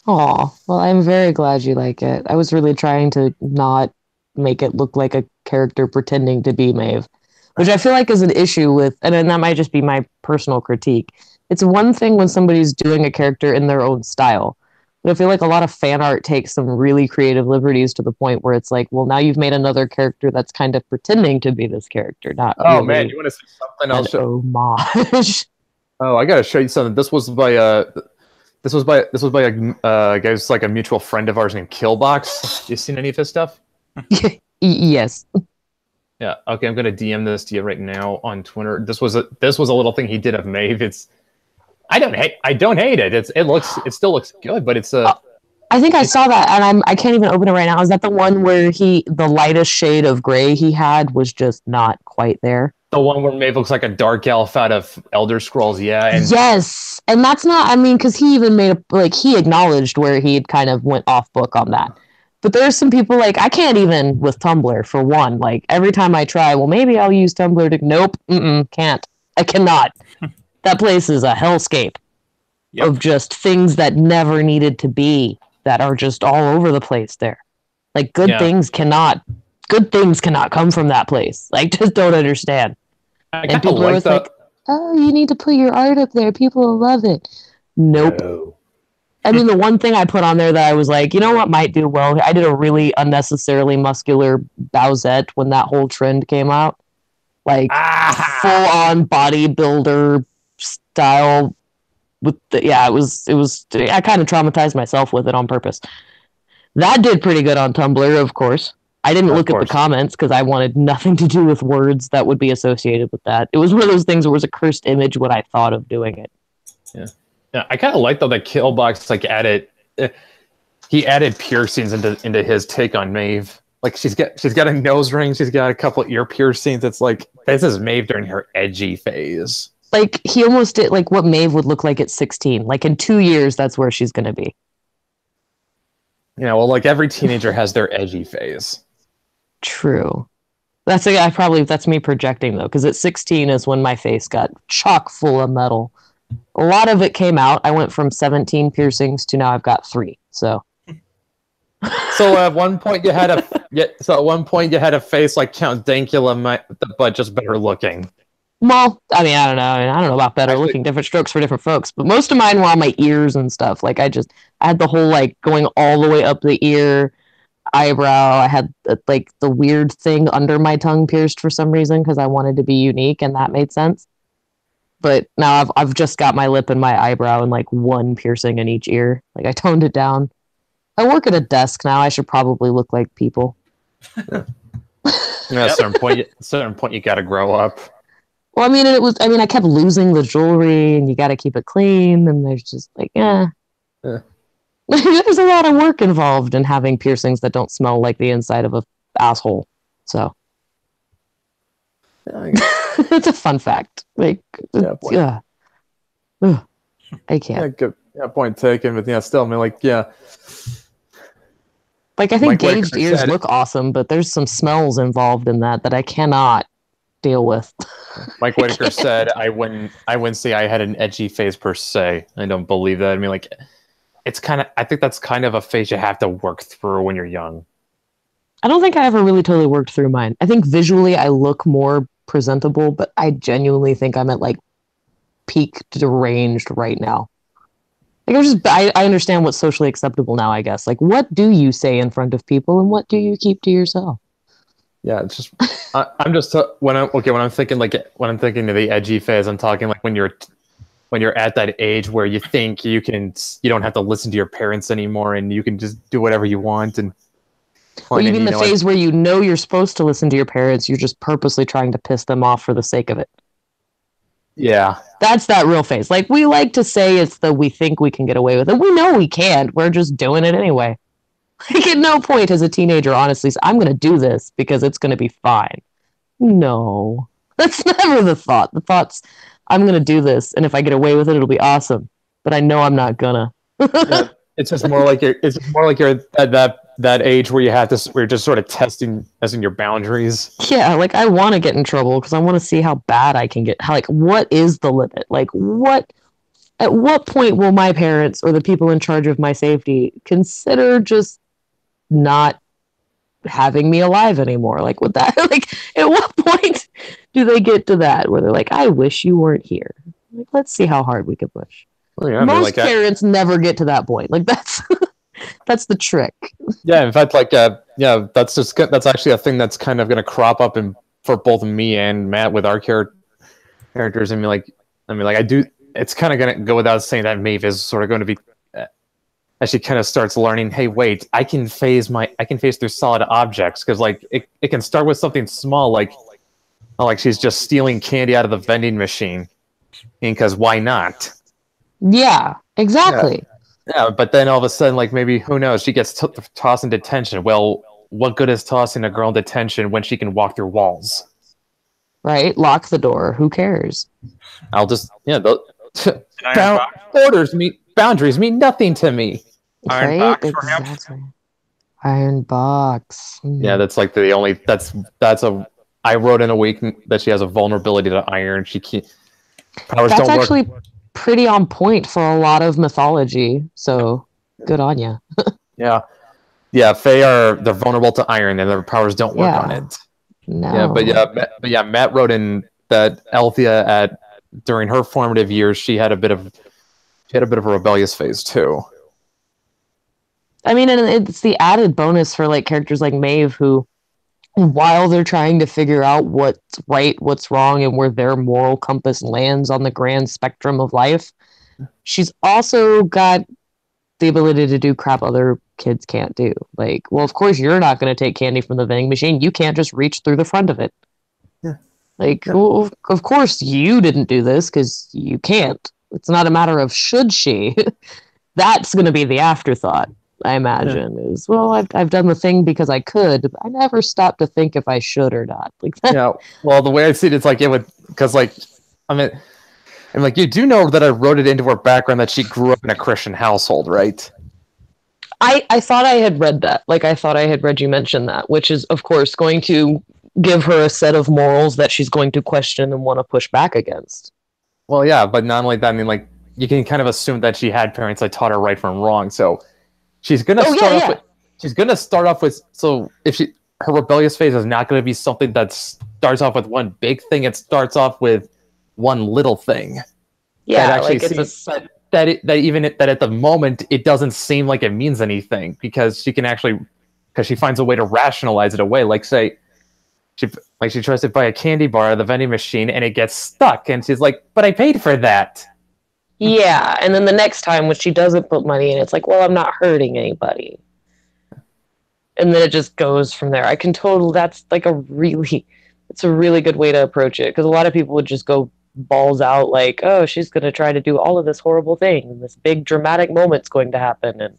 Aw, well, I'm very glad you like it. I was really trying to not make it look like a character pretending to be Maeve, which I feel like is an issue with, and that might just be my personal critique. It's one thing when somebody's doing a character in their own style, but I feel like a lot of fan art takes some really creative liberties to the point where it's like, well, now you've made another character that's kind of pretending to be this character, not oh really man, you want to see something else? Homage. Oh, I gotta show you something. This was by a guy who's a mutual friend of ours named Killbox. You seen any of his stuff? Yes. Yeah. Okay, I'm gonna DM this to you right now on Twitter. This was a little thing he did of Maeve. I don't hate it. It still looks good, but it's a I think I saw that, and I can't even open it right now. Is that the one where the lightest shade of gray he had was just not quite there? the one where Maeve looks like a dark elf out of Elder Scrolls, yeah. And yes, and that's not. I mean, because he even he acknowledged where he had kind of went off book on that. But there's some people like I can't even with Tumblr for one. Like every time I try, well, maybe I'll use Tumblr to. Nope, can't. I cannot. That place is a hellscape of just things that never needed to be, that are just all over the place there. Like good things cannot come from that place. Like just don't understand. And people are always like, oh, you need to put your art up there. People will love it. Nope. No. I mean, the one thing I put on there that I was like, you know what might do well? I did a really unnecessarily muscular Bowsette when that whole trend came out. Like full-on bodybuilder style. It was. I kind of traumatized myself with it on purpose. That did pretty good on Tumblr, of course. I didn't look at the comments because I wanted nothing to do with words that would be associated with that. It was one of those things where it was a cursed image when I thought of doing it. Yeah. Yeah, I kind of like though that Killbox he added piercings into his take on Maeve. Like she's got a nose ring, she's got a couple ear piercings. It's like this is Maeve during her edgy phase. Like he almost did like what Maeve would look like at 16. Like in 2 years, that's where she's gonna be. Yeah, well, like every teenager has their edgy phase. True. That's me projecting though, because at 16 is when my face got chock full of metal. A lot of it came out. I went from 17 piercings to now I've got 3. So at one point you had a face like Count Dankula, but just better looking. Well, I mean, I don't know about better looking. Different strokes for different folks, but most of mine were on my ears and stuff. Like I had the whole like going all the way up the ear, eyebrow. I had like the weird thing under my tongue pierced for some reason because I wanted to be unique, and that made sense. But now I've just got my lip and my eyebrow and like one piercing in each ear. Like I toned it down. I work at a desk now. I should probably look like people. At a certain point, you got to grow up. Well, I mean, I kept losing the jewelry, and you got to keep it clean. And there's just like, there's a lot of work involved in having piercings that don't smell like the inside of a asshole. So. It's a fun fact. Like, I can't. Point taken, but still, I mean, like, Like, I think gauged ears look awesome, but there's some smells involved in that I cannot deal with. Mike Whitaker said, I wouldn't say I had an edgy phase per se. I don't believe that. I mean, like, I think that's kind of a phase you have to work through when you're young. I don't think I ever really totally worked through mine. I think visually I look more presentable, but I genuinely think I'm at like peak deranged right now. Like I understand what's socially acceptable now, I guess. Like what do you say in front of people and what do you keep to yourself? Yeah, it's just I'm just when I'm thinking of the edgy phase, I'm talking like when you're at that age where you think you don't have to listen to your parents anymore and you can just do whatever you want. And well, you mean the phase where you know you're supposed to listen to your parents, you're just purposely trying to piss them off for the sake of it. Yeah. That's that real phase. Like, we like to say it's we think we can get away with it. We know we can't. We're just doing it anyway. Like, at no point as a teenager, honestly, I'm going to do this because it's going to be fine. No. That's never the thought. The thought's, I'm going to do this, and if I get away with it, it'll be awesome. But I know I'm not gonna. Yeah, it's just more like you're at that age where you're just sort of testing your boundaries. Yeah, like I want to get in trouble because I want to see how bad I can get. What is the limit? Like at what point will my parents or the people in charge of my safety consider just not having me alive anymore? Like with that, like at what point do they get to that where they're like, I wish you weren't here. Like, let's see how hard we can push. Well, yeah, most parents never get to that point. Like that's that's the trick. Yeah, in fact, like that's actually a thing that's kind of going to crop up for both me and Matt with our characters. I mean, like I do. It's kind of going to go without saying that Maeve is sort of going to be as she kind of starts learning, hey, wait, I can phase through solid objects, because like it can start with something small, like she's just stealing candy out of the vending machine, because why not? Yeah, exactly. Yeah, but then all of a sudden, like, maybe, who knows, she gets tossed in detention. Well, what good is tossing a girl in detention when she can walk through walls? Right? Lock the door. Who cares? I'll just, Iron box. boundaries mean nothing to me. Iron Right? box for him. Exactly. Iron box. Yeah, that's like the only, I wrote in a week that she has a vulnerability to iron. She can't, powers That's don't actually work. pretty on point for a lot of mythology. So good on you. Yeah. Yeah, they're vulnerable to iron, and their powers don't work on it. No. Yeah, Matt wrote in that Althea during her formative years, she had a bit of a rebellious phase too. I mean, and it's the added bonus for like characters like Maeve, who, while they're trying to figure out what's right, what's wrong, and where their moral compass lands on the grand spectrum of life, she's also got the ability to do crap other kids can't do. Like, well, of course you're not going to take candy from the vending machine. You can't just reach through the front of it. Yeah. Like, well, of course you didn't do this because you can't. It's not a matter of should she. That's going to be the afterthought, I imagine, is, well, I've done the thing because I could, but I never stopped to think if I should or not. Like that. Yeah, well, the way I see it, it's like it would, because like, I mean, and like, you do know that I wrote it into her background that she grew up in a Christian household, right? I thought I had read that. Like, I thought I had read you mention that, which is, of course, going to give her a set of morals that she's going to question and want to push back against. Well, yeah, but not only that, I mean, like, you can kind of assume that she had parents that taught her right from wrong, so she's gonna start off with, so if her rebellious phase is not going to be something that starts off with one big thing, it starts off with one little thing. Yeah, that actually like it's seems, that at the moment it doesn't seem like it means anything, because she finds a way to rationalize it away. Like, say, she tries to buy a candy bar at the vending machine and it gets stuck, and she's like, "But I paid for that." Yeah, and then the next time when she doesn't put money in, it's like, well, I'm not hurting anybody. And then it just goes from there. That's like it's a really good way to approach it, because a lot of people would just go balls out like, oh, she's going to try to do all of this horrible thing, and this big dramatic moment's going to happen, and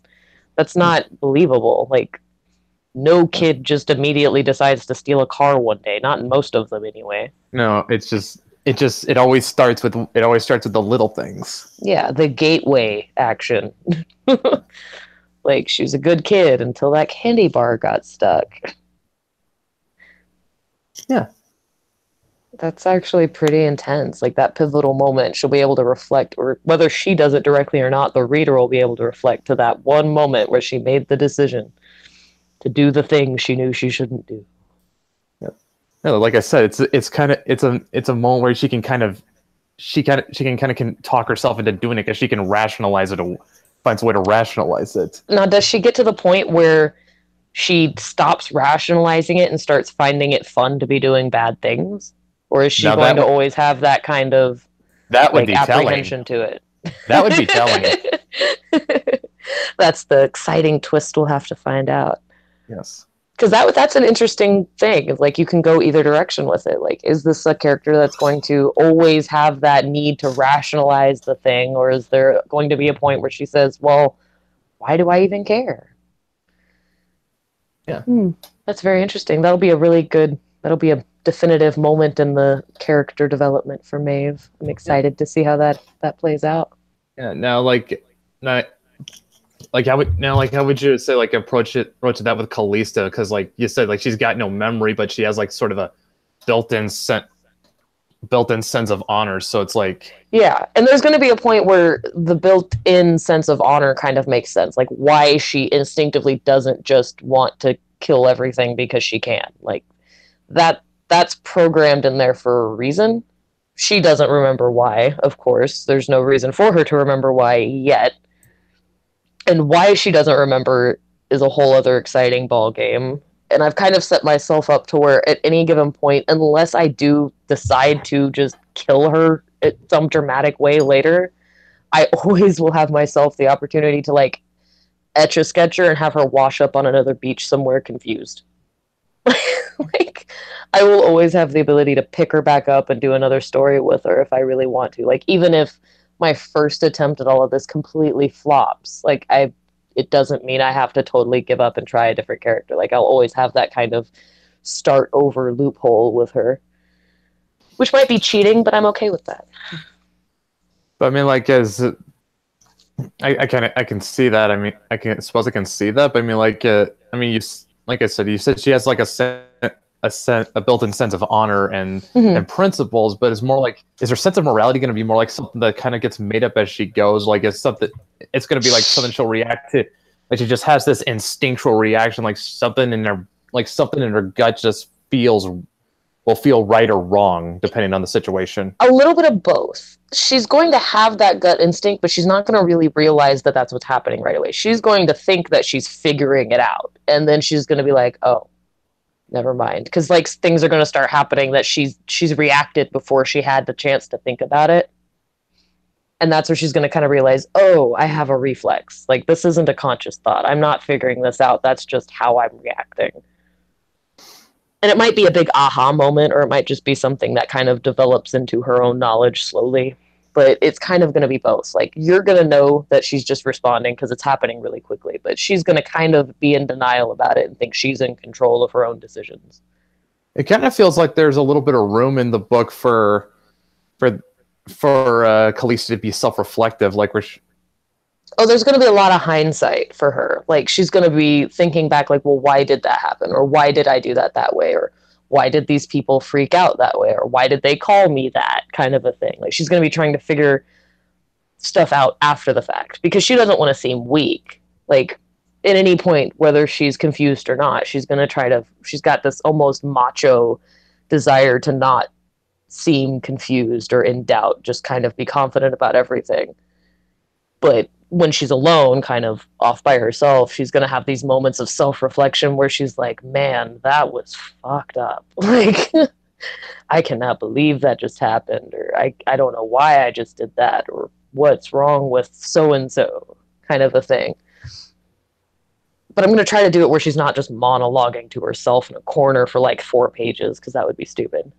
that's not believable. Like, no kid just immediately decides to steal a car one day, not in most of them anyway. No, it always starts with the little things. Yeah, the gateway action. Like, she was a good kid until that candy bar got stuck. Yeah. That's actually pretty intense. Like, that pivotal moment, she'll be able to reflect, or whether she does it directly or not, the reader will be able to reflect to that one moment where she made the decision to do the thing she knew she shouldn't do. Yeah. No, like I said, it's a moment where she can talk herself into doing it, because she can rationalize it, or finds a way to rationalize it. Now, does she get to the point where she stops rationalizing it and starts finding it fun to be doing bad things? Or is she going to always have that kind of apprehension to it? That would be telling. That's the exciting twist we'll have to find out. Yes. Because that's an interesting thing. Like, you can go either direction with it. Like, is this a character that's going to always have that need to rationalize the thing? Or is there going to be a point where she says, well, why do I even care? Yeah. That's very interesting. That'll be a definitive moment in the character development for Maeve. I'm excited to see how that plays out. Yeah. Now, how would you say, like, approach that with Calista? Because, like you said, like, she's got no memory, but she has, like, sort of a built-in sense of honor. So it's like, yeah, and there's going to be a point where the built-in sense of honor kind of makes sense, like why she instinctively doesn't just want to kill everything because she can. Like, that's programmed in there for a reason. She doesn't remember why, of course. There's no reason for her to remember why yet. And why she doesn't remember is a whole other exciting ball game. And I've kind of set myself up to where at any given point, unless I do decide to just kill her in some dramatic way later, I always will have myself the opportunity to, like, Etch-a-Sketcher and have her wash up on another beach somewhere confused. Like, I will always have the ability to pick her back up and do another story with her if I really want to. Like, even if my first attempt at all of this completely flops, like, it doesn't mean I have to totally give up and try a different character. Like, I'll always have that kind of start over loophole with her, which might be cheating, but I'm okay with that. But I mean, like, I can see that. I mean, suppose I can see that. But I mean, like, like I said, you said she has like a built-in sense of honor and principles. But it's more like, is her sense of morality going to be more like something that kind of gets made up as she goes? Like, it's going to be like something she'll react to. Like, she just has this instinctual reaction, like something in her gut just will feel right or wrong depending on the situation. A little bit of both. She's going to have that gut instinct, but she's not going to really realize that that's what's happening right away. She's going to think that she's figuring it out, and then she's going to be like, oh, never mind, because like things are going to start happening that she's reacted before she had the chance to think about it. And that's where she's going to kind of realize, oh, I have a reflex. Like, this isn't a conscious thought. I'm not figuring this out. That's just how I'm reacting. And it might be a big aha moment, or it might just be something that kind of develops into her own knowledge slowly. But it's kind of going to be both. Like, you're going to know that she's just responding because it's happening really quickly, but she's going to kind of be in denial about it and think she's in control of her own decisions. It kind of feels like there's a little bit of room in the book for Khaleesi to be self-reflective, like there's going to be a lot of hindsight for her. Like, she's going to be thinking back, like, well, why did that happen? Or why did I do that way? Or why did these people freak out that way? Or why did they call me that, kind of a thing? Like, she's going to be trying to figure stuff out after the fact because she doesn't want to seem weak. Like, at any point, whether she's confused or not, she's going to she's got this almost macho desire to not seem confused or in doubt, just kind of be confident about everything. But when she's alone, kind of off by herself, she's going to have these moments of self-reflection where she's like, man, that was fucked up. Like, I cannot believe that just happened, or I don't know why I just did that, or what's wrong with so-and-so, kind of a thing. But I'm going to try to do it where she's not just monologuing to herself in a corner for like 4 pages, because that would be stupid.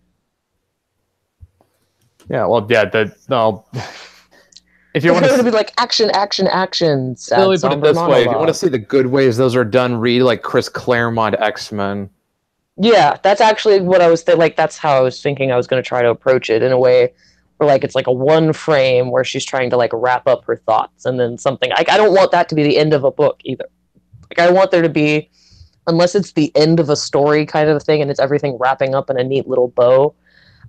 Yeah, well, yeah, no. If you want to be like action, action, action. Really put it this way: if you want to see the good ways those are done, read like Chris Claremont X-Men. Yeah, that's actually what I was like. That's how I was thinking I was going to try to approach it in a way where like it's like a one frame where she's trying to like wrap up her thoughts, and then something. Like, I don't want that to be the end of a book either. Like, I want there to be, unless it's the end of a story kind of a thing, and it's everything wrapping up in a neat little bow.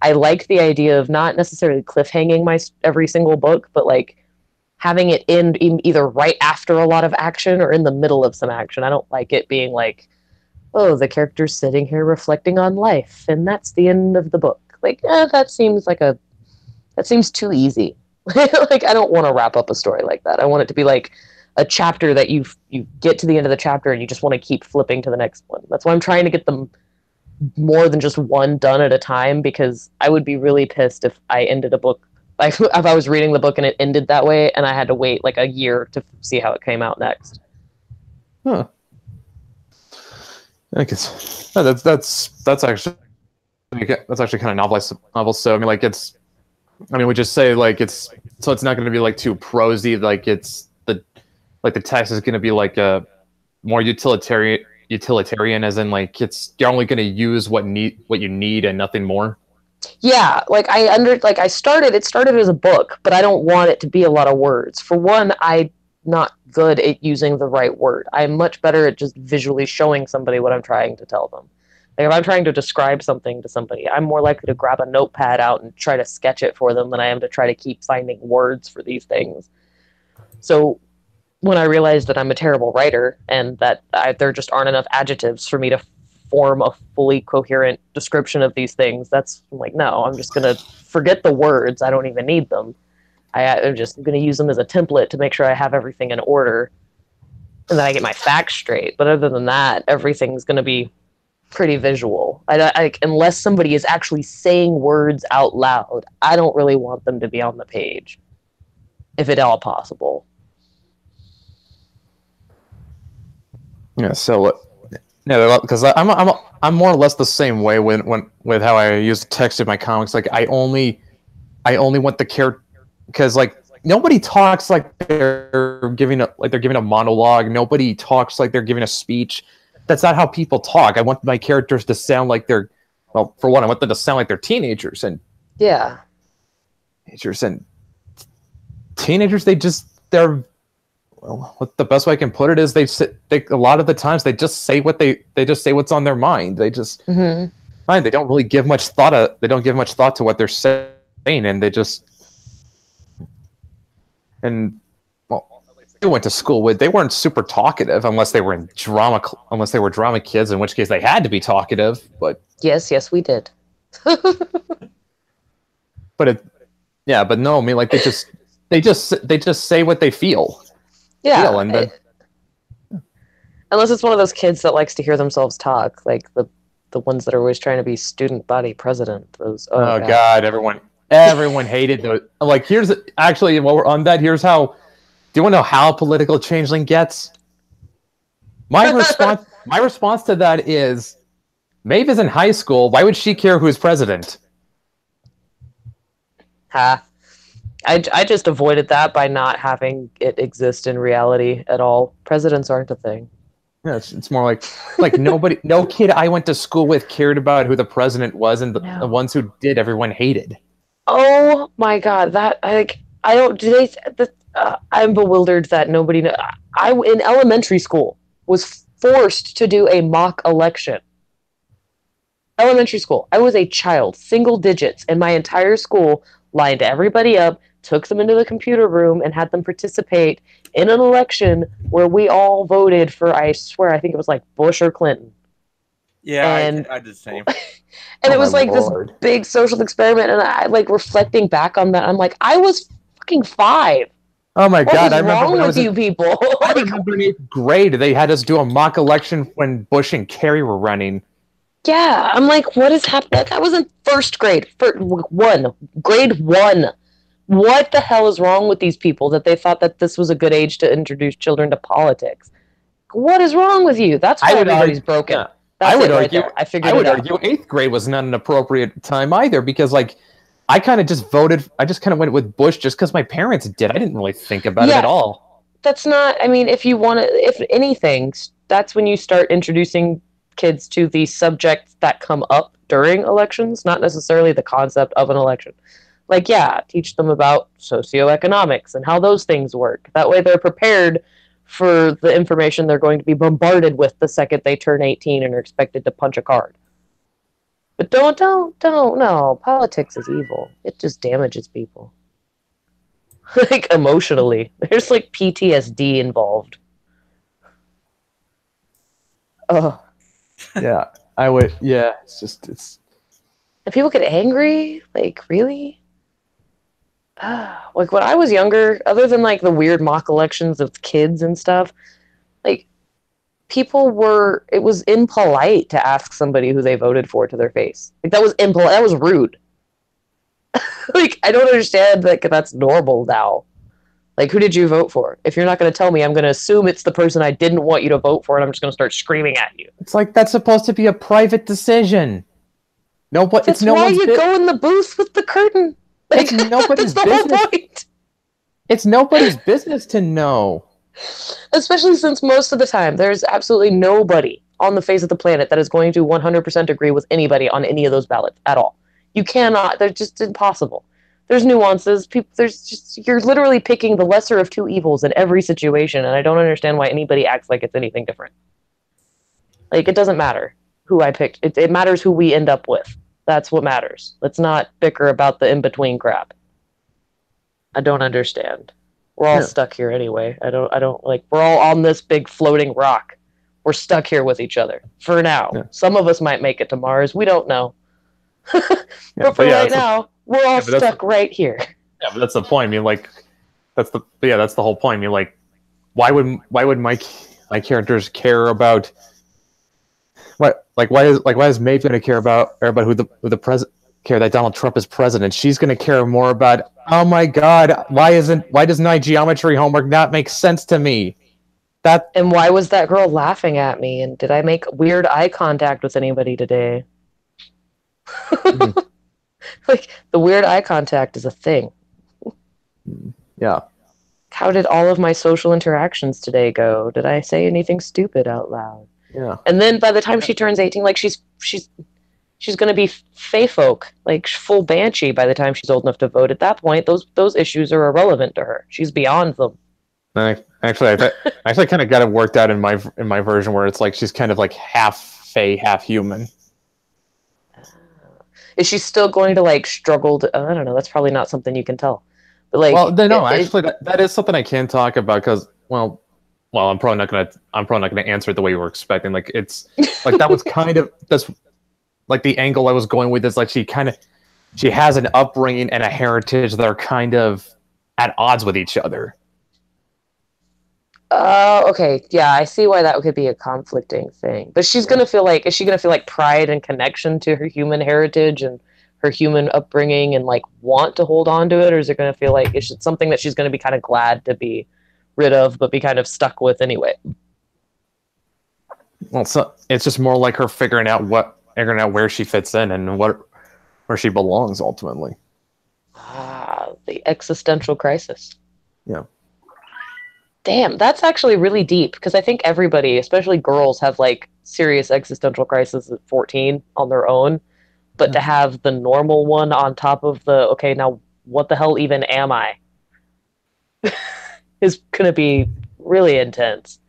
I like the idea of not necessarily cliffhanging every single book, but like having it end either right after a lot of action or in the middle of some action. I don't like it being like, oh, the character's sitting here reflecting on life, and that's the end of the book. Like, that seems too easy. Like, I don't want to wrap up a story like that. I want it to be like a chapter that you get to the end of the chapter and you just want to keep flipping to the next one. That's why I'm trying to get them more than just one done at a time, because I would be really pissed if I ended a book, like if I was reading the book and it ended that way and I had to wait like a year to see how it came out next. Huh. I guess that's actually kind of novel. So I mean, like we just say like it's not going to be like too prosy. Like the text is going to be like a more utilitarian, as in like you're only going to use what you need and nothing more. Yeah, like it started as a book, but I don't want it to be a lot of words. For one, I'm not good at using the right word. I'm much better at just visually showing somebody what I'm trying to tell them. Like, if I'm trying to describe something to somebody, I'm more likely to grab a notepad out and try to sketch it for them than I am to try to keep finding words for these things. So when I realized that I'm a terrible writer and that there just aren't enough adjectives for me to form a fully coherent description of these things, I'm like, no, I'm just going to forget the words. I don't even need them. I'm just going to use them as a template to make sure I have everything in order and then I get my facts straight. But other than that, everything's going to be pretty visual. Unless somebody is actually saying words out loud, I don't really want them to be on the page, if at all possible. Yeah, so yeah, because I'm more or less the same way with how I use text in my comics. Like I only want the character because like nobody talks like they're giving a monologue. Nobody talks like they're giving a speech. That's not how people talk. I want my characters to sound like they're well, for one, I want them to sound like they're teenagers and Yeah. Teenagers. They're well, what the best way I can put it is they a lot of the times they just say they just say what's on their mind. They just fine. They don't really give much thought. They don't give much thought to what they're saying, and they just well, they went to school with. They weren't super talkative unless they were in drama. Unless they were drama kids, in which case they had to be talkative. But yes, we did. but no. I mean, like they just say what they feel. Yeah. And then, unless it's one of those kids that likes to hear themselves talk, like the ones that are always trying to be student body president. Those. Oh God, everyone hated those. Like here's actually while we're on that, here's how. Do you want to know how political changeling gets? My response to that is, Maeve is in high school. Why would she care who's president? Ha. I just avoided that by not having it exist in reality at all. Presidents aren't a thing. Yeah, it's more like nobody, no kid I went to school with cared about who the president was, and the ones who did, everyone hated. Oh my God, that I don't. Do they? I'm bewildered that nobody. I in elementary school was forced to do a mock election. Elementary school. I was a child, single digits, and my entire school lined everybody up, took them into the computer room, and had them participate in an election where we all voted for, I swear, I think it was like Bush or Clinton. Yeah, I did the same. And it was like Lord. This big social experiment, and I like reflecting back on that, I'm like, I was fucking 5. Oh my God! What is wrong with you people? I remember in 8th grade they had us do a mock election when Bush and Kerry were running. Yeah, I'm like, what is happening? I was in 1st grade, grade 1. What the hell is wrong with these people that they thought that this was a good age to introduce children to politics? What is wrong with you? That's why everybody's broken. Yeah. That's I would argue. Right, I figured. I would argue 8th grade was not an appropriate time either, because like I kind of just voted. I just kind of went with Bush just because my parents did. I didn't really think about it at all. That's not. I mean, if you want to, if anything, that's when you start introducing kids to the subjects that come up during elections, not necessarily the concept of an election. Like, yeah, teach them about socioeconomics and how those things work. That way they're prepared for the information they're going to be bombarded with the second they turn 18 and are expected to punch a card. But don't, no. Politics is evil. It just damages people. Like, emotionally. There's, like, PTSD involved. Oh. Yeah, I would, yeah, it's... And people get angry? Like, really? Like, when I was younger, other than, like, the weird mock elections of kids and stuff, like, it was impolite to ask somebody who they voted for to their face. Like, that was impolite. That was rude. Like, I don't understand that that's normal now. Like, who did you vote for? If you're not going to tell me, I'm going to assume it's the person I didn't want you to vote for, and I'm just going to start screaming at you. It's like, that's supposed to be a private decision. No, but that's why you go in the booth with the curtain. Like, it's nobody's business. It's nobody's business to know. Especially since most of the time, there's absolutely nobody on the face of the planet that is going to 100% agree with anybody on any of those ballots at all. You cannot. They're just impossible. There's nuances. You're literally picking the lesser of two evils in every situation, and I don't understand why anybody acts like it's anything different. Like, it doesn't matter who I picked. It matters who we end up with. That's what matters. Let's not bicker about the in-between crap. I don't understand. We're all stuck here anyway. I don't like, we're all on this big floating rock. We're stuck here with each other for now. Yeah. Some of us might make it to Mars. We don't know. But for right now, we're all stuck right here. Yeah, but that's the point. I mean, like, that's the whole point. I mean, like, why would my characters care about what? Like, why is Maeve going to care about who the president? Care that Donald Trump is president? She's going to care more about, oh my God, why does my geometry homework not make sense to me? that And why was that girl laughing at me? And did I make weird eye contact with anybody today? Like, the weird eye contact is a thing. yeah. How did all of my social interactions today go? Did I say anything stupid out loud? Yeah. And then by the time she turns 18, like she's going to be fae folk, like full banshee by the time she's old enough to vote. At that point, those issues are irrelevant to her. She's beyond them. Actually, I actually kind of got it worked out in my version where it's like she's kind of like half fae, half human. Is she still going to like struggle to, I don't know, that's probably not something you can tell. But like Well, no, actually, that is something I can talk about because, well, I'm probably not gonna answer it the way you were expecting. Like it's like that was kind of that's like the angle I was going with is like she has an upbringing and a heritage that are kind of at odds with each other. okay. Yeah, I see why that could be a conflicting thing. But she's gonna feel like, is she gonna feel like pride and connection to her human heritage and her human upbringing and like want to hold on to it, or is it gonna feel like it's something that she's gonna be kind of glad to be rid of, but be kind of stuck with anyway? Well, so it's just more like her figuring out where she fits in and where she belongs ultimately. Ah, the existential crisis. Yeah. Damn, that's actually really deep because I think everybody, especially girls, have like serious existential crises at 14 on their own. But to have the normal one on top of the, okay, now what the hell even am I? Is going to be really intense.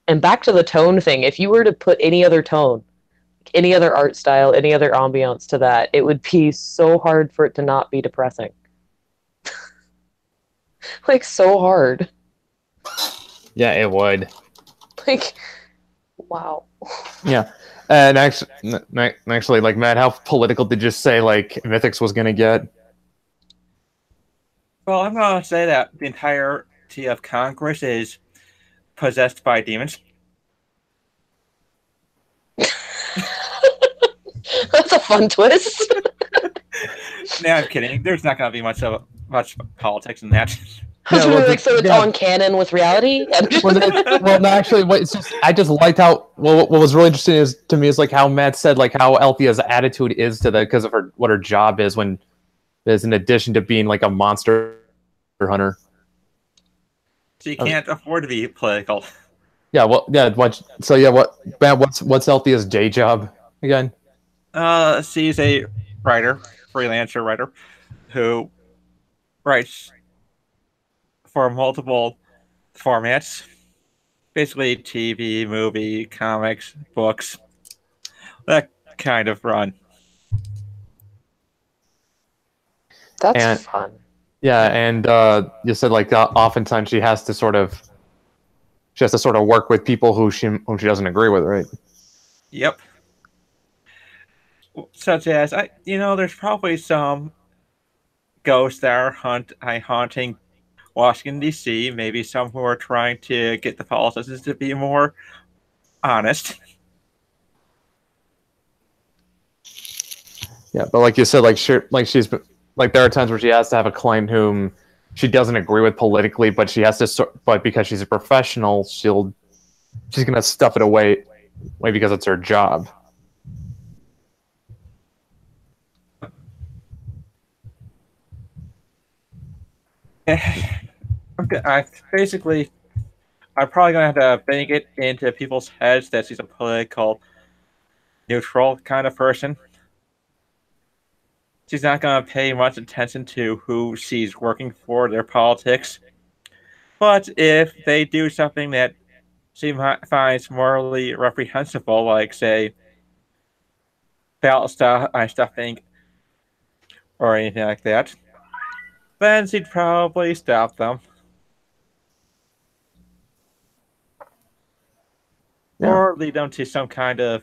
And back to the tone thing, if you were to put any other tone, any other art style, any other ambiance to that, it would be so hard for it to not be depressing. Like, so hard. Yeah, it would. Like, wow. Yeah. And actually, like, Matt, how political did you say like Mythics was gonna get? Well, I'm going to say that the entirety of Congress is possessed by demons. That's a fun twist. Nah, I'm kidding. There's not going to be much politics in that. I was really like, so it's on canon with reality? Well, no, actually, it's just I just liked how what was really interesting is to me is like how Matt said like how Althea's attitude is to that because of what her job is in addition to being like a monster hunter. She can't afford to be political. Yeah, well, yeah. Matt, what's Althea's day job again? She's a freelancer writer, who writes for multiple formats, basically TV, movie, comics, books, that kind of run. That's fun. Yeah, and you said like oftentimes she has to sort of work with people who she doesn't agree with, right? Yep. Such as there's probably some ghosts that are haunting Washington D.C. Maybe some who are trying to get the politicians to be more honest. Yeah, but like you said, she's like there are times where she has to have a client whom she doesn't agree with politically, but she has to. But because she's a professional, she's gonna stuff it away because it's her job. I'm probably gonna have to bang it into people's heads that she's a political neutral kind of person. She's not gonna pay much attention to who she's working for, their politics. But if they do something that she finds morally reprehensible, like say ballot stuffing or anything like that, then she'd probably stop them. Yeah. Or lead them to some kind of,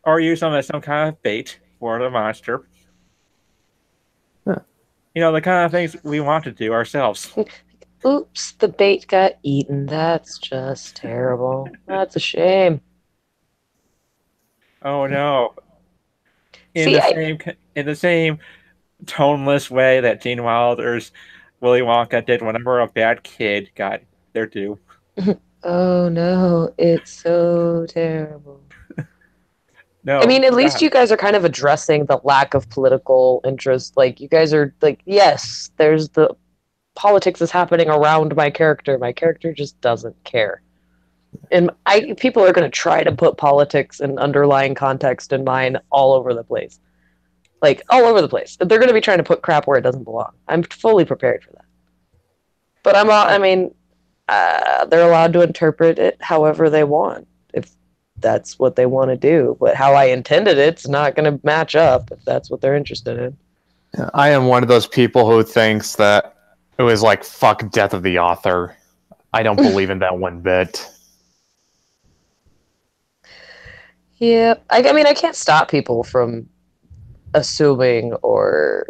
or use them as some kind of bait for the monster. Yeah. The kind of things we want to do ourselves. Oops, the bait got eaten. That's just terrible. That's a shame. Oh no. In the same toneless way that Gene Wilder's Willy Wonka did whenever a bad kid got their due. Oh no, it's so terrible. No, I mean, at least God. you guys are kind of addressing the lack of political interest. Like, you guys are like, yes, there's the politics is happening around my character. My character just doesn't care. And people are going to try to put politics and underlying context in mine all over the place. Like, all over the place. They're going to be trying to put crap where it doesn't belong. I'm fully prepared for that. But I mean, they're allowed to interpret it however they want, if that's what they want to do. But how I intended it's not going to match up if that's what they're interested in. I am one of those people who thinks that it was like, fuck death of the author. I don't believe in that one bit. Yeah, I mean, I can't stop people from assuming or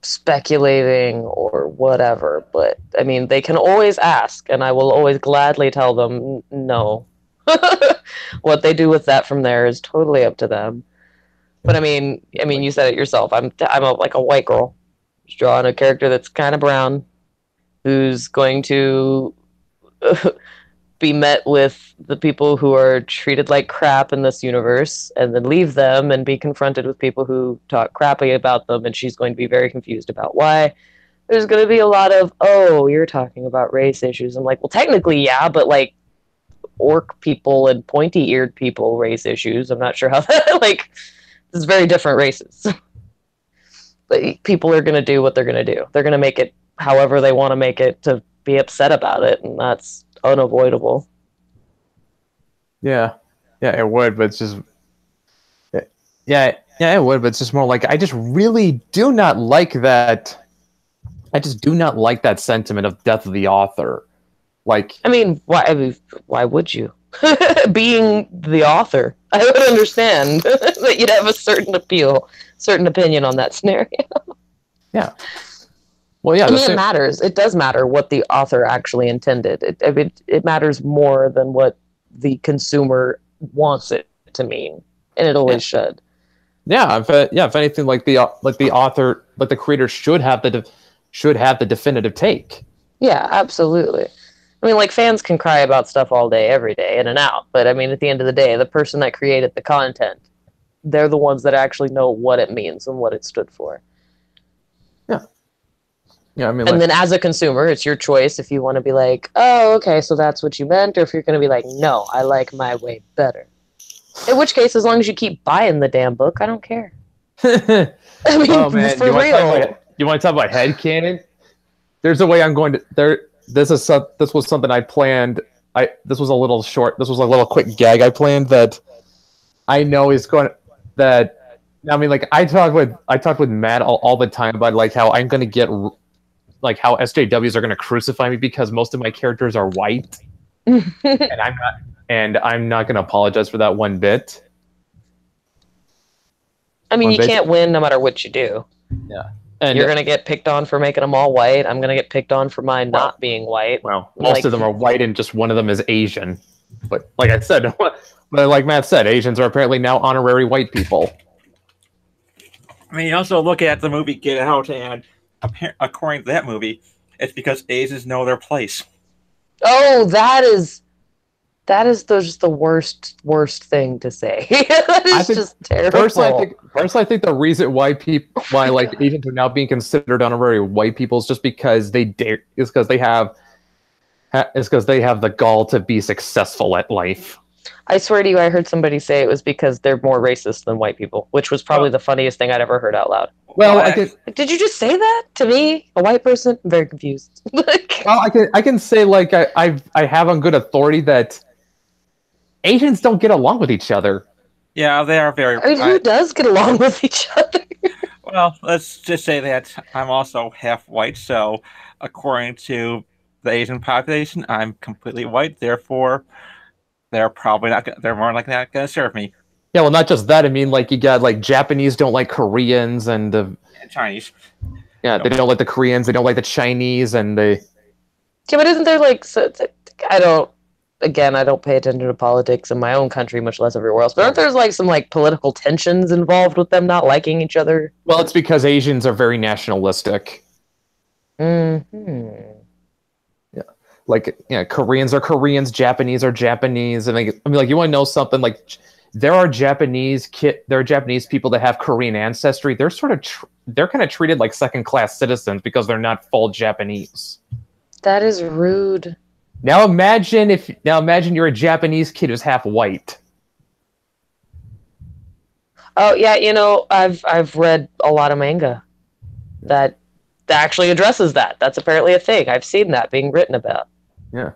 speculating or whatever, but I mean, they can always ask, and I will always gladly tell them no. What they do with that from there is totally up to them. But I mean, you said it yourself. I'm like a white girl, just drawing a character that's kind of brown, who's going to be met with the people who are treated like crap in this universe, and then leave them and be confronted with people who talk crappy about them, and she's going to be very confused about why. There's going to be a lot of, oh, you're talking about race issues. I'm like, well, technically, yeah, but like orc people and pointy-eared people race issues. I'm not sure how that, like, it's very different races. But people are going to do what they're going to do. They're going to make it however they want to make it to be upset about it, and that's unavoidable. Yeah, it would, but it's just, yeah, it would, but it's just more like, I just really do not like that. I just do not like that sentiment of death of the author. Like, I mean, why would you? Being the author, I would understand that you'd have a certain opinion on that scenario. Yeah. Well, yeah. I mean, it matters. It does matter what the author actually intended. It matters more than what the consumer wants it to mean, and it always should. Yeah. If anything, like the author, like the creator should have the definitive take. Yeah, absolutely. I mean, like, fans can cry about stuff all day, every day, in and out. But I mean, at the end of the day, the person that created the content, they're the ones that actually know what it means and what it stood for. Yeah. Yeah, I mean, and then as a consumer, it's your choice if you want to be like, oh, okay, so that's what you meant, or if you're going to be like, no, I like my way better. In which case, as long as you keep buying the damn book, I don't care. I mean, oh, man. For real. You want to talk about headcanon? There's a way I'm going to... This was something I planned. This was a little quick gag I planned that I know is going... That... I mean, like, I talk with Matt all the time about, like, how I'm going to get... Like, how SJWs are going to crucify me because most of my characters are white. and I'm not going to apologize for that one bit. I mean, you can't win no matter what you do. Yeah. And you're going to get picked on for making them all white. I'm going to get picked on for mine not being white. Well, most of them are white and just one of them is Asian. But like I said, like Matt said, Asians are apparently now honorary white people. I mean, you also look at the movie Get Out, and according to that movie, it's because Asians know their place. Oh, that is just the worst thing to say. That is just terrible. Personally, I think the reason why like Asians are now being considered honorary white people is just because they have the gall to be successful at life. I swear to you, I heard somebody say it was because they're more racist than white people, which was probably the funniest thing I'd ever heard out loud. Well, did you just say that to me, a white person? I'm very confused. Well, I can say, like, I have on good authority that Asians don't get along with each other. Yeah, they are very... I mean, who does get along with each other? Well, let's just say that I'm also half white, so according to the Asian population, I'm completely white, therefore they're probably not they're more likely not going to serve me. Yeah, well, not just that. I mean, like, you got, like, Japanese don't like Koreans and Chinese. Yeah, they don't like the Koreans, they don't like the Chinese, and they... Yeah, but isn't there, like... I don't pay attention to politics in my own country, much less everywhere else. But aren't there, like, some, like, political tensions involved with them not liking each other? Well, it's because Asians are very nationalistic. Mm-hmm. Yeah. like Koreans are Koreans, Japanese are Japanese, and like, I mean, like, you want to know something? Like, there are Japanese people that have Korean ancestry. They're sort of they're kind of treated like second-class citizens because they're not full Japanese. That is rude. Now imagine you're a Japanese kid who's half white. Oh yeah, I've read a lot of manga that actually addresses that. That's apparently a thing. I've seen that being written about. Yeah.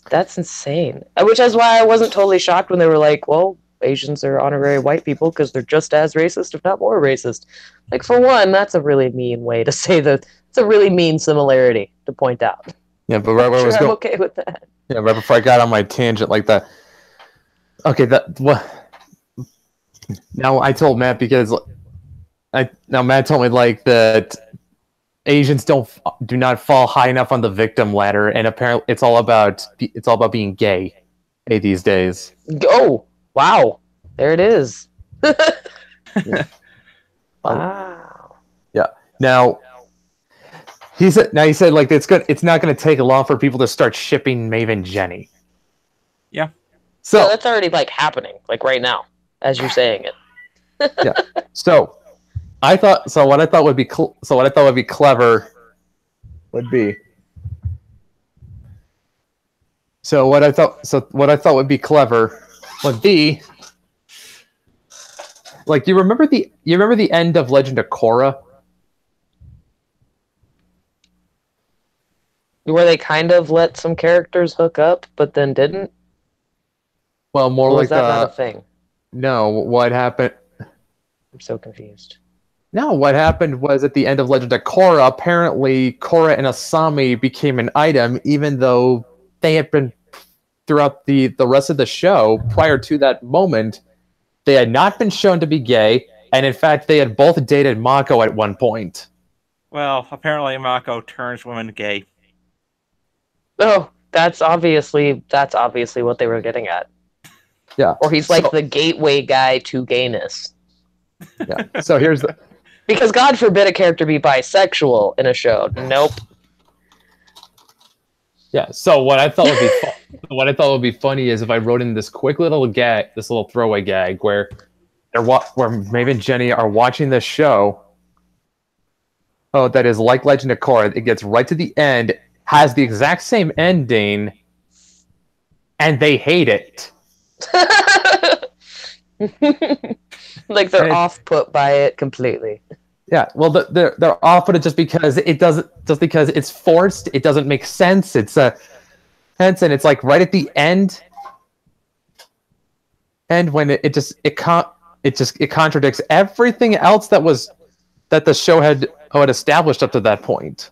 That's insane. Which is why I wasn't totally shocked when they were like, well, Asians are honorary white people because they're just as racist, if not more racist. Like, for one, that's a really mean way to say that. It's a really mean similarity to point out. Yeah, but right where I was going, I'm okay with that. Yeah, right before I got on my tangent like that. Okay, now I told Matt because Matt told me like that Asians do not fall high enough on the victim ladder, and apparently it's all about being gay these days. Oh, wow. There it is. Yeah. Wow. Yeah. Now he said like it's not going to take long for people to start shipping Maeve and Jenny. Yeah. So yeah, that's already like happening, like right now, as you're saying it. Yeah. So what I thought would be clever would be like, you remember the end of Legend of Korra? Where they kind of let some characters hook up, but then didn't? Well, more Or was like that not a thing? No, what happened? I'm so confused. No, what happened was at the end of Legend of Korra, apparently Korra and Asami became an item, even though they had been throughout the rest of the show. Prior to that moment, they had not been shown to be gay, and in fact, they had both dated Mako at one point. Well, apparently Mako turns women gay. Oh, that's obviously what they were getting at. Yeah. Or he's like the gateway guy to gayness. Yeah. So here's the... Because God forbid a character be bisexual in a show. Nope. Yeah. So what I thought would be funny is if I wrote in this quick little gag, this little throwaway gag where Maeve and Jenny are watching this show. Oh, that is like Legend of Korra. It gets right to the end, has the exact same ending, and they hate it. Like they're off-put by it completely. Yeah, well, they're off-put just because it's forced. It doesn't make sense. It's and it's like right at the end, and when it contradicts everything else that the show had established up to that point.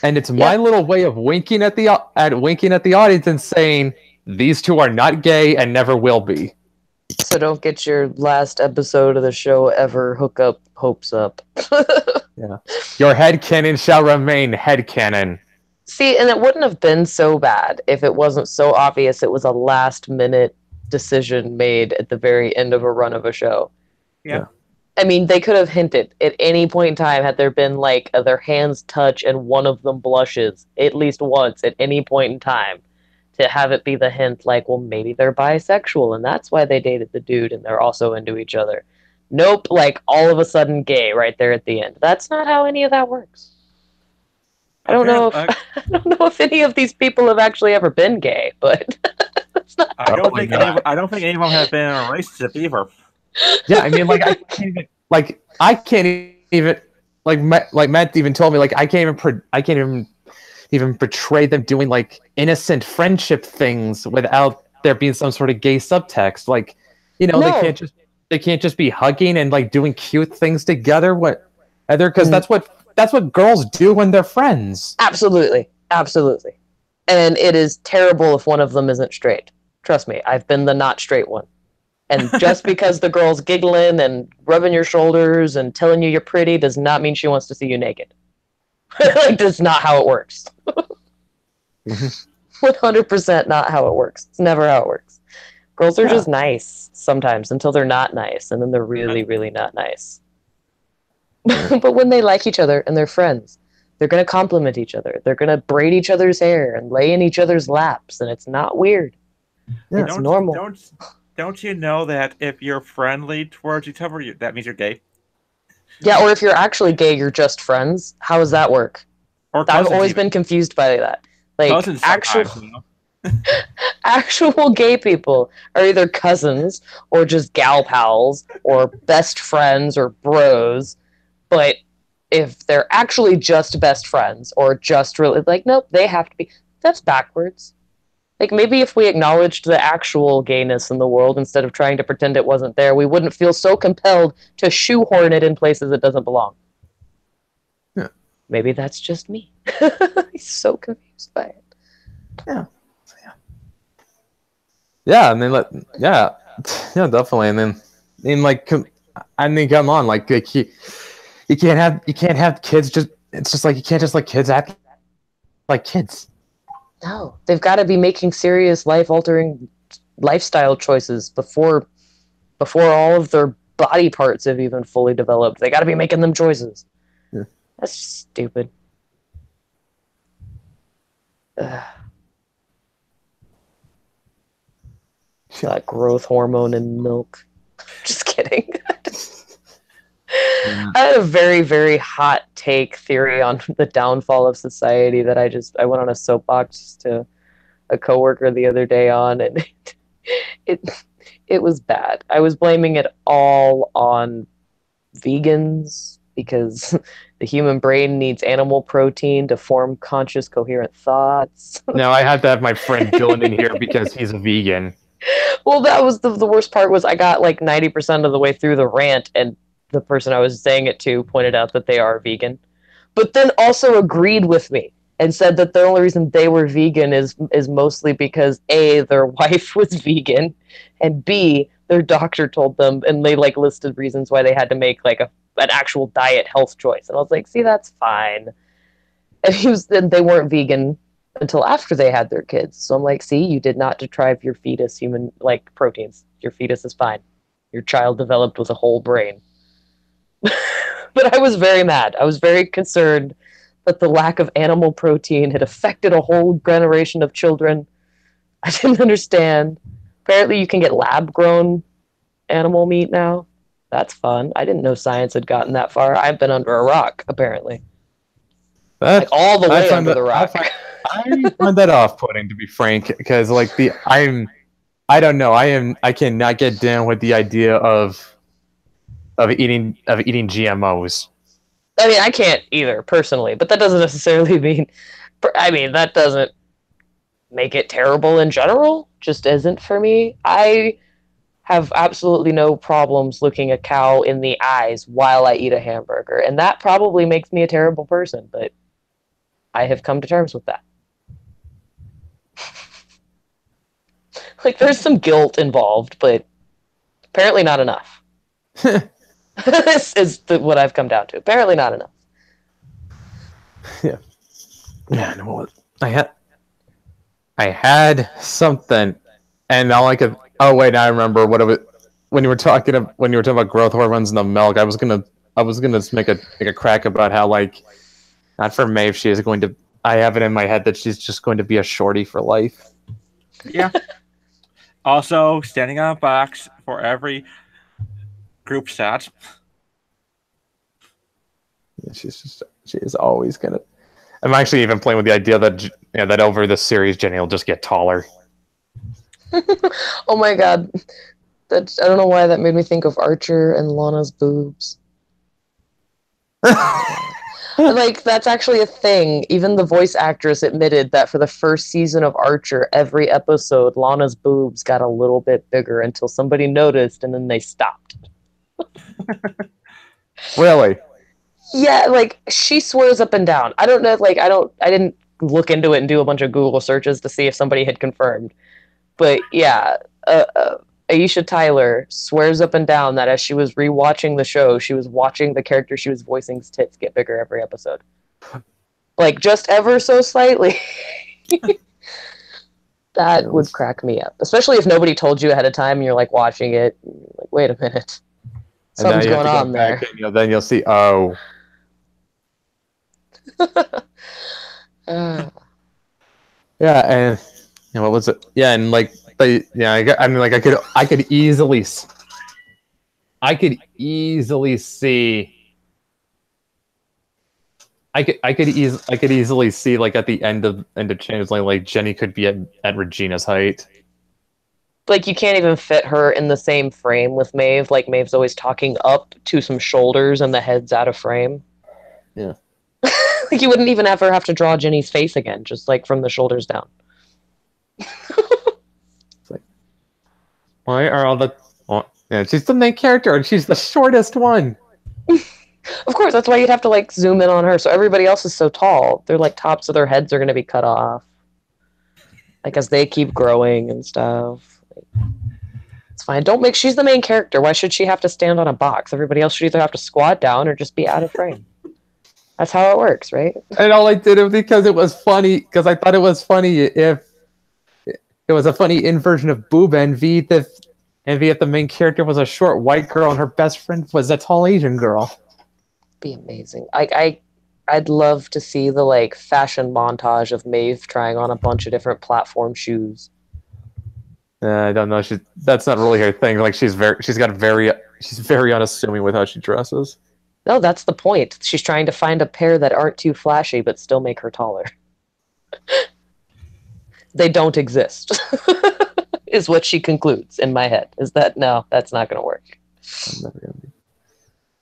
And it's my little way of winking at the audience and saying these two are not gay and never will be. So don't get your last episode of the show ever hopes up. Yeah. Your headcanon shall remain headcanon. See, and it wouldn't have been so bad if it wasn't so obvious it was a last-minute decision made at the very end of a run of a show. Yeah. I mean, they could have hinted at any point in time, had there been like their hands touch and one of them blushes at least once at any point in time, to have it be the hint like, well, maybe they're bisexual and that's why they dated the dude and they're also into each other. Nope, like all of a sudden gay right there at the end. That's not how any of that works. I don't know if any of these people have actually ever been gay, but that's not. I don't think any of them have been in a relationship either. Yeah, I mean, like I can't even like Matt even told me, like I can't even portray them doing like innocent friendship things without there being some sort of gay subtext. Like, no. they can't just be hugging and like doing cute things together. Because that's what girls do when they're friends. Absolutely. And it is terrible if one of them isn't straight. Trust me, I've been the not straight one. And just because the girl's giggling and rubbing your shoulders and telling you you're pretty does not mean she wants to see you naked. Like, that's not how it works. 100% not how it works. It's never how it works. Girls are just nice sometimes until they're not nice, and then they're really, really not nice. But when they like each other and they're friends, They're going to compliment each other. They're going to braid each other's hair and lay in each other's laps, and it's not weird. Yeah. It's normal. Don't you know that if you're friendly towards each other, that means you're gay? Yeah, or if you're actually gay, you're just friends. How does that work? Or I've cousins always even. been confused by that. Like, Cousins sometimes, you know? actual gay people are either cousins or just gal pals or best friends or bros. But if they're actually just best friends or just really, like, nope, they have to be. That's backwards. Like, maybe if we acknowledged the actual gayness in the world instead of trying to pretend it wasn't there, we wouldn't feel so compelled to shoehorn it in places it doesn't belong. Yeah. Maybe that's just me. He's so confused by it. Yeah. Yeah, and then yeah, definitely. And then, I mean, like, I mean, come on, like you can't have kids. It's just like you can't just let kids act like kids. No, they've got to be making serious life-altering lifestyle choices before all of their body parts have even fully developed. They got to be making them choices. Yeah. That's stupid. That growth hormone in milk. Just kidding. I had a very, very hot take theory on the downfall of society that I went on a soapbox to a coworker the other day on, and it was bad. I was blaming it all on vegans because the human brain needs animal protein to form conscious, coherent thoughts. No, I had to have my friend Dylan in here because he's a vegan. Well, that was the worst part was I got like 90% of the way through the rant, and the person I was saying it to pointed out that they are vegan, but then also agreed with me and said that the only reason they were vegan is mostly because A, their wife was vegan, and B, their doctor told them, and they like listed reasons why they had to make like an actual diet health choice. And I was like, see, that's fine. And they weren't vegan until after they had their kids. So I'm like, see, you did not deprive your fetus human like proteins. Your fetus is fine. Your child developed with a whole brain. But I was very mad. I was very concerned that the lack of animal protein had affected a whole generation of children. I didn't understand. Apparently you can get lab-grown animal meat now. That's fun. I didn't know science had gotten that far. I've been under a rock, apparently. Like all the way under the rock. I find that off-putting, to be frank, because like I don't know. I cannot get down with the idea of eating GMOs. I mean, I can't either personally, but that doesn't necessarily mean. I mean, that doesn't make it terrible in general. Just isn't for me. I have absolutely no problems looking a cow in the eyes while I eat a hamburger, and that probably makes me a terrible person. But I have come to terms with that. Like, there's some guilt involved, but apparently not enough. This is what I've come down to. Apparently not enough. Yeah. Yeah, no, I had something, and all I could. Oh wait, now I remember what it was. When you were talking about growth hormones in the milk, I was gonna make a crack about how, like, not for Maeve, she is going to. I have it in my head that she's just going to be a shorty for life. Yeah. Also, standing on a box for every group stat. Yeah, she is always gonna. I'm actually even playing with the idea that that over this series, Jenny will just get taller. Oh my god, I don't know why that made me think of Archer and Lana's boobs. Like, that's actually a thing. Even the voice actress admitted that for the first season of Archer, every episode, Lana's boobs got a little bit bigger until somebody noticed, and then they stopped. Really? Yeah, like, she swears up and down. I don't know, like, I didn't look into it and do a bunch of Google searches to see if somebody had confirmed. But yeah, Aisha Tyler swears up and down that as she was rewatching the show, she was watching the character she was voicing's tits get bigger every episode. Like, just ever so slightly. That would crack me up. Especially if nobody told you ahead of time and you're, like, watching it. And you're like, wait a minute. Something's going on there. And, then you'll see, oh. Uh, Yeah, and what was it? Yeah, and like I mean, like I could easily, I could easily see. I could easily see like at the end of Changeling, like Jenny could be at Regina's height. like you can't even fit her in the same frame with Maeve. Like Maeve's always talking up to some shoulders and the head's out of frame. Yeah. Like you wouldn't even ever have to draw Jenny's face again, just like from the shoulders down. It's like, why are all the? Oh, yeah, she's the main character and she's the shortest one. Of course, that's why you'd have to like zoom in on her. So everybody else is so tall. Their like tops of their heads are going to be cut off. Like as they keep growing and stuff. It's fine. Don't make. She's the main character. Why should she have to stand on a box? Everybody else should either have to squat down or just be out of frame. That's how it works, right? And all I did it because it was funny. Because I thought it was funny if it was a funny inversion of Boob Envy. If the main character was a short white girl and her best friend was a tall Asian girl. Be amazing. I'd love to see the like fashion montage of Maeve trying on a bunch of different platform shoes. I don't know. That's not really her thing. Like she's very unassuming with how she dresses. No, that's the point. She's trying to find a pair that aren't too flashy but still make her taller. They don't exist. Is what she concludes in my head. Is that no, that's not going to work. I'm never gonna be.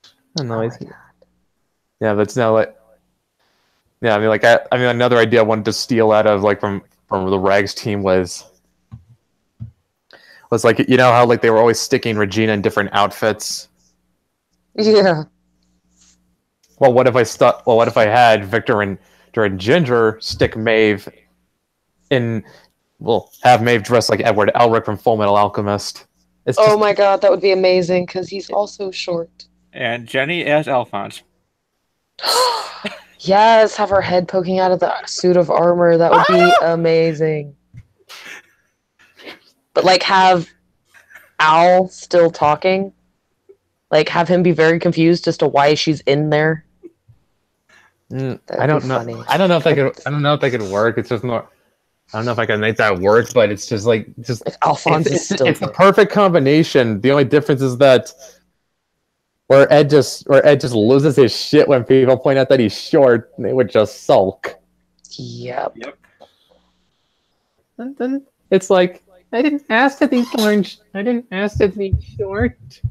I don't know. Oh my God. Yeah, but it's now like. Yeah, I mean, another idea I wanted to steal out of like from the Rags team was like, you know how like they were always sticking Regina in different outfits. Yeah. Well, what if I had Victor and Ginger stick Maeve in? Well, have Maeve dressed like Edward Elric from Full Metal Alchemist. Oh my God, that would be amazing because he's also short. And Jenny as Alphonse. Yes, have her head poking out of the suit of armor. That would be amazing. But like have Al still talking. Like have him be very confused as to why she's in there. I don't know. Funny. I don't know if that could work. It's just more. I don't know if I can make that work, but it's just like If Alphonse is still it's the perfect combination. The only difference is that where Ed just loses his shit when people point out that he's short, they would just sulk. Yep. And then it's like, I didn't ask to be orange. I didn't ask to be short.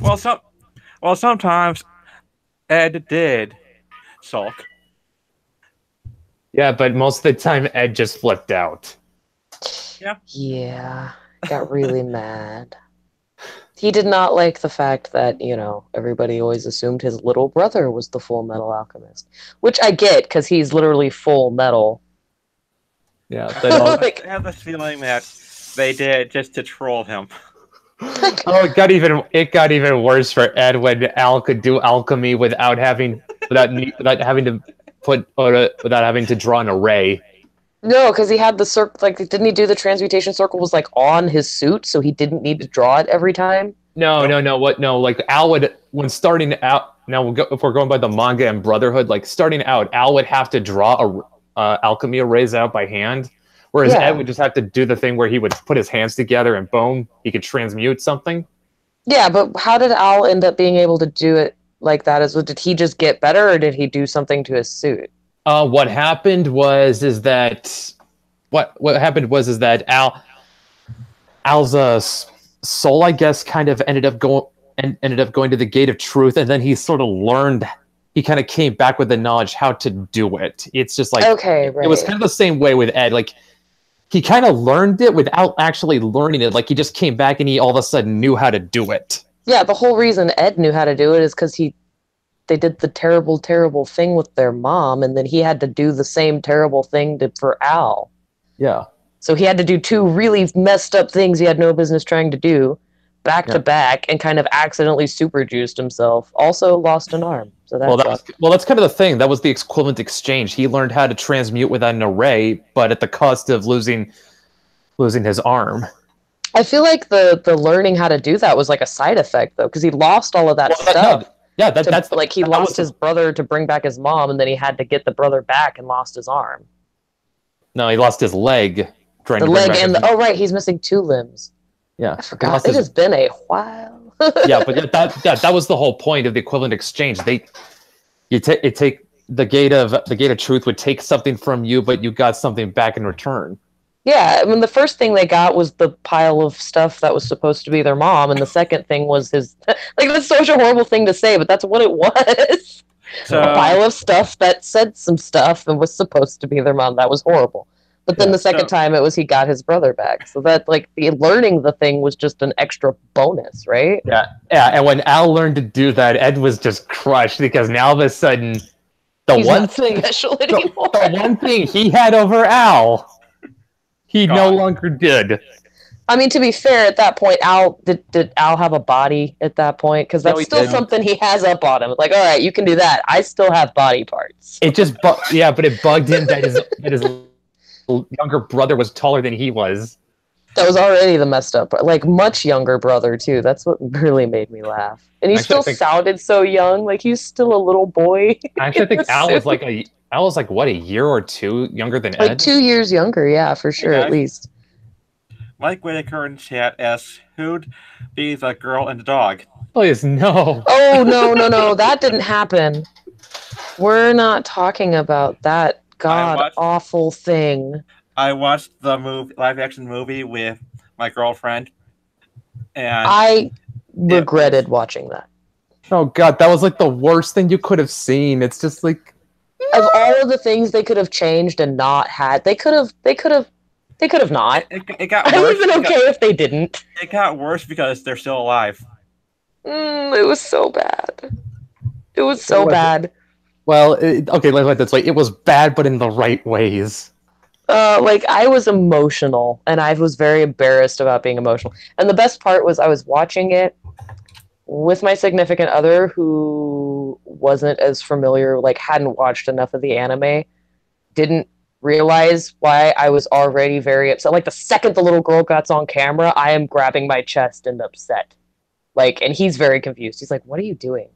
Well, sometimes Ed did sulk. Yeah, but most of the time Ed just flipped out. Yeah. Got really mad. He did not like the fact that, everybody always assumed his little brother was the Full Metal Alchemist. Which I get, because he's literally full metal. Yeah. I have this feeling that they did just to troll him. Oh, it got even worse for Ed when Al could do alchemy without having to draw an array. No, because he had the circle. Like, didn't he do the transmutation circle was like on his suit, so he didn't need to draw it every time? No. Like Al would, when starting out. Now, if we're going by the manga and Brotherhood, like starting out, Al would have to draw alchemy arrays out by hand, whereas Ed would just have to do the thing where he would put his hands together and boom, he could transmute something. Yeah, but how did Al end up being able to do it like that? Did he just get better, or did he do something to his suit? What happened was that Al's soul, I guess, kind of ended up going to the Gate of Truth, and then he sort of learned. He kind of came back with the knowledge how to do it. It's just like right. It was kind of the same way with Ed. Like he kind of learned it without actually learning it. Like he just came back and he all of a sudden knew how to do it. Yeah, the whole reason Ed knew how to do it is because they did the terrible, terrible thing with their mom, and then he had to do the same terrible thing for Al. Yeah. So he had to do two really messed up things he had no business trying to do, back to back, and kind of accidentally super juiced himself. Also lost an arm. So that's kind of the thing. That was the equivalent exchange. He learned how to transmute without an array, but at the cost of losing his arm. I feel like the learning how to do that was like a side effect, though, because he lost all of that stuff. Yeah, that's like he lost his brother to bring back his mom, and then he had to get the brother back and lost his arm. No, he lost his leg. The leg and oh right, he's missing 2 limbs. Yeah, I forgot. It has been a while. Yeah, but that was the whole point of the equivalent exchange. You take the gate of truth would take something from you, but you got something back in return. Yeah, I mean, the first thing they got was the pile of stuff that was supposed to be their mom, and the second thing was his... Like, that's such a horrible thing to say, but that's what it was. So, a pile of stuff that said some stuff and was supposed to be their mom. That was horrible. But then the second time, it was he got his brother back. So that, like, the learning the thing was just an extra bonus, right? Yeah, and when Al learned to do that, Ed was just crushed, because now all of a sudden, He's not special anymore. The one thing he had over Al... He no longer did. I mean, to be fair, at that point, did Al have a body at that point? Because that's still something he has up on him. Like, all right, you can do that. I still have body parts. It just, but it bugged him that his younger brother was taller than he was. That was already the messed up part. Like, much younger brother, too. That's what really made me laugh. And he still sounded so young. Like, he's still a little boy. Actually, I think Al was like, what, a year or 2 younger than Ed? Like 2 years younger, yeah, for sure, at least. Mike Whitaker in chat asks, who'd be the girl and the dog? Please, no. Oh, no. That didn't happen. We're not talking about that god-awful thing. I watched the live-action movie with my girlfriend, and I regretted watching that. Oh, God, that was like the worst thing you could have seen. It's just like... Of all of the things they could have changed and not had, they could have not. It got worse. I would have been okay if they didn't. It got worse because they're still alive. It was so bad. It was so bad. Well, okay, like this way. It was bad, but in the right ways. Like, I was emotional, and I was very embarrassed about being emotional. And the best part was I was watching it with my significant other, who wasn't as familiar, like hadn't watched enough of the anime, didn't realize why I was already very upset. Like, the second the little girl gets on camera, I am grabbing my chest and upset. Like, and he's very confused. He's like, what are you doing?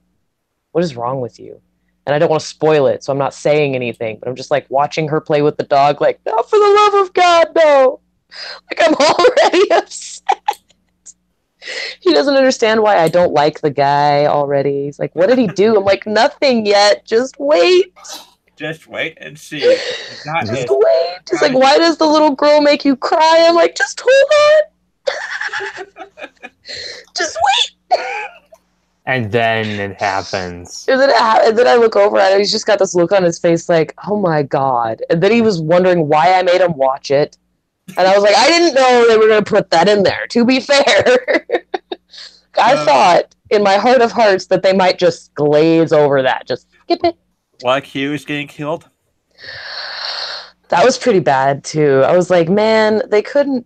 What is wrong with you? And I don't want to spoil it, so I'm not saying anything, but I'm just like watching her play with the dog, like, no, for the love of God, no. Like, I'm already upset. He doesn't understand why I don't like the guy already. He's like, what did he do? I'm like, nothing yet. Just wait. Just wait and see. Just wait. He's like, why does the little girl make you cry? I'm like, just hold on. Just wait. And then it happens. And then I look over at him. He's just got this look on his face like, oh my God. And then he was wondering why I made him watch it. And I was like, I didn't know they were going to put that in there, to be fair. I thought, in my heart of hearts, that they might just glaze over that. Just skip it. Like Hughes getting killed? That was pretty bad, too. I was like, man, they couldn't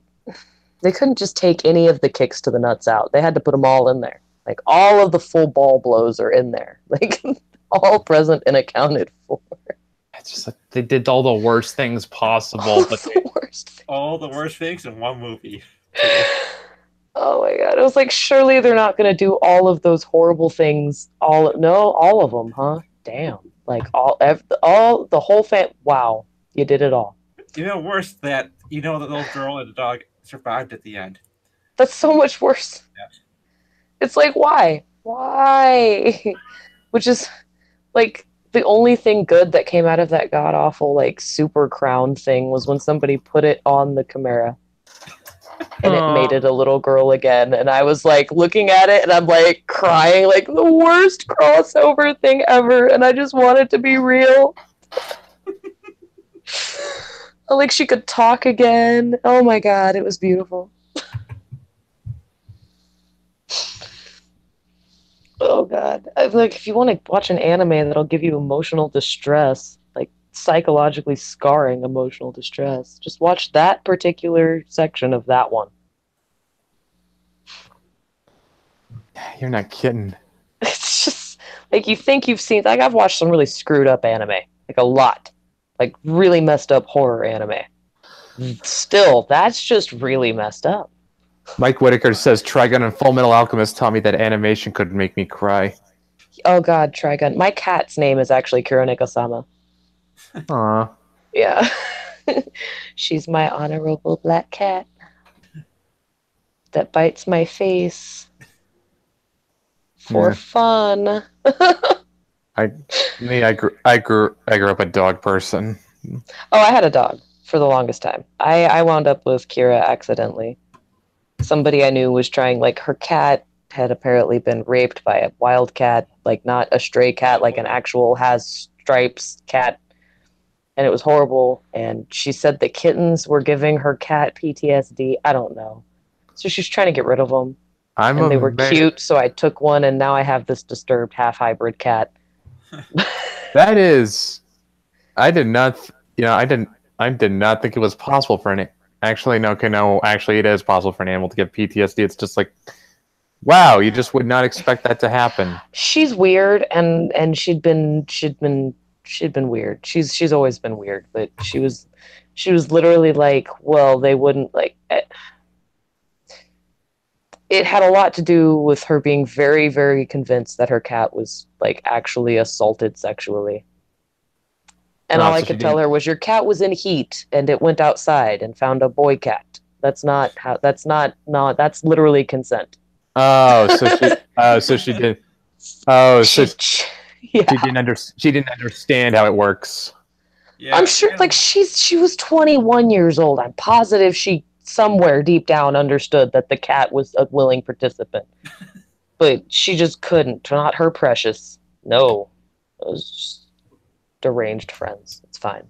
just take any of the kicks to the nuts out. They had to put them all in there. Like, all of the full ball blows are in there. Like, all present and accounted for. It's just like they did all the worst things possible. All the worst things in one movie. Oh my God. It was like, surely they're not going to do all of those horrible things. All of them, huh? Damn. Like, all the whole wow. You did it all. You know, worse that, the little girl and the dog survived at the end. That's so much worse. Yeah. It's like, why? Why? Which is, like, the only thing good that came out of that god-awful, like, super crown thing was when somebody put it on the Chimera. And it made it a little girl again. And I was, like, looking at it, and I'm, like, crying, like, the worst crossover thing ever. And I just want it to be real. Like, she could talk again. Oh, my God. It was beautiful. Oh, God. Like, if you want to watch an anime that'll give you emotional distress, like psychologically scarring emotional distress, just watch that particular section of that one. You're not kidding. It's just, like, you think you've seen... Like, I've watched some really screwed up anime. Like, a lot. Like, really messed up horror anime. Still, that's just really messed up. Mike Whitaker says, Trigun and Full Metal Alchemist taught me that animation could make me cry. Oh God, Trigun. My cat's name is actually Kuroneko-sama. Aw. Yeah. She's my honorable black cat that bites my face for Yeah. fun. I I grew up a dog person. Oh, I had a dog for the longest time. I wound up with Kira accidentally. Somebody I knew was trying, like, her cat had apparently been raped by a wild cat, like, not a stray cat, like an actual has stripes cat. And it was horrible. And she said the kittens were giving her cat PTSD. I don't know. So she's trying to get rid of them. I'm And they were amazed. cute, so I took one, and now I have this disturbed half hybrid cat. That is, I did not, I did not think it was possible for an. Actually, no, okay, no, actually, it is possible for an animal to get PTSD. It's just like, wow, you just would not expect that to happen. She's weird, and she'd been weird. She's always been weird, but she was literally like, well, they wouldn't like. It had a lot to do with her being very, very convinced that her cat was like actually assaulted sexually. And all I So she could tell didn't. her was, your cat was in heat and it went outside and found a boy cat. That's not how. That's not. No. That's literally consent. Oh, so she did. Oh, so Yeah. she didn't understand how it works. Yeah, I'm sure, like, she was 21 years old. I'm positive she somewhere deep down understood that the cat was a willing participant, but she just couldn't. Not her precious. No, it was just deranged friends. It's fine.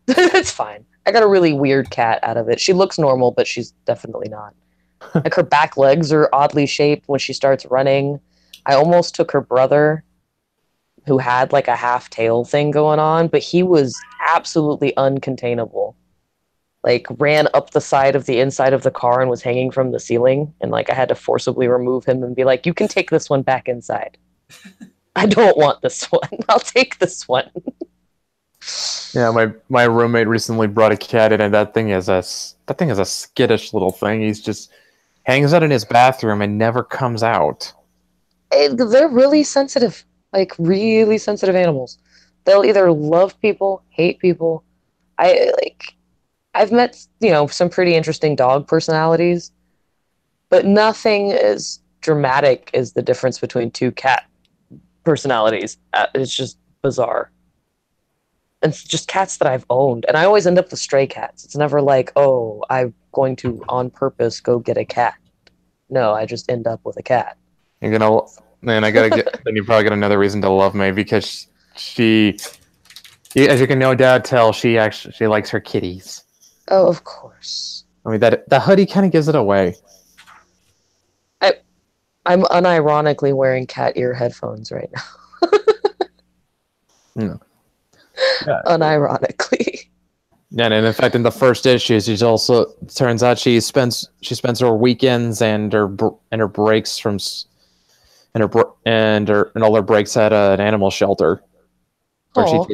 It's fine. I got a really weird cat out of it. She looks normal, but she's definitely not. Like, her back legs are oddly shaped when she starts running. I almost took her brother, who had like a half tail thing going on, but he was absolutely uncontainable. Like, ran up the side of the inside of the car and was hanging from the ceiling, and like I had to forcibly remove him and be like, you can take this one back inside. I don't want this one. I'll take this one. Yeah, my roommate recently brought a cat in, and that thing is a skittish little thing. He's just hangs out in his bathroom and never comes out. They're really sensitive, like really sensitive animals. They'll either love people, hate people. I've met, some pretty interesting dog personalities, but nothing as dramatic as the difference between two cat personalities. It's just bizarre. And it's just cats that I've owned, and I always end up with stray cats. It's never like, oh, I'm going to on purpose go get a cat. No, I just end up with a cat. You're gonna, man. I gotta get. Then you probably got another reason to love me because as you can no doubt tell, she likes her kitties. Oh, of course. I mean, that the hoodie kind of gives it away. I'm unironically wearing cat ear headphones right now. Yeah. Unironically. And in fact, in the first issue, she's also turns out she spends her weekends and her breaks from and all her breaks at an animal shelter, where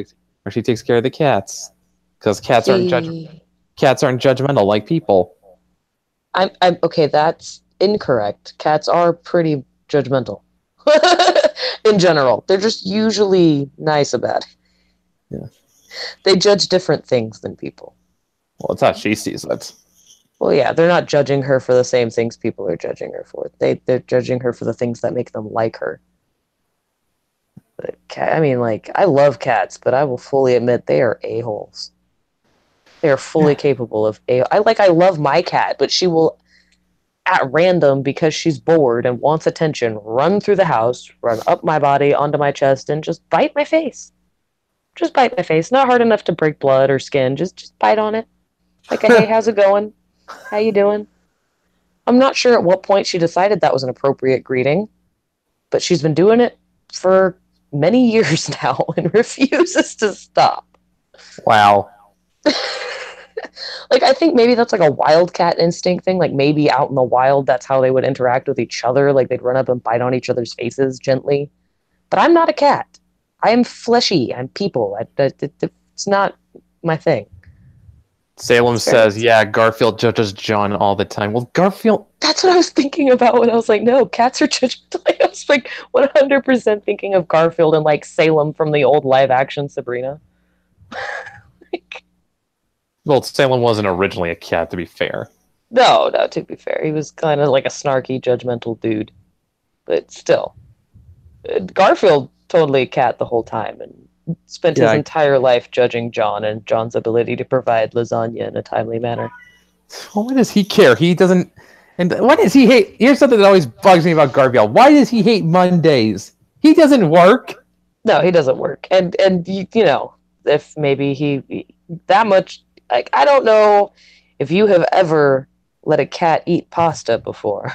she takes care of the cats because cats aren't judgmental like people. I'm okay. That's incorrect. Cats are pretty judgmental in general. They're just usually nice about it. Yeah. They judge different things than people. Well, it's how she sees it. Well, yeah, they're not judging her for the same things people are judging her for. They're judging her for the things that make them like her. But I mean, like, I love cats, but I will fully admit they are a-holes. They are fully capable of I love my cat, but she will, at random, because she's bored and wants attention, run through the house, run up my body onto my chest, and just bite my face. Just bite my face. Not hard enough to break blood or skin. Just bite on it. Like, hey, how's it going? How you doing? I'm not sure at what point she decided that was an appropriate greeting, but she's been doing it for many years now and refuses to stop. Wow. Like, I think maybe that's like a wildcat instinct thing. Like, maybe out in the wild, that's how they would interact with each other. Like, they'd run up and bite on each other's faces gently. But I'm not a cat. I am fleshy. I'm people. It's not my thing. Salem says, yeah, Garfield judges John all the time. Well, Garfield That's what I was thinking about when I was like, no, cats are judgmental. I was like 100% thinking of Garfield and like Salem from the old live action Sabrina. Well, Salem wasn't originally a cat, to be fair. No, to be fair. He was kind of like a snarky, judgmental dude. But still. Garfield, totally a cat the whole time and spent his entire life judging John and John's ability to provide lasagna in a timely manner. Why does he care? He doesn't... And why does he hate... Here's something that always bugs me about Garfield. Why does he hate Mondays? He doesn't work. No, he doesn't work. And you know, if maybe he... That much... Like, I don't know if you have ever let a cat eat pasta before.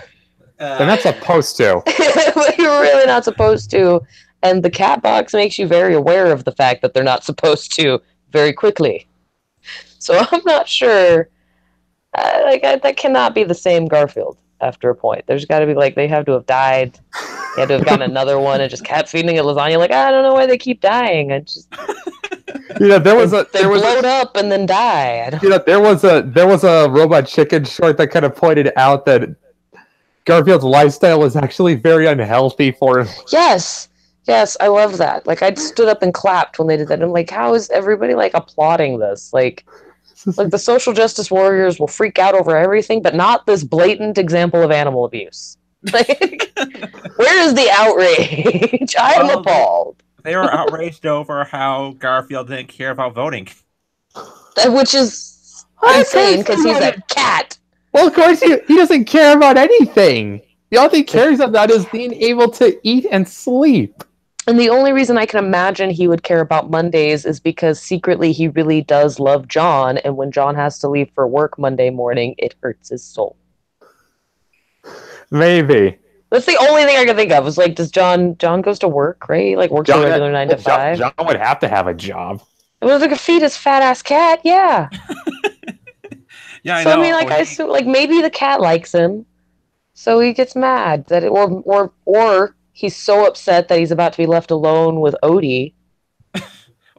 They're not supposed to. You're really not supposed to. And the cat box makes you very aware of the fact that they're not supposed to very quickly. So I'm not sure. That cannot be the same Garfield after a point. There's got to be like, they have to have died. They had to have gotten another one and just kept feeding it lasagna. Like, I don't know why they keep dying. I just... There was bloat up and then die. There was a Robot Chicken short that kind of pointed out that Garfield's lifestyle was actually very unhealthy for him. Yes, I love that. Like, I stood up and clapped when they did that. I'm like, how is everybody like applauding this? Like the social justice warriors will freak out over everything, but not this blatant example of animal abuse. Like, where is the outrage? I am appalled. They were outraged over how Garfield didn't care about voting. Which is insane, because he's a cat. Well, of course, he doesn't care about anything. The only thing he cares about is being able to eat and sleep. And the only reason I can imagine he would care about Mondays is because secretly he really does love John, and when John has to leave for work Monday morning, it hurts his soul. Maybe. That's the only thing I can think of. Is like, does John goes to work, right? Like, works a regular 9 to 5. John would have to have a job. Well, if they could feed his fat ass cat, yeah. Yeah, I know. So I mean, like, I assume, like, maybe the cat likes him, so he gets mad that, or he's so upset that he's about to be left alone with Odie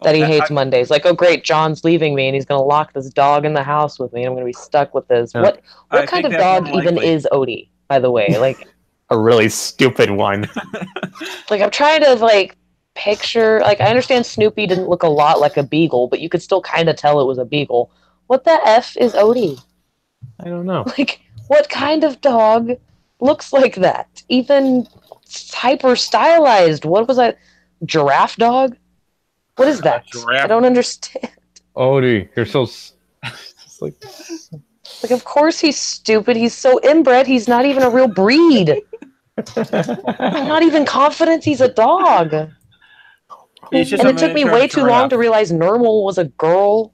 that he hates Mondays. Like, oh great, John's leaving me, and he's gonna lock this dog in the house with me, and I'm gonna be stuck with this. Yeah. What kind of dog even is Odie, by the way? Like, a really stupid one. Like, I'm trying to like picture. Like, I understand Snoopy didn't look a lot like a beagle, but you could still kind of tell it was a beagle. What the F is Odie? I don't know. Like, what kind of dog looks like that? Even hyper stylized. What was that? Giraffe dog? What is that? I don't understand. Odie, you're so... like, of course he's stupid. He's so inbred. He's not even a real breed. I'm not even confident he's a dog. And it took me way too long to realize Normal was a girl.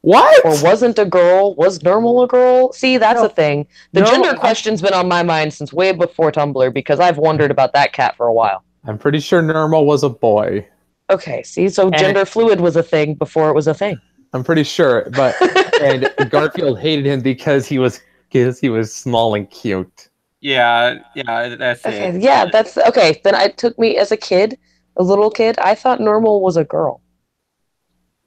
What? Or wasn't a girl. Was Normal a girl? See, that's the thing. The gender question's been on my mind since way before Tumblr, because I've wondered about that cat for a while. I'm pretty sure Normal was a boy. Okay, see, so gender fluid was a thing before it was a thing. I'm pretty sure, but and Garfield hated him because he was small and cute. Yeah, that's it. Yeah, that's okay. Then it took me as a kid, a little kid, I thought Normal was a girl.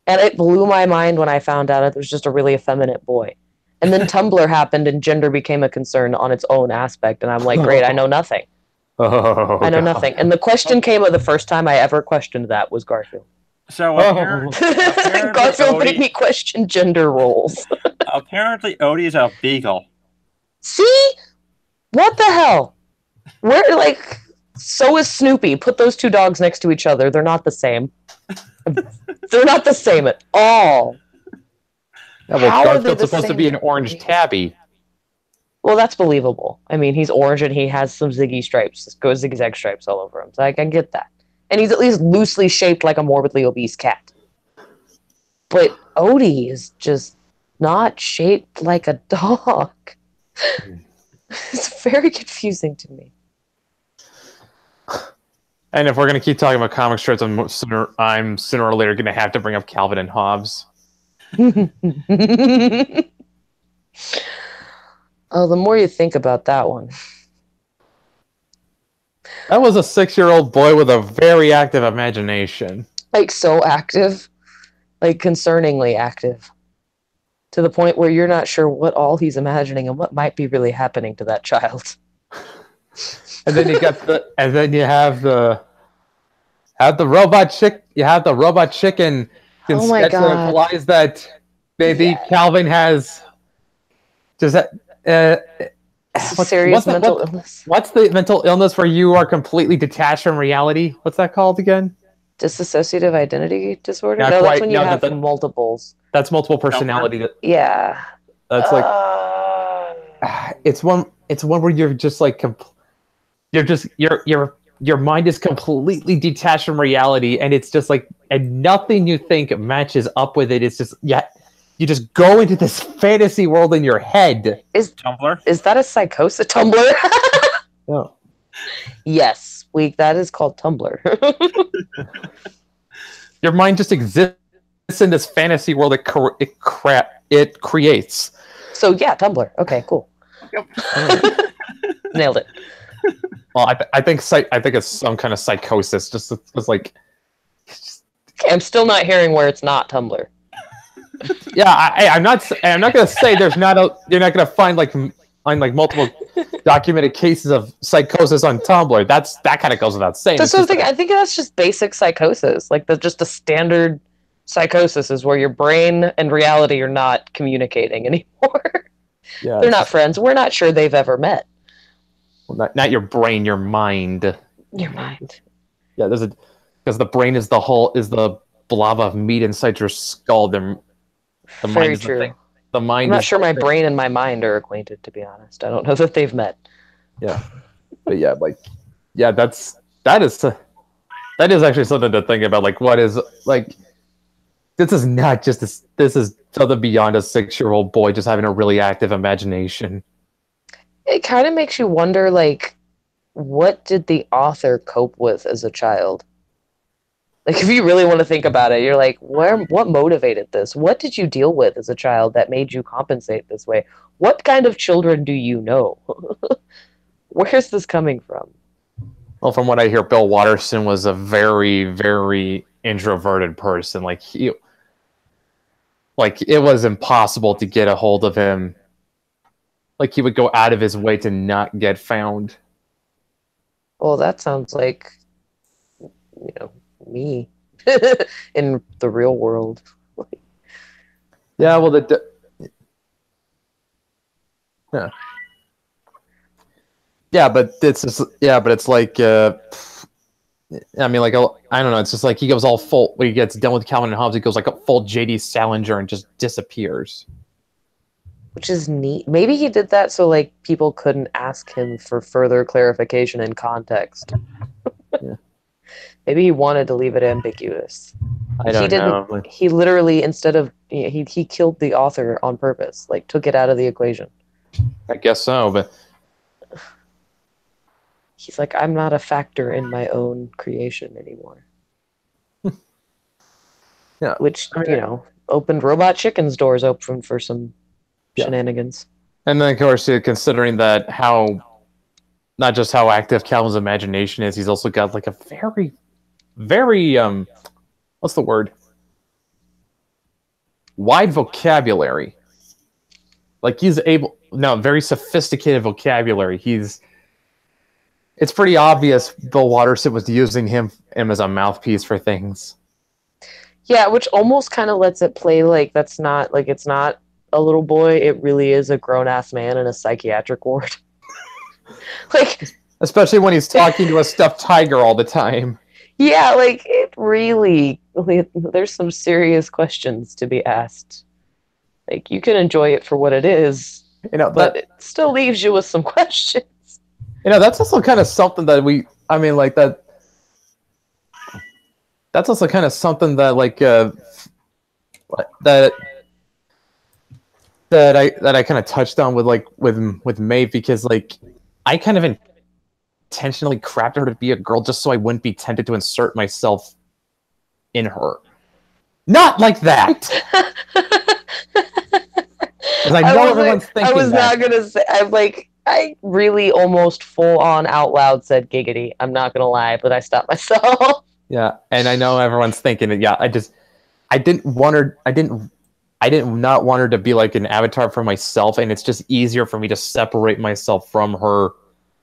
And it blew my mind when I found out it was just a really effeminate boy. And then Tumblr happened and gender became a concern on its own aspect. And I'm like, great, I know nothing. I know nothing. And the question came of the first time I ever questioned that was Garfield. So apparently Garfield made me question gender roles. Apparently Odie is a beagle. See? What the hell? So is Snoopy. Put those two dogs next to each other. They're not the same. They're not the same at all. Yeah, well, Garfield's supposed to be an orange tabby. Well, that's believable. I mean, he's orange and he has some ziggy stripes, zigzag stripes all over him. So I can get that. And he's at least loosely shaped like a morbidly obese cat. But Odie is just not shaped like a dog. It's very confusing to me. And if we're going to keep talking about comic strips, I'm sooner or later going to have to bring up Calvin and Hobbes. Oh, the more you think about that one. That was a 6-year-old boy with a very active imagination. Like, so active. Like, concerningly active. to the point where you're not sure what all he's imagining and what might be really happening to that child. And then you got and then you have the robot chick. You have the robot chicken can Oh my sketch that God. implies that maybe Yeah. Calvin has. Does that? Serious mental illness. What's the mental illness where you are completely detached from reality? What's that called again? Dissociative identity disorder? Not No, quite. that's when you No, have that- multiples. That's multiple personality. Yeah. That's like it's one where you're just like your mind is completely detached from reality, and it's just like, and nothing you think matches up with it. It's just you just go into this fantasy world in your head. Is Tumblr? that a psychosis? Tumblr? No. Yes, that is called Tumblr. Your mind just exists in this fantasy world it creates. So yeah, Tumblr. Okay, cool. Yep. Nailed it. Well, I think it's some kind of psychosis. Just it's like, Okay, I'm still not hearing where it's not Tumblr. yeah, I'm not gonna say you're not gonna find like multiple documented cases of psychosis on Tumblr. That kind of goes without saying. That's something. I think that's just basic psychosis. Like just a standard psychosis is where your brain and reality are not communicating anymore. Yeah, They're not friends. We're not sure they've ever met. well, not your brain, your mind. Your mind. Yeah, because the brain is the blob of meat inside your skull. The Very mind is true. the thing. The mind. I'm not is sure the my thing. brain and my mind are acquainted, to be honest. I don't know that they've met. Yeah, but yeah, that is actually something to think about. Like, what is like? This is not just this is something beyond a 6-year-old boy just having a really active imagination. It kind of makes you wonder, like, what did the author cope with as a child? Like, if you really want to think about it, you're like, what motivated this? What did you deal with as a child that made you compensate this way? What kind of children do you know? Where's this coming from? Well, from what I hear, Bill Watterson was a very, very introverted person. Like it was impossible to get a hold of him. Like, he would go out of his way to not get found. Well, that sounds like, me in the real world. Yeah, well, but it's like, I mean, like, I don't know. It's just like he goes all full when he gets done with Calvin and Hobbes. He goes like a full J.D. Salinger and just disappears. Which is neat. Maybe he did that so like people couldn't ask him for further clarification and context. Yeah. Maybe he wanted to leave it ambiguous. I don't know. He literally, instead of he killed the author on purpose, like took it out of the equation. I guess so, but He's like, I'm not a factor in my own creation anymore. Yeah. Which, opened Robot Chicken's doors open for some shenanigans. And then, of course, considering that not just how active Calvin's imagination is, he's also got like a very, very, what's the word? Wide vocabulary. Like, very sophisticated vocabulary. It's pretty obvious Bill Watterson was using him as a mouthpiece for things. Yeah, which almost kind of lets it play like it's not a little boy, it really is a grown-ass man in a psychiatric ward. Like, especially when he's talking to a stuffed tiger all the time. Yeah, like, it really, there's some serious questions to be asked. Like, you can enjoy it for what it is, but it still leaves you with some questions. That's also kind of something that that's also kind of something that that I kind of touched on with Maeve, because like I kind of intentionally crafted her to be a girl just so I wouldn't be tempted to insert myself in her. Not like that. Because I know everyone's thinking I was that. not gonna say. I really almost full on out loud said giggity. I'm not gonna lie, but I stopped myself. Yeah, and I know everyone's thinking it. Yeah, I didn't want her. I I didn't not want her to be like an avatar for myself, and it's just easier for me to separate myself from her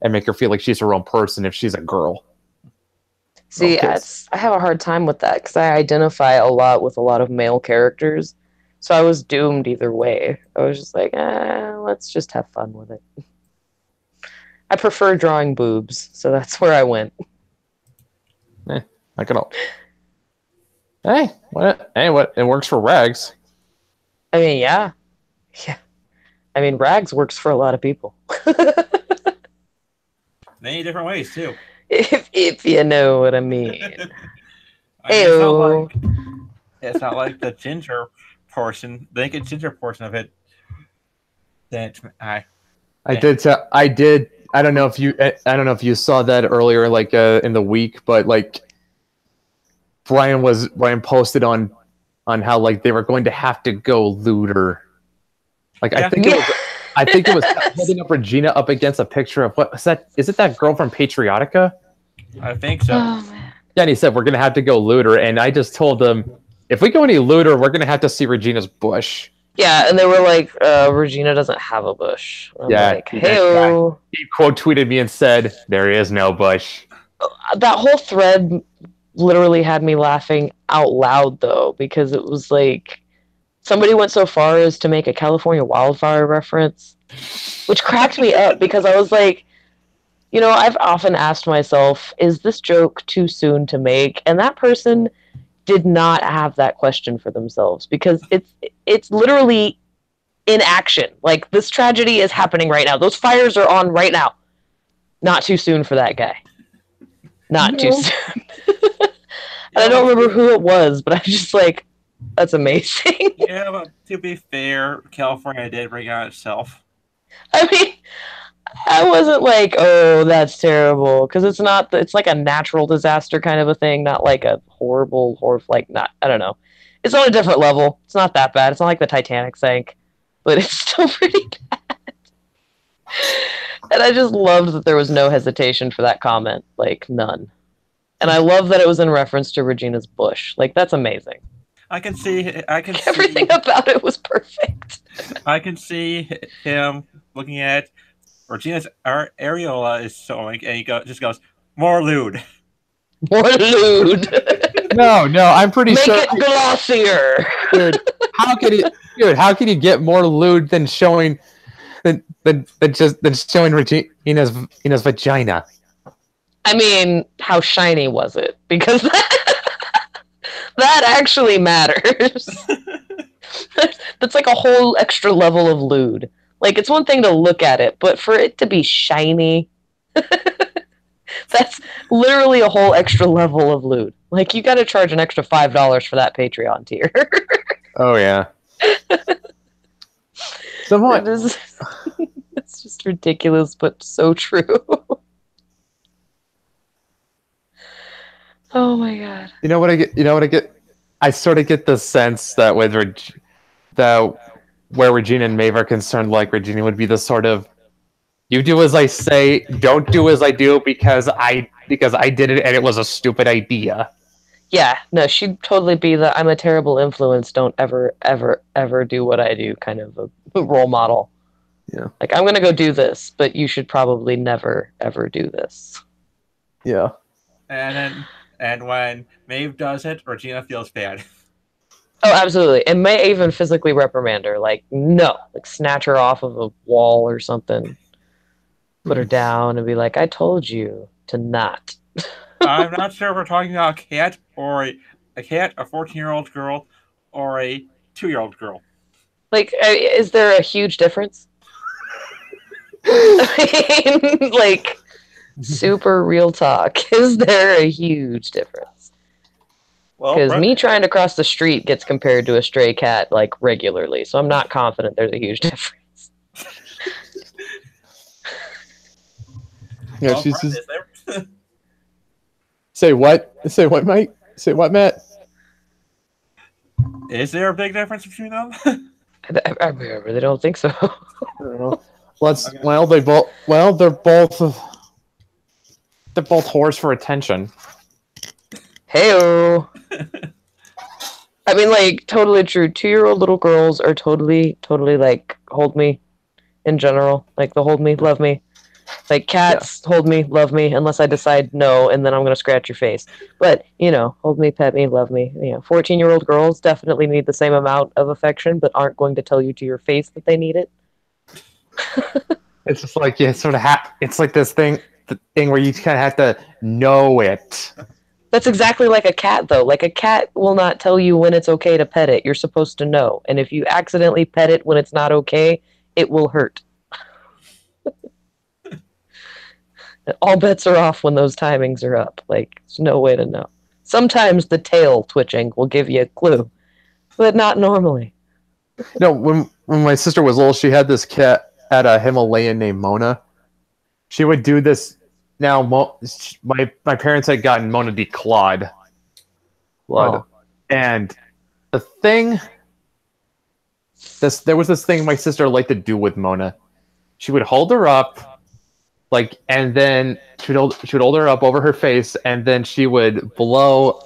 and make her feel like she's her own person if she's a girl. See, Okay. I have a hard time with that because I identify a lot with a lot of male characters. So I was doomed either way. I was just like, let's just have fun with it. I prefer drawing boobs, so that's where I went. I can all. Hey, what? Hey, what? It works for Rags. I mean, yeah. I mean, Rags works for a lot of people. Many different ways too. if you know what I mean. I mean, it's not like the ginger portion. The naked ginger portion of it. Then I did. I don't know if you saw that earlier, like in the week, but like Brian posted on how like they were going to have to go looter. Like I think it was holding up Regina up against a picture of what is that? Is it that girl from Patriotica? I think so. Oh, man. Yeah, and he said we're gonna have to go looter, and I just told them if we go any looter, we're gonna have to see Regina's bush. Yeah, and they were like, Regina doesn't have a bush. I'm like, hey-o. He quote tweeted me and said, "There is no bush." That whole thread literally had me laughing out loud, though, because it was like somebody went so far as to make a California wildfire reference, which cracked me up because I was like, you know, I've often asked myself, is this joke too soon to make? And that person did not have that question for themselves because it's literally in action. Like, this tragedy is happening right now. Those fires are on right now. Not too soon for that guy. Not too soon. And I don't remember who it was, but I was just like, that's amazing. Yeah, but to be fair, California did bring out itself. I mean, I wasn't like, oh, that's terrible, because it's not. It's like a natural disaster kind of a thing, not like a horrible, not. I don't know. It's on a different level. It's not that bad. It's not like the Titanic sank, but it's still pretty bad. And I just loved that there was no hesitation for that comment, like none. And I love that it was in reference to Regina's bush. Like, that's amazing. I can see everything about it was perfect. I can see him looking at Regina's areola is showing, and he just goes, more lewd. More lewd. No, I'm pretty sure. Make it glossier. Dude, how can you get more lewd than showing than showing Regina's vagina? I mean, how shiny was it? Because that actually matters. That's like a whole extra level of lewd. Like, it's one thing to look at it, but for it to be shiny, that's literally a whole extra level of lewd. Like, you got to charge an extra $5 for that Patreon tier. Oh, yeah. Somewhat. It's just ridiculous, but so true. Oh my god. You know what I get? I sort of get the sense that where Regina and Maeve are concerned, like Regina would be the sort of, you do as I say, don't do as I do because I did it and it was a stupid idea. Yeah, no, she'd totally be the I'm a terrible influence, don't ever, ever, ever do what I do kind of a role model. Yeah. Like, I'm gonna go do this, but you should probably never, ever do this. Yeah. And when Maeve does it, Regina feels bad. Oh, absolutely. And may even physically reprimand her. Like, no. Like, snatch her off of a wall or something. Put her down and be like, I told you to not. I'm not sure if we're talking about a cat or a cat, a 14-year-old girl, or a 2-year-old girl. Like, is there a huge difference? I mean, like, super real talk. Is there a huge difference? Because me trying to cross the street gets compared to a stray cat, like, regularly. So I'm not confident there's a huge difference. Yeah, she's just... Say what? Say what, Mike? Say what, Matt? Is there a big difference between them? I really don't think so. I don't know. They're both whores for attention. Hey-o. I mean, like, totally true. 2-year-old little girls are totally, totally like, hold me in general. Like, they'll hold me, love me. Like, cats hold me, love me, unless I decide no, and then I'm going to scratch your face. But, hold me, pet me, love me. 14-year-old girls definitely need the same amount of affection, but aren't going to tell you to your face that they need it. It's just like you sort of it's like this thing, the thing where you kind of have to know it. That's exactly like a cat, though. Like, a cat will not tell you when it's okay to pet it. You're supposed to know. And if you accidentally pet it when it's not okay, it will hurt. All bets are off when those timings are up. Like, there's no way to know. Sometimes the tail twitching will give you a clue, but not normally. No, when my sister was little, she had this cat at a Himalayan named Mona. She would do this. Now, my parents had gotten Mona declawed blood, and the thing. There was this thing my sister liked to do with Mona. She would hold her up, and then she would hold her up over her face, and then she would blow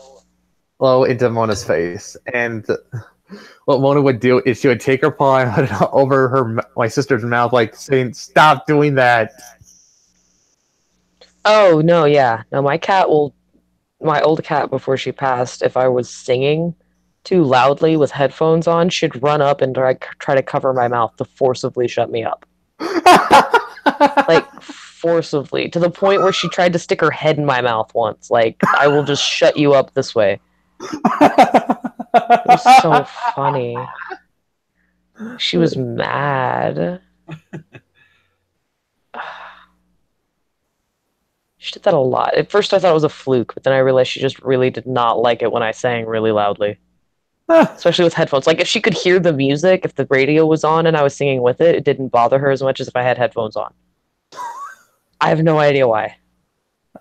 into Mona's face. And what Mona would do is she would take her paw and put it over my sister's mouth, like saying, "Stop doing that." Oh, no, yeah. No, my old cat, before she passed, if I was singing too loudly with headphones on, she'd run up and try to cover my mouth to forcibly shut me up. Like, forcibly. To the point where she tried to stick her head in my mouth once. Like, I will just shut you up this way. It was so funny. She was mad. She did that a lot. At first I thought it was a fluke, but then I realized she just really did not like it when I sang really loudly. Especially with headphones. Like, if she could hear the music, if the radio was on and I was singing with it, it didn't bother her as much as if I had headphones on. I have no idea why.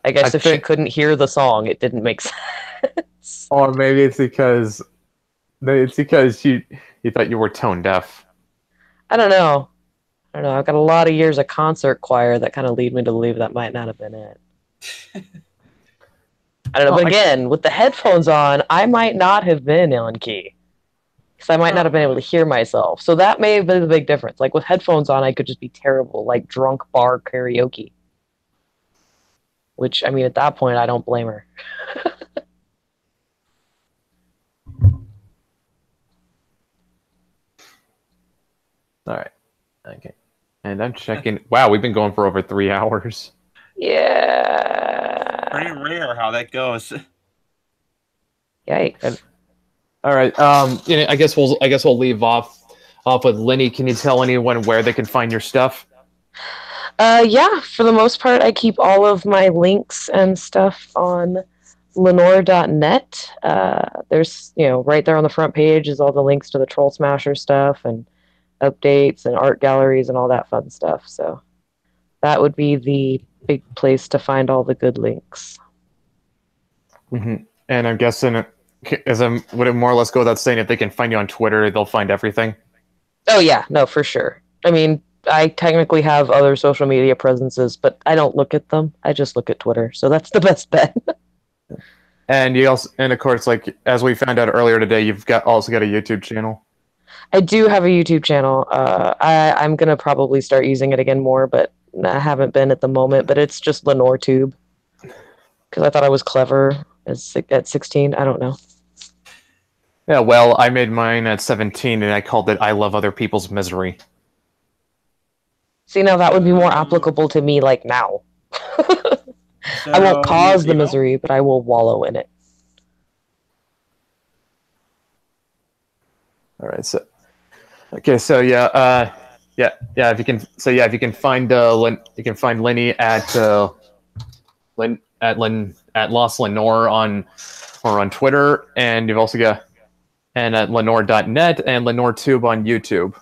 I guess if she couldn't hear the song, it didn't make sense. Or maybe it's because you thought you were tone deaf. I don't know. I've got a lot of years of concert choir that kind of lead me to believe that might not have been it. I don't know, but again, with the headphones on, I might not have been on key. Because I might not have been able to hear myself. So that may have been the big difference. Like, with headphones on, I could just be terrible, like drunk bar karaoke. Which, I mean, at that point, I don't blame her. All right. Okay. And I'm checking. Wow, we've been going for over 3 hours. Yeah. Pretty rare how that goes. Yikes. All right. I guess we'll leave off with Lenny. Can you tell anyone where they can find your stuff? Yeah, for the most part, I keep all of my links and stuff on Leanore.net. There's, right there on the front page is all the links to the Troll Smasher stuff and updates and art galleries and all that fun stuff. So that would be the big place to find all the good links. Mm-hmm. And I'm guessing, would it more or less go without saying, if they can find you on Twitter, they'll find everything? Oh, yeah, no, for sure. I mean, I technically have other social media presences, but I don't look at them. I just look at Twitter, so that's the best bet. And of course, like as we found out earlier today, you've also got a YouTube channel. I do have a YouTube channel. I'm gonna probably start using it again more, but I haven't been at the moment. But it's just Leanore Tube because I thought I was clever at 16. I don't know. Yeah, well, I made mine at 17, and I called it "I Love Other People's Misery." See, now that would be more applicable to me, like now. I won't cause the misery, but I will wallow in it. All right, so okay, so if you can find Lenny at Lost Leanore on Twitter, and you've also got at Leanore.net and LeanoreTube on YouTube.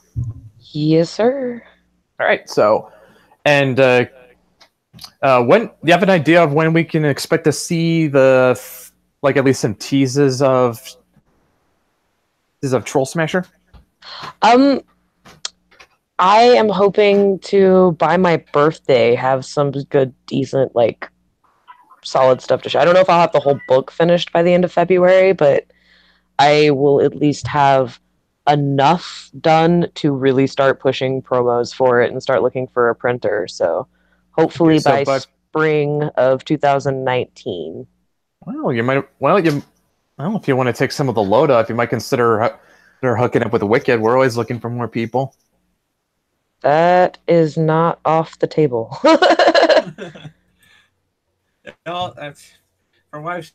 Yes, sir. All right, so when do you have an idea of when we can expect to see at least some teases of Troll Smasher? I am hoping to, by my birthday, have some good, decent, solid stuff to show. I don't know if I'll have the whole book finished by the end of February, but I will at least have enough done to really start pushing promos for it and start looking for a printer. So hopefully by spring of 2019. Well, you might. Well, I don't know if you want to take some of the load off. You might consider hooking up with Wicked. We're always looking for more people. That is not off the table. No, that's from what I've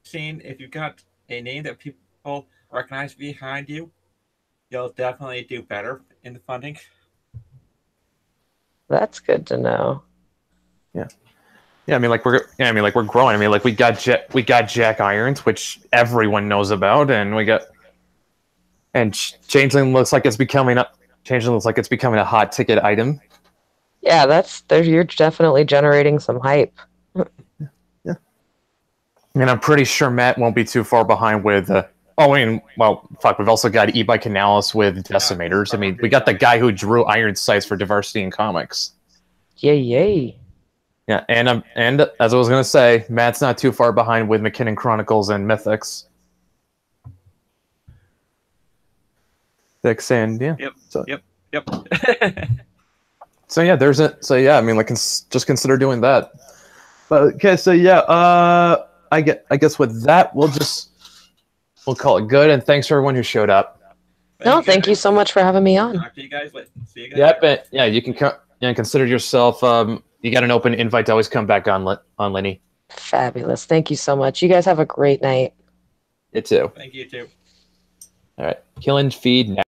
seen. If you've got a name that people recognize behind you, you'll definitely do better in the funding. That's good to know. Yeah. Yeah, I mean, like we're growing. I mean, like we got Jack Irons, which everyone knows about, and Changeling looks like it's becoming a hot ticket item. Yeah, you're definitely generating some hype. Yeah, and I'm pretty sure Matt won't be too far behind with. We've also got E by Canales with Decimators. I mean, we got the guy who drew Iron Sights for Diversity in Comics. Yay! Yeah, and as I was gonna say, Matt's not too far behind with McKinnon Chronicles and Mythics. And yeah. Yep. So, Yep. So yeah, I mean, like, just consider doing that. But okay, so yeah, I guess with that we'll call it good. And thanks for everyone who showed up. Thank you so much for having me on. Talk to you guys later. See you guys. Yep, yeah, you can consider yourself. You got an open invite to always come back on Lenny. Fabulous. Thank you so much. You guys have a great night. You too. Thank you too. All right, kill and feed now.